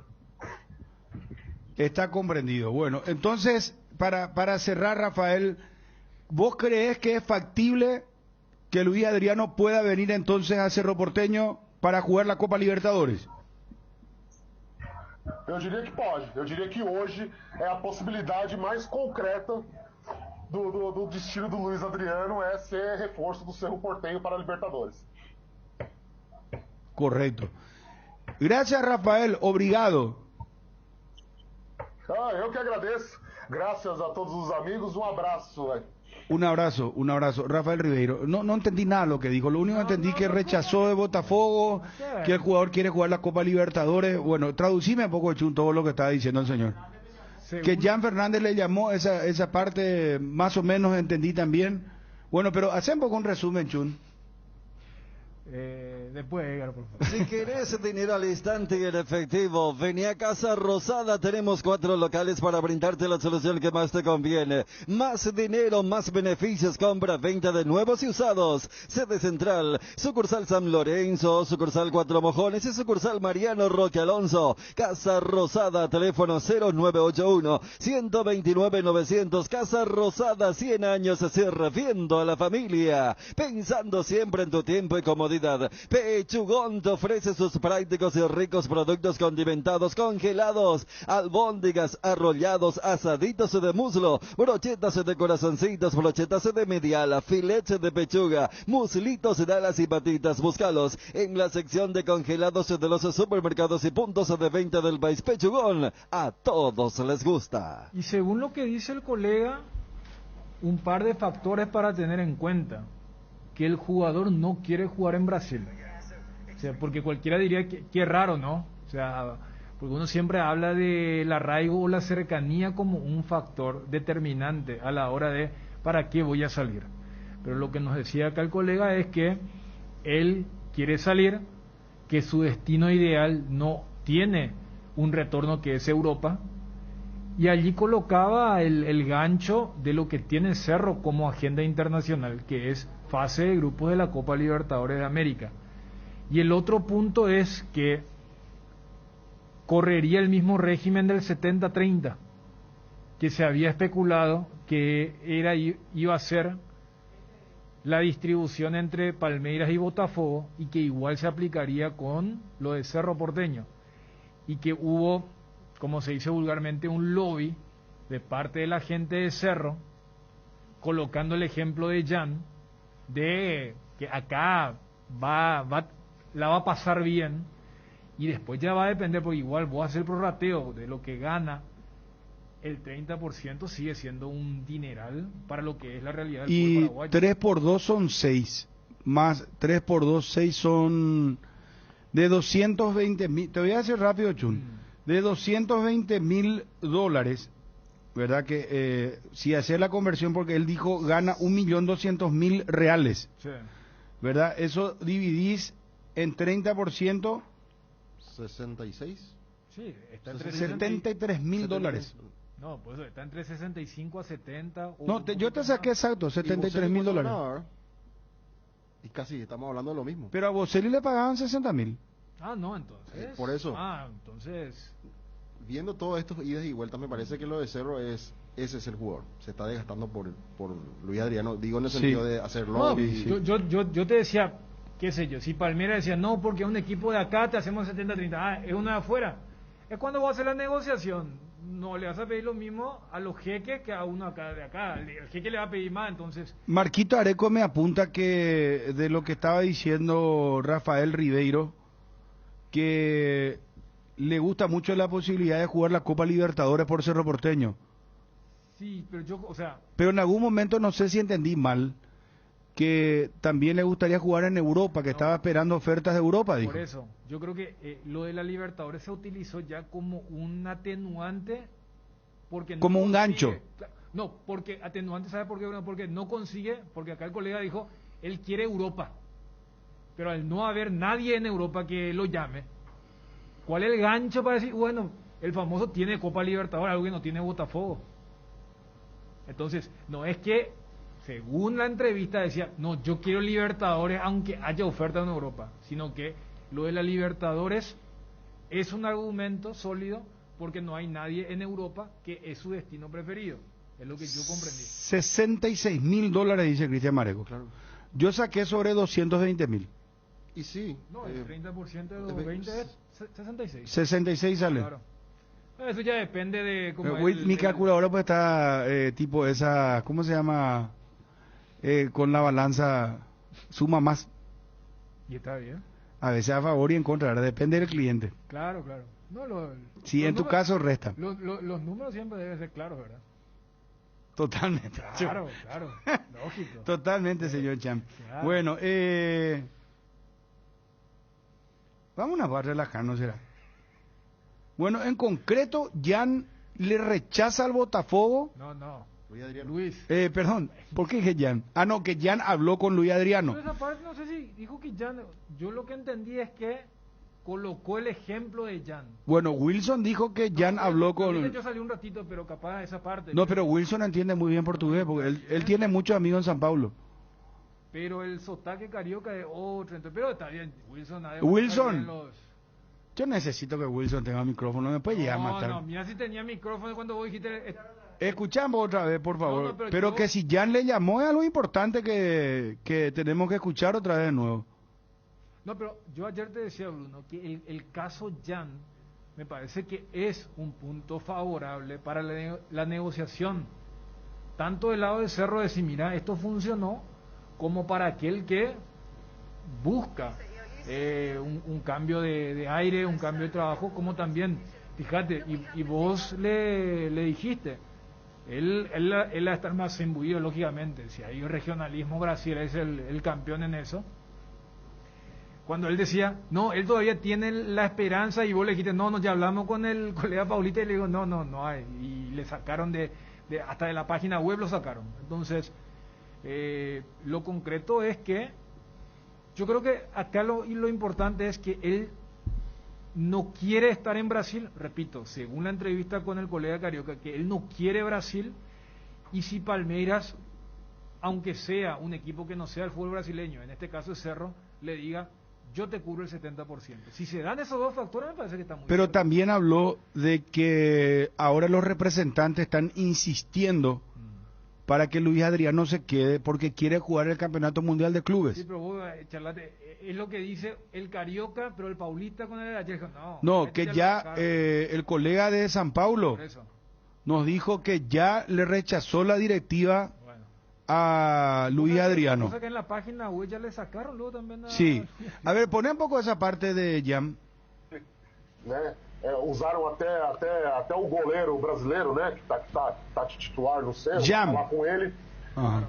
Está comprendido. Bueno, entonces, para cerrar, Rafael, ¿vos creés que es factible que Luis Adriano pueda venir entonces a Cerro Porteño para jugar la Copa Libertadores? Eu diria que pode. Eu diria que hoje é a possibilidade mais concreta do destino do Luis Adriano é ser reforço do Cerro Porteño para a Libertadores. Correcto. Gracias, Rafael. Obrigado. Eu que agradeço. Graças a todos os amigos. Um abraço. Un abrazo, Rafael Ribeiro. No entendí nada lo que dijo, lo único que entendí que rechazó de Botafogo, que el jugador quiere jugar la Copa Libertadores. Bueno, traducime un poco, Chun, todo lo que estaba diciendo el señor. Que Jan Fernández le llamó, esa parte más o menos entendí también. Bueno, pero hacemos un poco un resumen, Chun. Después, Edgar, por favor. Si querés dinero al instante y en efectivo, vení a Casa Rosada. Tenemos 4 locales para brindarte la solución que más te conviene. Más dinero, más beneficios, compra, venta de nuevos y usados. Sede central, sucursal San Lorenzo, sucursal Cuatro Mojones y sucursal Mariano Roque Alonso. Casa Rosada, teléfono 0981-129-900. Casa Rosada, 100 años sirviendo a la familia. Pensando siempre en tu tiempo y comodidad. Pechugón te ofrece sus prácticos y ricos productos condimentados, congelados, albóndigas, arrollados, asaditos de muslo, brochetas de corazoncitos, brochetas de mediala, filetes de pechuga, muslitos de alas y patitas. Búscalos en la sección de congelados de los supermercados y puntos de venta del país. Pechugón, a todos les gusta. Y según lo que dice el colega, un par de factores para tener en cuenta. Que el jugador no quiere jugar en Brasil. O sea, porque cualquiera diría que raro, ¿no? O sea, porque uno siempre habla del arraigo o la cercanía como un factor determinante a la hora de ¿para qué voy a salir? Pero lo que nos decía acá el colega es que él quiere salir, que su destino ideal no tiene un retorno que es Europa, y allí colocaba el gancho de lo que tiene Cerro como agenda internacional, que es fase de grupos de la Copa Libertadores de América. Y el otro punto es que correría el mismo régimen del 70-30, que se había especulado que iba a ser la distribución entre Palmeiras y Botafogo, y que igual se aplicaría con lo de Cerro Porteño, y que hubo, como se dice vulgarmente, un lobby de parte de la gente de Cerro, colocando el ejemplo de Jan, de que acá la va a pasar bien, y después ya va a depender, porque igual vos haces el prorrateo de lo que gana, el 30% sigue siendo un dineral para lo que es la realidad del fútbol paraguayo. Y 3 por 2 son 6, más 3 por 2, 6 son de 220.000, te voy a decir rápido, Chun, de $220.000, ¿verdad? Que si hace la conversión, porque él dijo gana 1.200.000 reales, Sí. ¿verdad? Eso dividís en 30%, 66. Sí, está entre $73.000. No, pues está entre 65 a 70. O No, yo te saqué exacto, $73.000. Y casi estamos hablando de lo mismo. Pero a Boselli le pagaban 60.000. Ah, no, entonces. Por eso. Ah, entonces. Viendo todos estos idas y vueltas, me parece que lo de Cerro ese es el jugador. Se está desgastando por Luis Adriano. Digo en el sentido de hacerlo. No, yo te decía, qué sé yo, si Palmeiras decía, no, porque es un equipo de acá, te hacemos 70-30. Ah, es uno de afuera. Es cuando vos haces la negociación. No le vas a pedir lo mismo a los jeques que a uno acá de acá. El jeque le va a pedir más, entonces. Marquito Areco me apunta que de lo que estaba diciendo Rafael Ribeiro, que le gusta mucho la posibilidad de jugar la Copa Libertadores por Cerro Porteño. Sí, pero yo, o sea. Pero en algún momento, no sé si entendí mal, que también le gustaría jugar en Europa, que estaba esperando ofertas de Europa, dijo. Por eso, yo creo que lo de la Libertadores se utilizó ya como un atenuante, porque como no un gancho. No, porque atenuante, ¿sabe por qué? Porque no consigue, porque acá el colega dijo, él quiere Europa, pero al no haber nadie en Europa que lo llame, ¿cuál es el gancho para decir, bueno, el famoso tiene Copa Libertadores, algo que no tiene Botafogo? Entonces, no es que según la entrevista decía, no, yo quiero Libertadores aunque haya oferta en Europa, sino que lo de la Libertadores es un argumento sólido porque no hay nadie en Europa que es su destino preferido. Es lo que yo comprendí. $66.000, dice Cristian Mareco. Claro. Yo saqué sobre 220.000. Y sí. No, el 30% de los 20 es 66. 66 sale. Claro. Eso ya depende de cómo Mi calculadora pues está tipo esa, ¿cómo se llama? Con la balanza suma más. Y está bien. A veces a favor y en contra, ¿verdad? Depende del cliente. Claro, claro. No, si en tu caso resta. Los números siempre deben ser claros, ¿verdad? Totalmente. Claro, claro. Lógico. Totalmente, señor Champ. Claro. Bueno, vamos a relajarnos, ¿será? Bueno, en concreto, Jan le rechaza al Botafogo. No. Luis. Perdón, ¿por qué dije Jan? Ah, no, que Jan habló con Luis Adriano. Pero esa parte no sé si dijo que Jan. Yo lo que entendí es que colocó el ejemplo de Jan. Bueno, Wilson dijo que Jan habló con. Yo salí un ratito, pero capaz esa parte. No, pero Wilson entiende muy bien portugués, porque él tiene muchos amigos en San Paulo. Pero el sotaque carioca es otro. Pero está bien, Wilson. Yo necesito que Wilson tenga micrófono, me puede llegar a matar. No, mira si tenía micrófono cuando vos dijiste. Escuchamos otra vez, por favor. No, pero que si Jan le llamó es algo importante que tenemos que escuchar otra vez de nuevo. No, pero yo ayer te decía, Bruno, que el caso Jan me parece que es un punto favorable para la negociación. Tanto del lado de Cerro de decir, mira, esto funcionó, como para aquel que busca un cambio de aire, un cambio de trabajo, como también, fíjate, y vos le dijiste, él va a estar más imbuido, lógicamente, si hay regionalismo, Brasil es el campeón en eso. Cuando él decía, no, él todavía tiene la esperanza, y vos le dijiste, no, ya hablamos con el colega Paulita, y le digo, no hay, y le sacaron hasta de la página web lo sacaron. Entonces, lo concreto es que yo creo que acá lo importante es que él no quiere estar en Brasil, repito, según la entrevista con el colega Carioca, que él no quiere Brasil, y si Palmeiras, aunque sea un equipo que no sea el fútbol brasileño, en este caso es Cerro, le diga, yo te cubro el 70%. Si se dan esos dos factores, me parece que está muy Pero bien. también habló de que ahora los representantes están insistiendo para que Luis Adriano se quede porque quiere jugar el Campeonato Mundial de Clubes. Sí, pero vos, charlate, es lo que dice el Carioca, pero el Paulista con el ayer, no, que ya el colega de San Paulo nos dijo que ya le rechazó la directiva a Luis Adriano. Cosa que en la página web ya le sacaron luego también. Sí. A ver, poné un poco esa parte de Jan. Né? Usaram até o goleiro brasileiro, né? Que tá titular no Cerro, falar com ele. Ajá.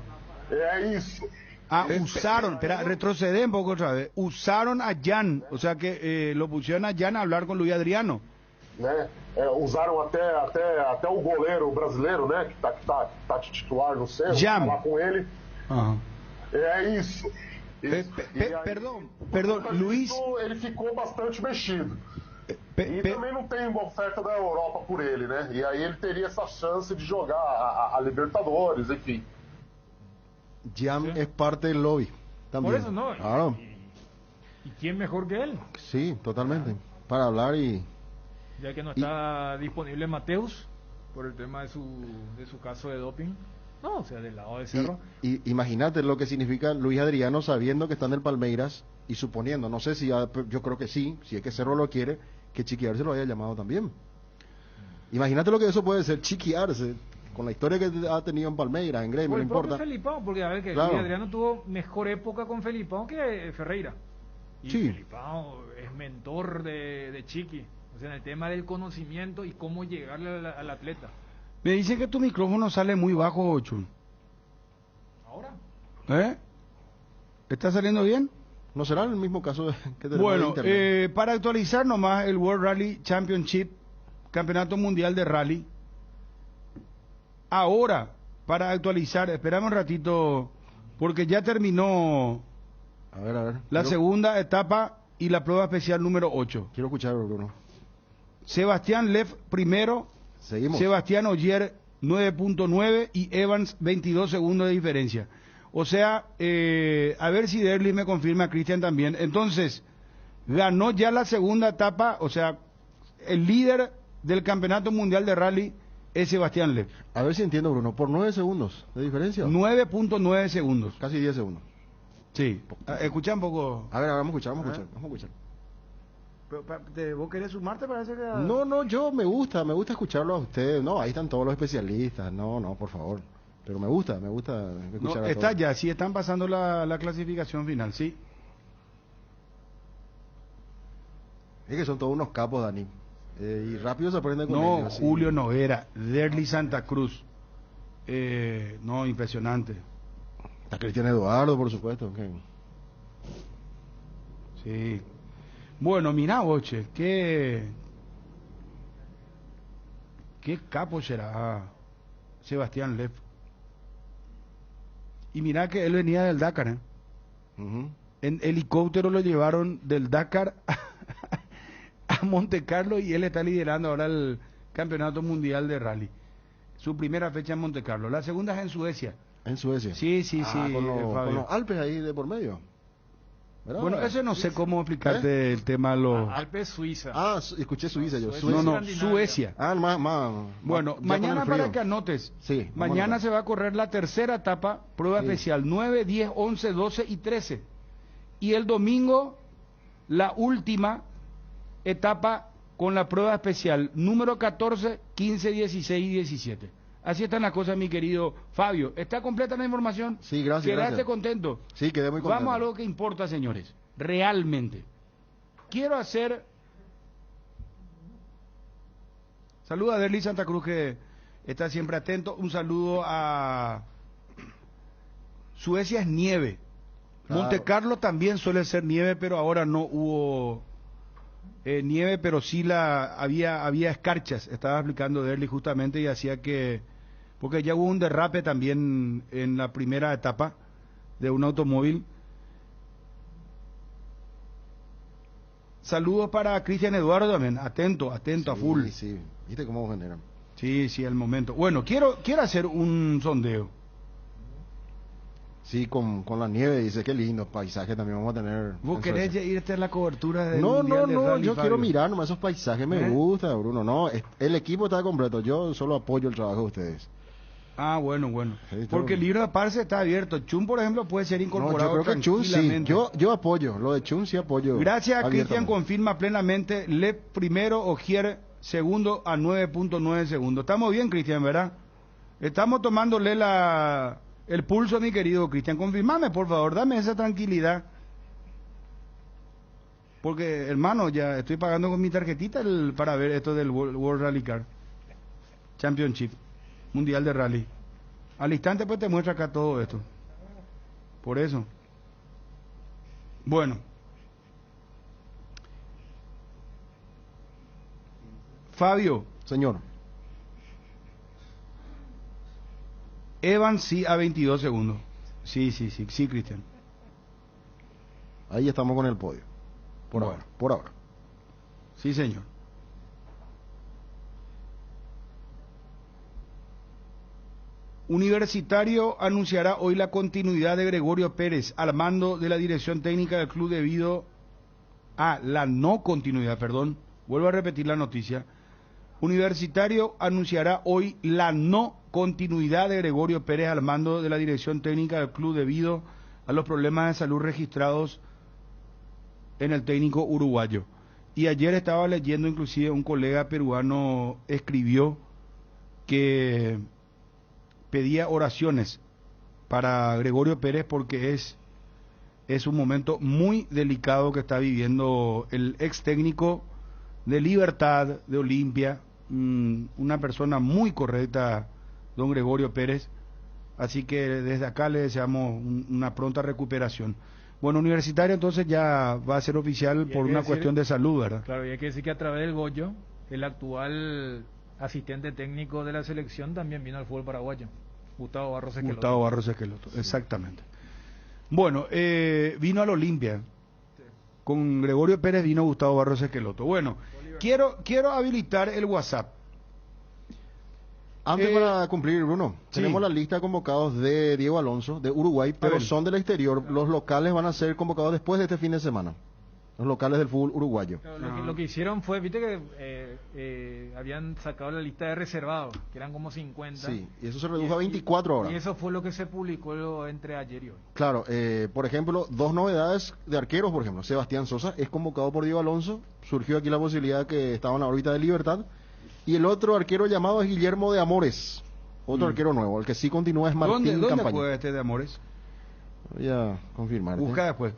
É isso. Ah, usaron, espera, retrocede un poco otra vez. Usaron a Jan, o sea que lo pusieron a Jan a hablar con Luis Adriano. né? Usaram até o goleiro brasileiro, né? Que tá de titular no centro, lá com ele. Uhum. É isso. Perdão, Luiz. Ele ficou bastante mexido. E também não tem uma oferta da Europa por ele, né? E aí ele teria essa chance de jogar a Libertadores, enfim. Jam es parte del lobby también. Por eso no. Claro. ¿Y quién mejor que él? Sí, totalmente. Para hablar y... Ya que no está disponible Mateus por el tema de su caso de doping. No, o sea, del lado de Cerro. Y imagínate lo que significa Luis Adriano sabiendo que está en el Palmeiras y suponiendo, no sé si yo creo que sí, si es que Cerro lo quiere, que Chiquiarse lo haya llamado también. Imagínate lo que eso puede ser, Chiquiarse, con la historia que ha tenido en Palmeiras, en Gremio, no importa. Felipao, porque a ver que Claro. Luis Adriano tuvo mejor época con Felipao que Ferreira. Y Sí. Felipao es mentor de Chiqui. O sea, en el tema del conocimiento y cómo llegarle al atleta. Me dicen que tu micrófono sale muy bajo, Chun. ¿Ahora? ¿Está saliendo bien? ¿No será el mismo caso que tenemos Bueno, de Internet? para actualizar nomás el World Rally Championship, Campeonato Mundial de Rally. Ahora, para actualizar, esperame un ratito, porque ya terminó A ver. la segunda etapa y la prueba especial número 8. Quiero escuchar, Bruno. Sebastián Leff primero, Seguimos. Sebastián Ogier 9.9 y Evans 22 segundos de diferencia. O sea, a ver si Derlis me confirma, Cristian también. Entonces, ganó ya la segunda etapa, o sea, el líder del Campeonato Mundial de Rally es Sebastián Leff. A ver si entiendo, Bruno. ¿Por 9 segundos de diferencia? 9.9 segundos. Casi 10 segundos. Sí. Escucha un poco. A ver, vamos a escuchar. ¿Vos querés sumarte? Parece que... No, yo me gusta escucharlo a ustedes. No, ahí están todos los especialistas. No, por favor. Pero me gusta escuchar No, a está todos. ya, sí están pasando la clasificación final, sí. Es que son todos unos capos, Dani. Y rápido se aprende con No, ellos. sí. Julio Noguera, Derlis Santa Cruz. No, impresionante. Está Cristian Eduardo, por supuesto. que- Sí. Bueno, mira, Boche, qué capo será Sebastián Leff. Y mira que él venía del Dakar, ¿eh? Ujú. En helicóptero lo llevaron del Dakar a Monte Carlo y él está liderando ahora el Campeonato Mundial de Rally. Su primera fecha en Monte Carlo. La segunda es en Suecia. En Suecia. Sí, Con Fabio. los Alpes ahí de por medio. ¿Verdad? Bueno, eso no sé cómo explicarte el tema de los... Alpes Suiza. Ah, escuché Suiza yo. No, Suecia. Ah, más. Bueno, ya mañana con el para frío. que anotes. Sí. Mañana se va a correr la tercera etapa, prueba Sí. especial, 9, 10, 11, 12 y 13. Y el domingo, la última etapa con la prueba especial, número 14, 15, 16 y 17. Así están las cosas, mi querido Fabio. ¿Está completa la información? Sí, gracias. ¿Quedaste contento? Sí, quedé muy contento. Vamos a lo que importa, señores. Realmente. Quiero hacer... Saludo a Derly Santa Cruz, que está siempre atento. Un saludo a... Suecia es nieve. Claro. Monte Carlo también suele ser nieve, pero ahora no hubo nieve, pero sí había escarchas. Estaba explicando Derly justamente y hacía que... Porque ya hubo un derrape también en la primera etapa de un automóvil. Saludos para Cristian Eduardo también, atento a full. Sí, viste cómo generan. Sí, el momento. Bueno, quiero hacer un sondeo. Sí, con la nieve, dice, qué lindo paisaje también vamos a tener. ¿Vos en querés Suecia. irte a la cobertura del No, Mundial de Rally, yo Fabio? quiero mirar nomás esos paisajes, me gusta, Bruno. No, el equipo está completo, yo solo apoyo el trabajo de ustedes. Ah, bueno. Sí, Porque el libro de Parse está abierto. Chun, por ejemplo, puede ser No, incorporado yo creo que Chun sí, tranquilamente. yo apoyo, lo de Chun sí apoyo. Gracias a Cristian, abiertamente. confirma plenamente. Lev primero, Ogier segundo a 9.9 segundos. Estamos bien, Cristian, ¿verdad? Estamos tomándole el pulso, mi querido Cristian. Confirmame, por favor, dame esa tranquilidad. Porque, hermano, ya estoy pagando con mi tarjetita para ver esto del World Rally Car Championship, Mundial de Rally. Al instante, pues te muestra acá todo esto. Por eso. Bueno. Fabio. Señor. Evans sí a 22 segundos. Sí, Cristian. Ahí estamos con el podio. Por ahora. Sí, señor. Universitario anunciará hoy la continuidad de Gregorio Pérez al mando de la dirección técnica del club debido a la no continuidad, perdón. Vuelvo a repetir la noticia. Universitario anunciará hoy la no continuidad de Gregorio Pérez al mando de la dirección técnica del club debido a los problemas de salud registrados en el técnico uruguayo. Y ayer estaba leyendo, inclusive un colega peruano escribió que pedía oraciones para Gregorio Pérez porque es un momento muy delicado que está viviendo el ex técnico de Libertad, de Olimpia, una persona muy correcta, don Gregorio Pérez, así que desde acá le deseamos una pronta recuperación. Bueno, Universitario entonces ya va a ser oficial por una cuestión de salud, ¿verdad? Claro, y hay que decir que a través del Goyo, el actual asistente técnico de la selección también vino al fútbol paraguayo, Gustavo Barros Esqueloto. Gustavo Barros Esqueloto, exactamente. Bueno, vino al Olimpia. Con Gregorio Pérez vino Gustavo Barros Esqueloto. Bueno, quiero habilitar el WhatsApp. Antes para cumplir, Bruno, tenemos la lista de convocados de Diego Alonso, de Uruguay, pero son del exterior. Los locales van a ser convocados después de este fin de semana. Los locales del fútbol uruguayo. Lo que hicieron fue, viste que habían sacado la lista de reservados, que eran como 50. Sí, y eso se redujo a 24 ahora. Y eso fue lo que se publicó entre ayer y hoy. Claro, por ejemplo, dos novedades de arqueros, por ejemplo. Sebastián Sosa es convocado por Diego Alonso. Surgió aquí la posibilidad que estaba en la órbita de Libertad. Y el otro arquero llamado es Guillermo de Amores. Otro arquero nuevo. El que sí continúa es Martín Campaña. ¿Dónde juega este de Amores? Voy a confirmar. Busca después.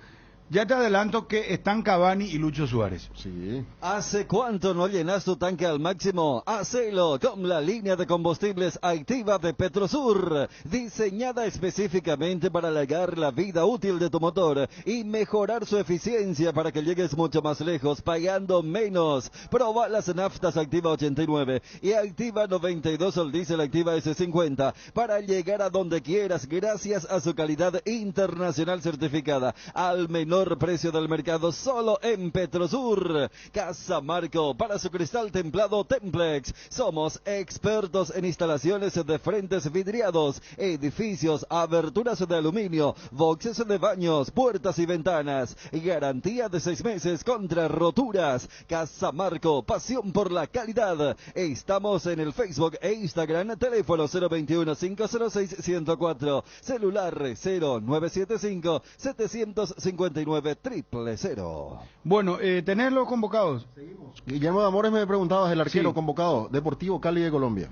Ya te adelanto que están Cavani y Lucho Suárez. Sí. ¿Hace cuánto no llenas tu tanque al máximo? Hacelo con la línea de combustibles activa de Petrosur, diseñada específicamente para alargar la vida útil de tu motor y mejorar su eficiencia para que llegues mucho más lejos pagando menos. Proba las naftas Activa 89 y Activa 92 o el diésel Activa S50 para llegar a donde quieras gracias a su calidad internacional certificada al menor precio del mercado solo en Petrosur. Casa Marco para su cristal templado Templex. Somos expertos en instalaciones de frentes vidriados, edificios, aberturas de aluminio, boxes de baños, puertas y ventanas. Garantía de 6 meses contra roturas. Casa Marco, pasión por la calidad. Estamos en el Facebook e Instagram. Teléfono 021-506-104. Celular 0975-759-000. Bueno, ¿tenés los convocados? Seguimos. Guillermo de Amores me preguntabas, el arquero convocado, Deportivo Cali de Colombia.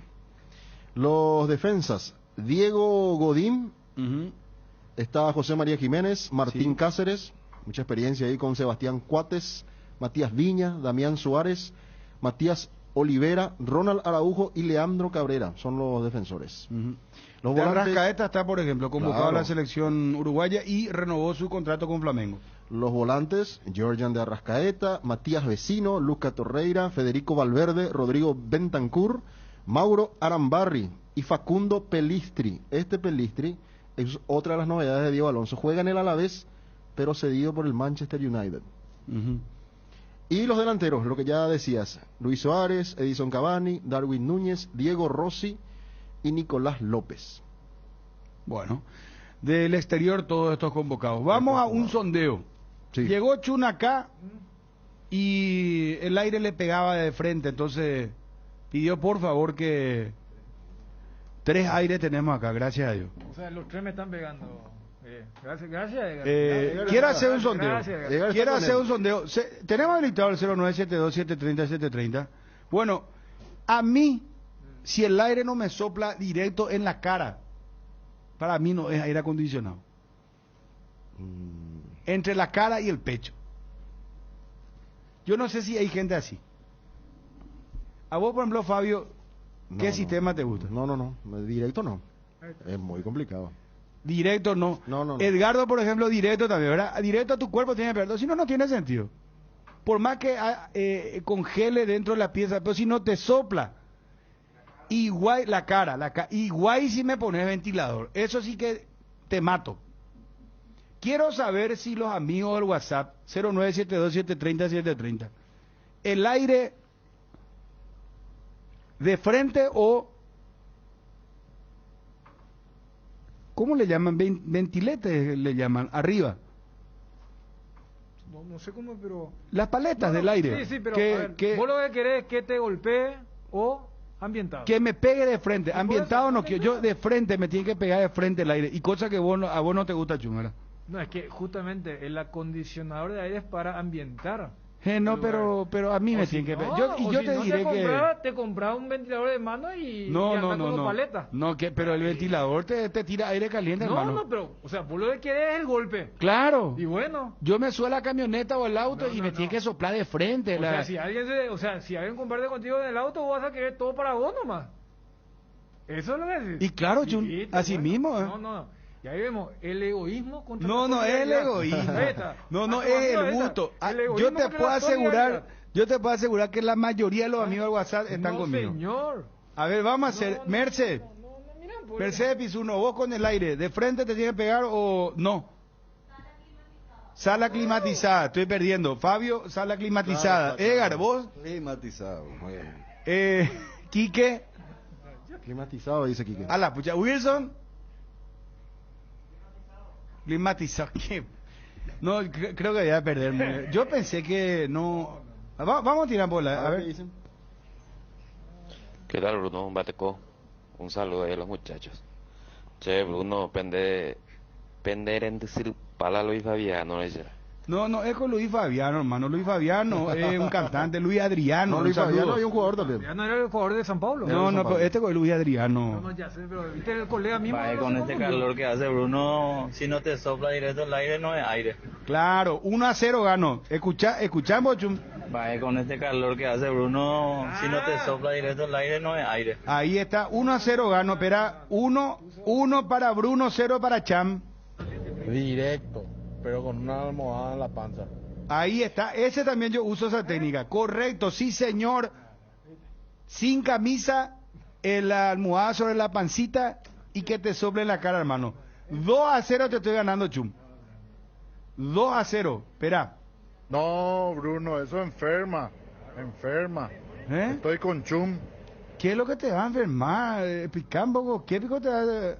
Los defensas, Diego Godín, está José María Jiménez, Martín Cáceres, mucha experiencia ahí con Sebastián Cuates, Matías Viña, Damián Suárez, Matías Olivera, Ronald Araujo y Leandro Cabrera, son los defensores. Los volantes, Arrascaeta está, por ejemplo, convocado a la selección uruguaya y renovó su contrato con Flamengo. Los volantes, Georgian de Arrascaeta, Matías Vecino, Luca Torreira, Federico Valverde, Rodrigo Bentancur, Mauro Arambarri y Facundo Pelistri. Este Pelistri es otra de las novedades de Diego Alonso. Juega en el Alavés, pero cedido por el Manchester United. Y los delanteros, lo que ya decías, Luis Suárez, Edison Cavani, Darwin Núñez, Diego Rossi y Nicolás López. Bueno, del exterior todos estos convocados. Vamos a un sondeo. Llegó Chun acá y el aire le pegaba de frente, entonces pidió por favor que 3 aires tenemos acá, gracias a Dios. O sea, los 3 me están pegando. Gracias. Quiero hacer un sondeo. Quiero hacer un sondeo. Tenemos habilitado el 0972-730-730. Bueno, a mí, si el aire no me sopla directo en la cara, para mí no es aire acondicionado. Entre la cara y el pecho. Yo no sé si hay gente así. A vos, por ejemplo, Fabio, ¿qué sistema te gusta? No, directo no. Es muy complicado. Directo no. No. Edgardo, por ejemplo, directo también, ¿verdad? Directo a tu cuerpo tiene perdón, si no, no tiene sentido. por más que congele dentro de la pieza, pero si no te sopla, igual la cara, igual si me pones ventilador, eso sí que te mato. Quiero saber si los amigos del WhatsApp, 0972730730, el aire de frente o, ¿cómo le llaman? Ventilete le llaman, arriba. No sé cómo, pero... Las paletas del aire. Sí, pero a ver, vos lo que querés es que te golpee o ambientado. Que me pegue de frente. Ambientado no quiero. Yo de frente me tiene que pegar de frente el aire. Y cosa que a vos no te gusta, Chumera. No, es que justamente el acondicionador de aire es para ambientar. No, pero a mí me tiene que pegar. Yo te diré que... Te compras un ventilador de mano y no, paleta. No, pero el ventilador te tira aire caliente, hermano. No, pero, o sea, vos lo que querés es el golpe. Claro. Y bueno. Yo me suelo a la camioneta o el auto y me tiene que soplar de frente. Si alguien comparte contigo en el auto, vos vas a querer todo para vos nomás. Eso es lo que decís. Y claro, así mismo. No. Y ahí vemos el egoísmo contra la solidaridad. No es el egoísmo. Es el gusto. Yo te puedo asegurar que la mayoría de los amigos del WhatsApp están conmigo. Señor. A ver, vamos a hacer. Mercedes. Mercedes Pisuno, vos con el aire, ¿de frente te tiene que pegar o no? Sala climatizada, estoy perdiendo. Fabio, sala climatizada. Edgar, vos. Climatizado, muy bien. Quique. Climatizado, dice Quique. A la pucha. Wilson. Climatizado. No, creo que voy a perderme. Yo pensé que no. Vamos a tirar bola. A ver. ¿Qué tal, Bruno? Un bateco. Un saludo ahí a los muchachos. Che, Bruno, pender en decir para Luis Fabiano ella. No, es con Luis Fabiano, hermano. Luis Fabiano es un cantante. Luis Adriano. No, Luis Fabiano hay un jugador también. Fabiano era el jugador de San Paulo. No, pero este con Luis Adriano. No, ya sé, pero viste el colega mismo. Vaya, con este calor que hace Bruno, si no te sopla directo el aire, no es aire. Claro, 1-0 ganó. Escuchamos, Chum. Vaya, con este calor que hace Bruno, si no te sopla directo el aire, no es aire. Ahí está, 1-0 ganó. Espera, 1 para Bruno, 0 para Cham. Directo, pero con una almohada en la panza. Ahí está, ese también yo uso esa técnica. Correcto, sí señor. Sin camisa, la almohada sobre la pancita y que te sople en la cara, hermano. 2-0 te estoy ganando, Chum. 2-0, espera. No, Bruno, eso enferma. Estoy con Chum. ¿Qué es lo que te va a enfermar? Explica un poco, ¿qué pico te va a...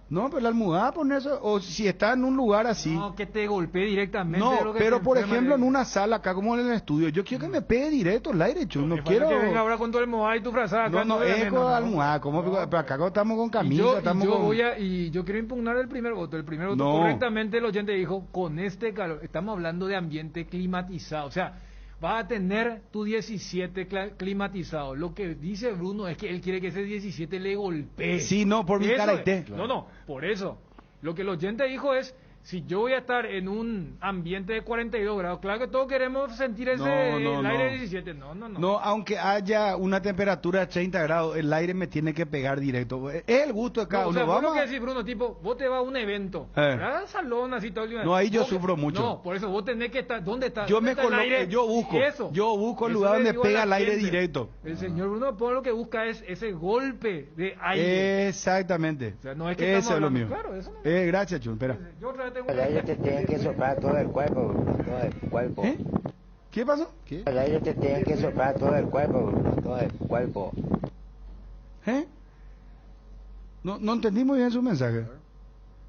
No, pero la almohada poner eso, o si está en un lugar así. No, que te golpee directamente. No, pero por ejemplo en una sala acá como en el estudio, yo quiero que me pegue directo el aire, Chum, no quiero... que venga ahora con tu almohada y tu frazada. No, es con almohada, ¿cómo? Pero acá estamos con camisa, y yo quiero impugnar el primer voto. El primer voto correctamente el oyente dijo, con este calor, estamos hablando de ambiente climatizado, o sea... Vas a tener tu 17 climatizado. Lo que dice Bruno es que él quiere que ese 17 le golpee. Sí, no, por mi carácter. No, por eso. Lo que el oyente dijo es, si yo voy a estar en un ambiente de 42 grados, claro que todos queremos sentir el aire de 17. No, aunque haya una temperatura de 30 grados, el aire me tiene que pegar directo. Es el gusto de cada uno. Vos lo que decís, Bruno, tipo, vos te vas a un evento, ¿verdad? Salón, así todo el día. No, ahí yo sufro mucho. No, por eso vos tenés que estar, ¿dónde está? Yo busco el lugar donde pega el aire directo. El señor Bruno por lo que busca es ese golpe de aire. Exactamente. O sea, no es que eso es lo mío. Claro, eso no gracias, Chun, espera. El aire te tiene que soplar todo el cuerpo, ¿Qué pasó? El aire te tiene que soplar todo el cuerpo. No entendí muy bien su mensaje.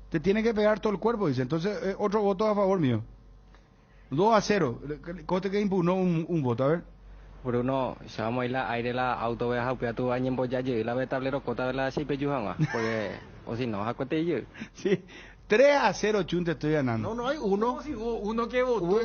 Te tiene que pegar todo el cuerpo, dice. Entonces, otro voto a favor mío. 2-0. Coste que impugnó un voto, a ver. Bruno, vamos a ir a aire la auto, voy a hacer tu año en boyaje y la ve tablero cota de la sipe yuhanga, porque o si no, acuérdate yo. Sí. 3-0, Chun, te estoy ganando. No hay uno. No, si hubo uno que votó.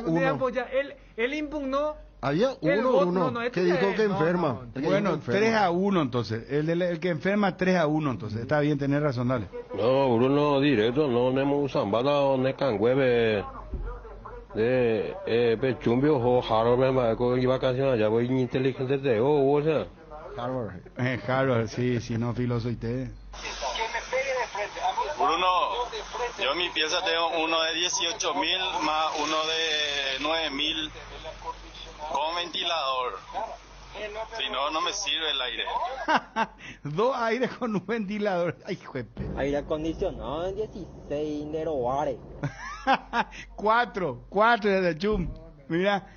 Él impugnó. Había uno que dijo que enferma. Bueno, 3-1 entonces. El que enferma 3-1 entonces. Está bien, tenés razón, dale. No, Bruno, directo, no usamos bala, no cangueve. De Pechumbio o Harvard, me va con vacaciones allá, voy inteligente de o sea. Harvard, sí, no, filoso y te. Bruno, yo en mi pieza tengo uno de 18.000 más uno de 9.000 Con ventilador. Si no, no me sirve el aire. 2 aires con un ventilador. Ay, juepe. Aire acondicionado en 16 de hogares. 4 de Chum. Mira,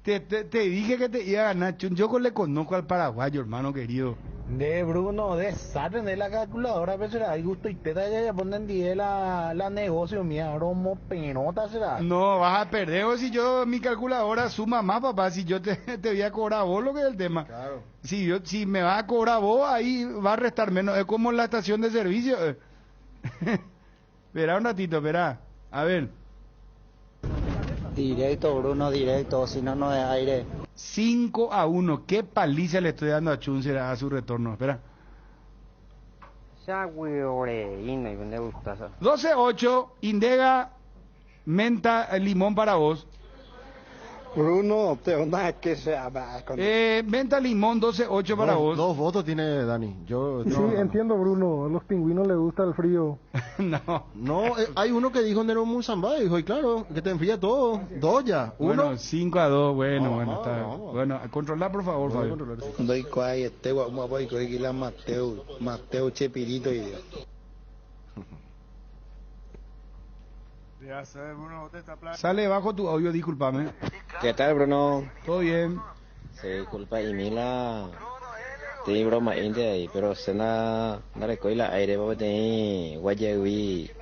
te dije que te iba a ganar, Chum. Yo le conozco al paraguayo, hermano querido. De Bruno, desarten de la calculadora, pero será hay gusto y teta ya ponen 10 la negocio mía, bromo penota será. No, vas a perder, o si yo, mi calculadora suma más, papá, si yo te voy a cobrar vos lo que es el tema. Claro. Si me vas a cobrar vos, ahí va a restar menos, es como la estación de servicio. Verá un ratito, verá, a ver. Directo, Bruno, directo, si no, no es aire. 5-1, qué paliza le estoy dando a Chun será a su retorno, espera. Ya, güey, me gusta eso. 12-8, Indega, menta, limón para vos. Bruno, te onda que sea más. Menta, limón, 12-8 para vos. 2 votos tiene Dani. Yo Sí, entiendo, Bruno, a los pingüinos les gusta el frío. No, hay uno que dijo Nero Musamba, dijo, y claro, que te enfría todo. 2 ya. 1. Bueno, 5-2, bueno, está bien. Bueno, controlar por favor, Fabio. Doy cuay, vamos a poder la Mateo Chepirito y Sale bajo tu audio, discúlpame. ¿Qué tal, Bruno? Todo bien. Sí, disculpa, y mira, te broma india ahí, pero se na recoila aire, porque te guayaguí.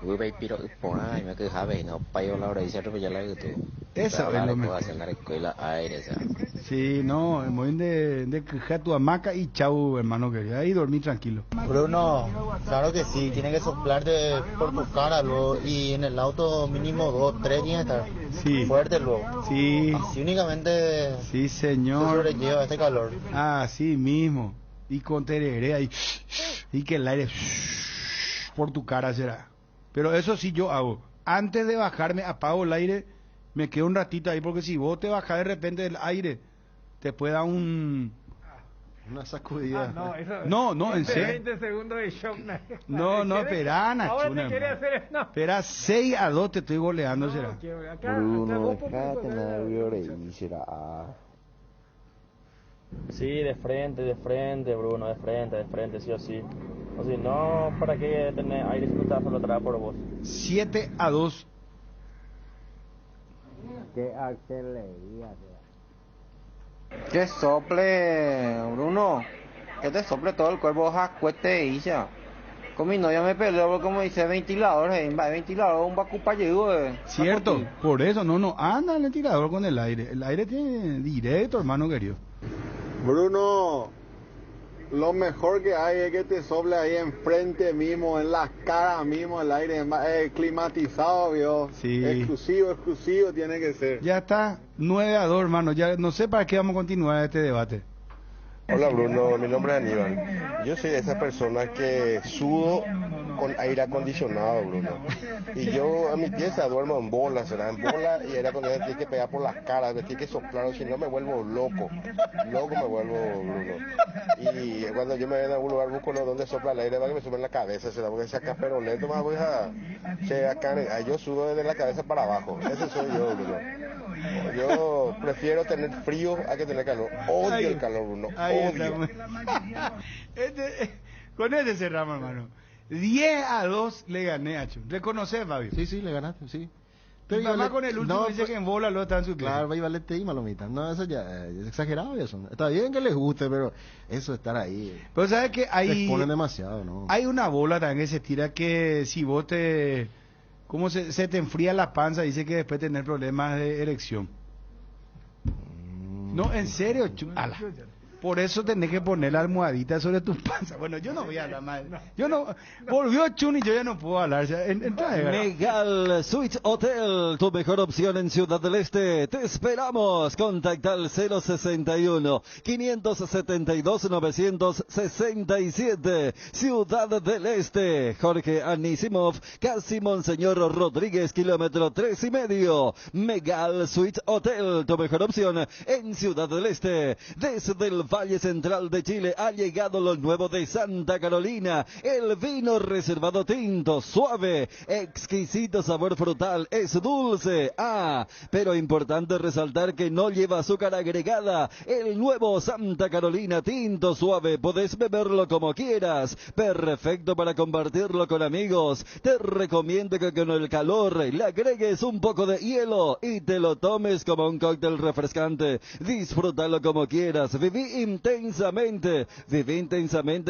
Uy, vai piro pona, me que jabe, no payo la hora y se atropella la que tú. Esa es lo mejor. Hacer la recoila aire, o sea. Sí, no, es muy de quejar tu hamaca y chau, hermano querido. Ahí dormí tranquilo. Bruno, claro que sí, tiene que soplarte por tu cara luego, y en el auto mínimo 2, 3 tiene que estar sí. Fuerte luego. Sí. Así únicamente sí, señor. se sobrelleva este calor. Así mismo. Y con tereré ahí. Y que el aire por tu cara será. Pero eso sí yo hago. Antes de bajarme, apago el aire, me quedo un ratito ahí, porque si vos te bajás de repente del aire, te puede dar una sacudida. No, en serio. 20 segundos de shock. No, espera, Nachuna. Espera, 6-2 te estoy goleando, será. Bruno, dejate nada de será. Sí, de frente, Bruno, de frente, sí o sí. O si no, ¿para qué tener aire si no estás solo atrás por vos? 7-2. ¿Qué acelería? Que sople, Bruno. Que te sople todo el cuerpo, jacuete y ya. Con mi novia me peleó porque como dice ventilador, un bacupa llegó. Cierto, por eso, no, anda el ventilador con el aire. El aire tiene directo, hermano querido. Bruno, lo mejor que hay es que te sople ahí enfrente mismo, en la cara mismo, el aire climatizado, ¿vio? Sí. Exclusivo tiene que ser. Ya está, 9-2, hermano. Ya no sé para qué vamos a continuar este debate. Hola Bruno, mi nombre es Aníbal. Yo soy de esas personas que sudo con aire acondicionado, Bruno. Y yo a mi pieza duermo en bola, será en bola y aire acondicionado tiene que pegar por las caras, me tiene que soplar, o si no me vuelvo loco. Loco me vuelvo, Bruno. Y cuando yo me voy a algún lugar busco donde sopla el aire para que me suba en la cabeza, será porque si acá pero lento más voy a... yo sudo desde la cabeza para abajo. Ese soy yo, Bruno. Yo prefiero tener frío a que tener calor. Odio el calor, Bruno. Odio. Con este cerramos, hermano. 10-2 le gané a Chun. ¿Reconoces, Fabio? Sí, le ganaste, sí. Mi mamá con el último dice que en bola lo está en su piel. Claro, y valete y malomita. No, eso ya es exagerado eso. Está bien que les guste, pero eso estar ahí. Pero sabes que hay... Se exponen demasiado, ¿no? Hay una bola también que se tira que si vos te... ¿Cómo se te enfría la panza? Dice que después tener problemas de erección. No, en serio, por eso tenés que poner la almohadita sobre tu panza. Bueno, yo no voy a hablar más. Yo no. Volvió Chun y yo ya no puedo hablar. Megal Suites Hotel, tu mejor opción en Ciudad del Este. Te esperamos. Contacta al 061 572 967. Ciudad del Este. Jorge Anisimov, casi Monseñor Rodríguez, kilómetro 3,5. Megal Suites Hotel, tu mejor opción en Ciudad del Este. Desde el Valle Central de Chile ha llegado lo nuevo de Santa Carolina, el vino reservado tinto, suave, exquisito sabor frutal, es dulce, pero importante resaltar que no lleva azúcar agregada. El nuevo Santa Carolina tinto suave, podés beberlo como quieras, perfecto para compartirlo con amigos. Te recomiendo que con el calor le agregues un poco de hielo y te lo tomes como un cóctel refrescante. Disfrútalo como quieras, viví intensamente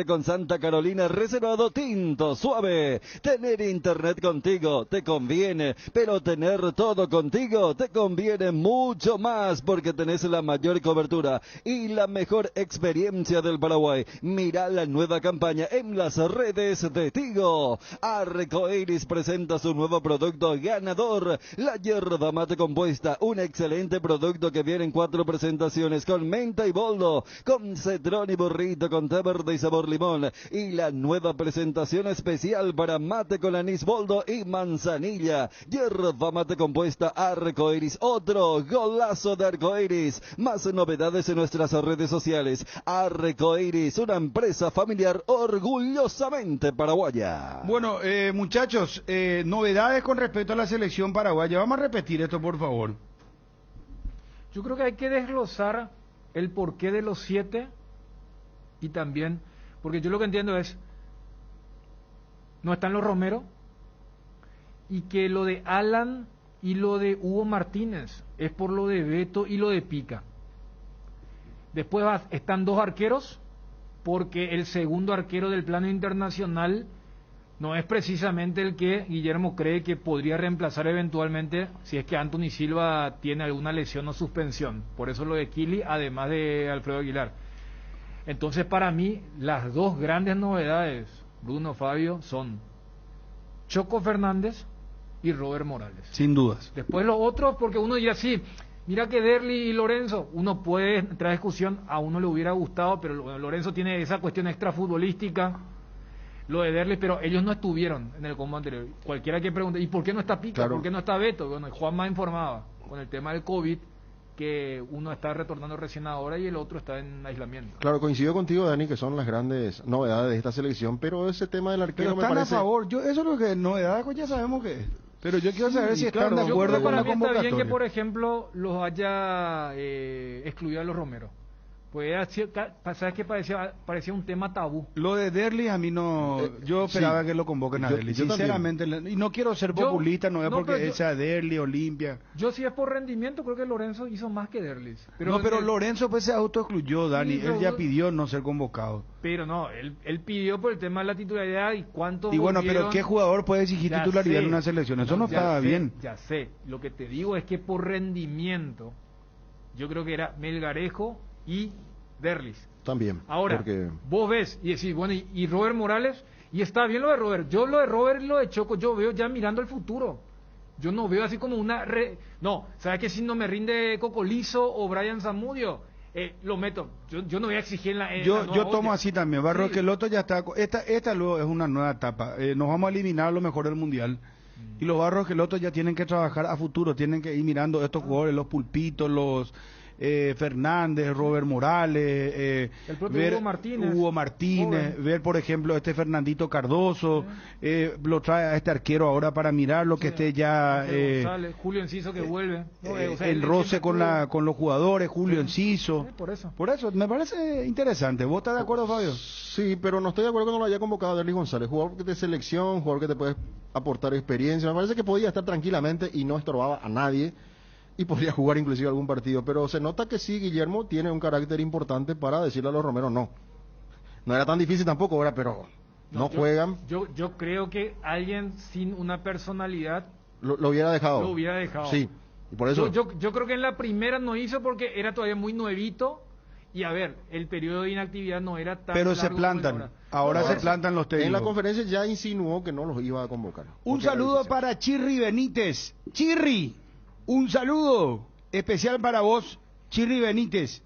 con Santa Carolina reservado tinto suave. Tener internet contigo te conviene, pero tener todo contigo te conviene mucho más porque tenés la mayor cobertura y la mejor experiencia del Paraguay. Mira la nueva campaña en las redes de Tigo. Arcoiris presenta su nuevo producto ganador, la yerba mate compuesta, un excelente producto que viene en 4 presentaciones con menta y boldo, con cetrón y burrito, con té verde y sabor limón, y la nueva presentación especial para mate con anís, boldo y manzanilla. Yerba mate compuesta Arcoiris, otro golazo de Arcoiris. Más novedades en nuestras redes sociales. Arcoiris, una empresa familiar orgullosamente paraguaya. Bueno, muchachos, novedades con respecto a la selección paraguaya. Vamos a repetir esto, por favor. Yo creo que hay que desglosar el porqué de los 7 y también, porque yo lo que entiendo es, no están los Romero y que lo de Alan y lo de Hugo Martínez es por lo de Beto y lo de Pica. Después están 2 arqueros, porque el segundo arquero del plano internacional no es precisamente el que Guillermo cree que podría reemplazar eventualmente si es que Anthony Silva tiene alguna lesión o suspensión. Por eso lo de Kili, además de Alfredo Aguilar. Entonces, para mí, las 2 grandes novedades, Bruno, Fabio, son Choco Fernández y Robert Morales. Sin dudas. Después los otros, porque uno dirá, sí, mira que Derli y Lorenzo, uno puede entrar a discusión, a uno le hubiera gustado, pero Lorenzo tiene esa cuestión extrafutbolística, lo de Derli, pero ellos no estuvieron en el combo anterior. Cualquiera que pregunte, ¿y por qué no está Pica? Claro. ¿Por qué no está Beto? Bueno, Juanma informaba con el tema del COVID, que uno está retornando recién ahora y el otro está en aislamiento. Claro, coincido contigo, Dani, que son las grandes novedades de esta selección, pero ese tema del arquero me parece... Están a favor, eso es lo que novedades, pues ya sabemos que es. Pero yo quiero saber si están de acuerdo con la convocatoria. Está bien que, por ejemplo, los haya excluido a los Romero. Pues ¿sabes qué parecía un tema tabú? Lo de Derli a mí no... yo esperaba que lo convoquen a Derli, sinceramente. Y no quiero ser populista, no es porque sea Derli, Olimpia. Yo si es por rendimiento, creo que Lorenzo hizo más que Derli. Pero Lorenzo pues se autoexcluyó, Dani. Él ya pidió no ser convocado. Pero no, él pidió por el tema de la titularidad y cuánto... Y bueno, pero ¿qué jugador puede exigir titularidad en una selección? Eso no estaba bien. Ya sé, lo que te digo es que por rendimiento, yo creo que era Melgarejo y Derlis. También. Ahora, vos ves y decís, bueno, y Robert Morales, y está bien lo de Robert. Yo lo de Robert y lo de Choco, yo veo ya mirando el futuro. Yo no veo así como una... No, ¿sabes qué? Si no me rinde Cocolizo o Brian Zamudio, lo meto. Yo no voy a exigir en la... yo tomo así también. Barro que el otro ya está... Esta luego es una nueva etapa. Nos vamos a eliminar a lo mejor del Mundial. Y los Barros que el otro ya tienen que trabajar a futuro. Tienen que ir mirando estos jugadores, los Pulpitos, los... Fernández, Robert Morales, el propio Hugo Martínez, ver por ejemplo Fernandito Cardoso, lo trae a este arquero ahora para mirar lo que esté ya Julio Enciso que vuelve, el roce con los jugadores, Julio Enciso, por eso me parece interesante. ¿Vos estás de acuerdo, Fabio? Sí, pero no estoy de acuerdo con lo haya convocado Derlis González, jugador de selección, jugador que te puede aportar experiencia. Me parece que podía estar tranquilamente y no estorbaba a nadie y podría jugar inclusive algún partido, pero se nota que sí, Guillermo tiene un carácter importante para decirle a los Romero no era tan difícil tampoco ahora, pero no juegan. Yo creo que alguien sin una personalidad lo hubiera dejado. Sí, y por eso yo creo que en la primera no hizo porque era todavía muy nuevito. Y a ver, el periodo de inactividad no era tan pero largo se plantan, ahora se plantan los técnicos. En la conferencia ya insinuó que no los iba a convocar. Un saludo para Chirri Benítez. Chirri, un saludo especial para vos, Chirri Benítez.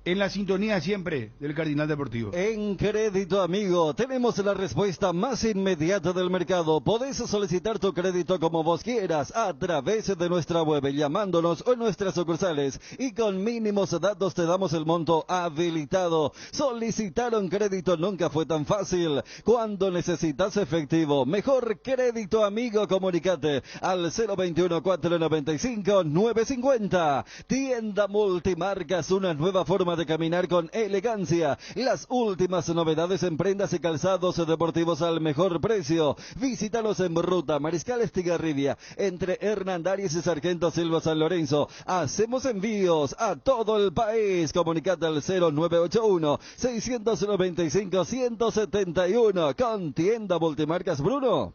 en la sintonía siempre del Cardinal Deportivo. En Crédito Amigo tenemos la respuesta más inmediata del mercado. Podés solicitar tu crédito como vos quieras a través de nuestra web, llamándonos o en nuestras sucursales, y con mínimos datos te damos el monto habilitado. Solicitar un crédito nunca fue tan fácil. Cuando necesitas efectivo, mejor Crédito Amigo, comunicate al 021-495-950. Tienda Multimarcas, una nueva forma de caminar con elegancia. Las últimas novedades en prendas y calzados deportivos al mejor precio. Visítanos en Ruta Mariscal Estigarribia, entre Hernandarias y Sargento Silva San Lorenzo. Hacemos envíos a todo el país. Comunicate al 0981-695-171 con Tienda Multimarcas, Bruno.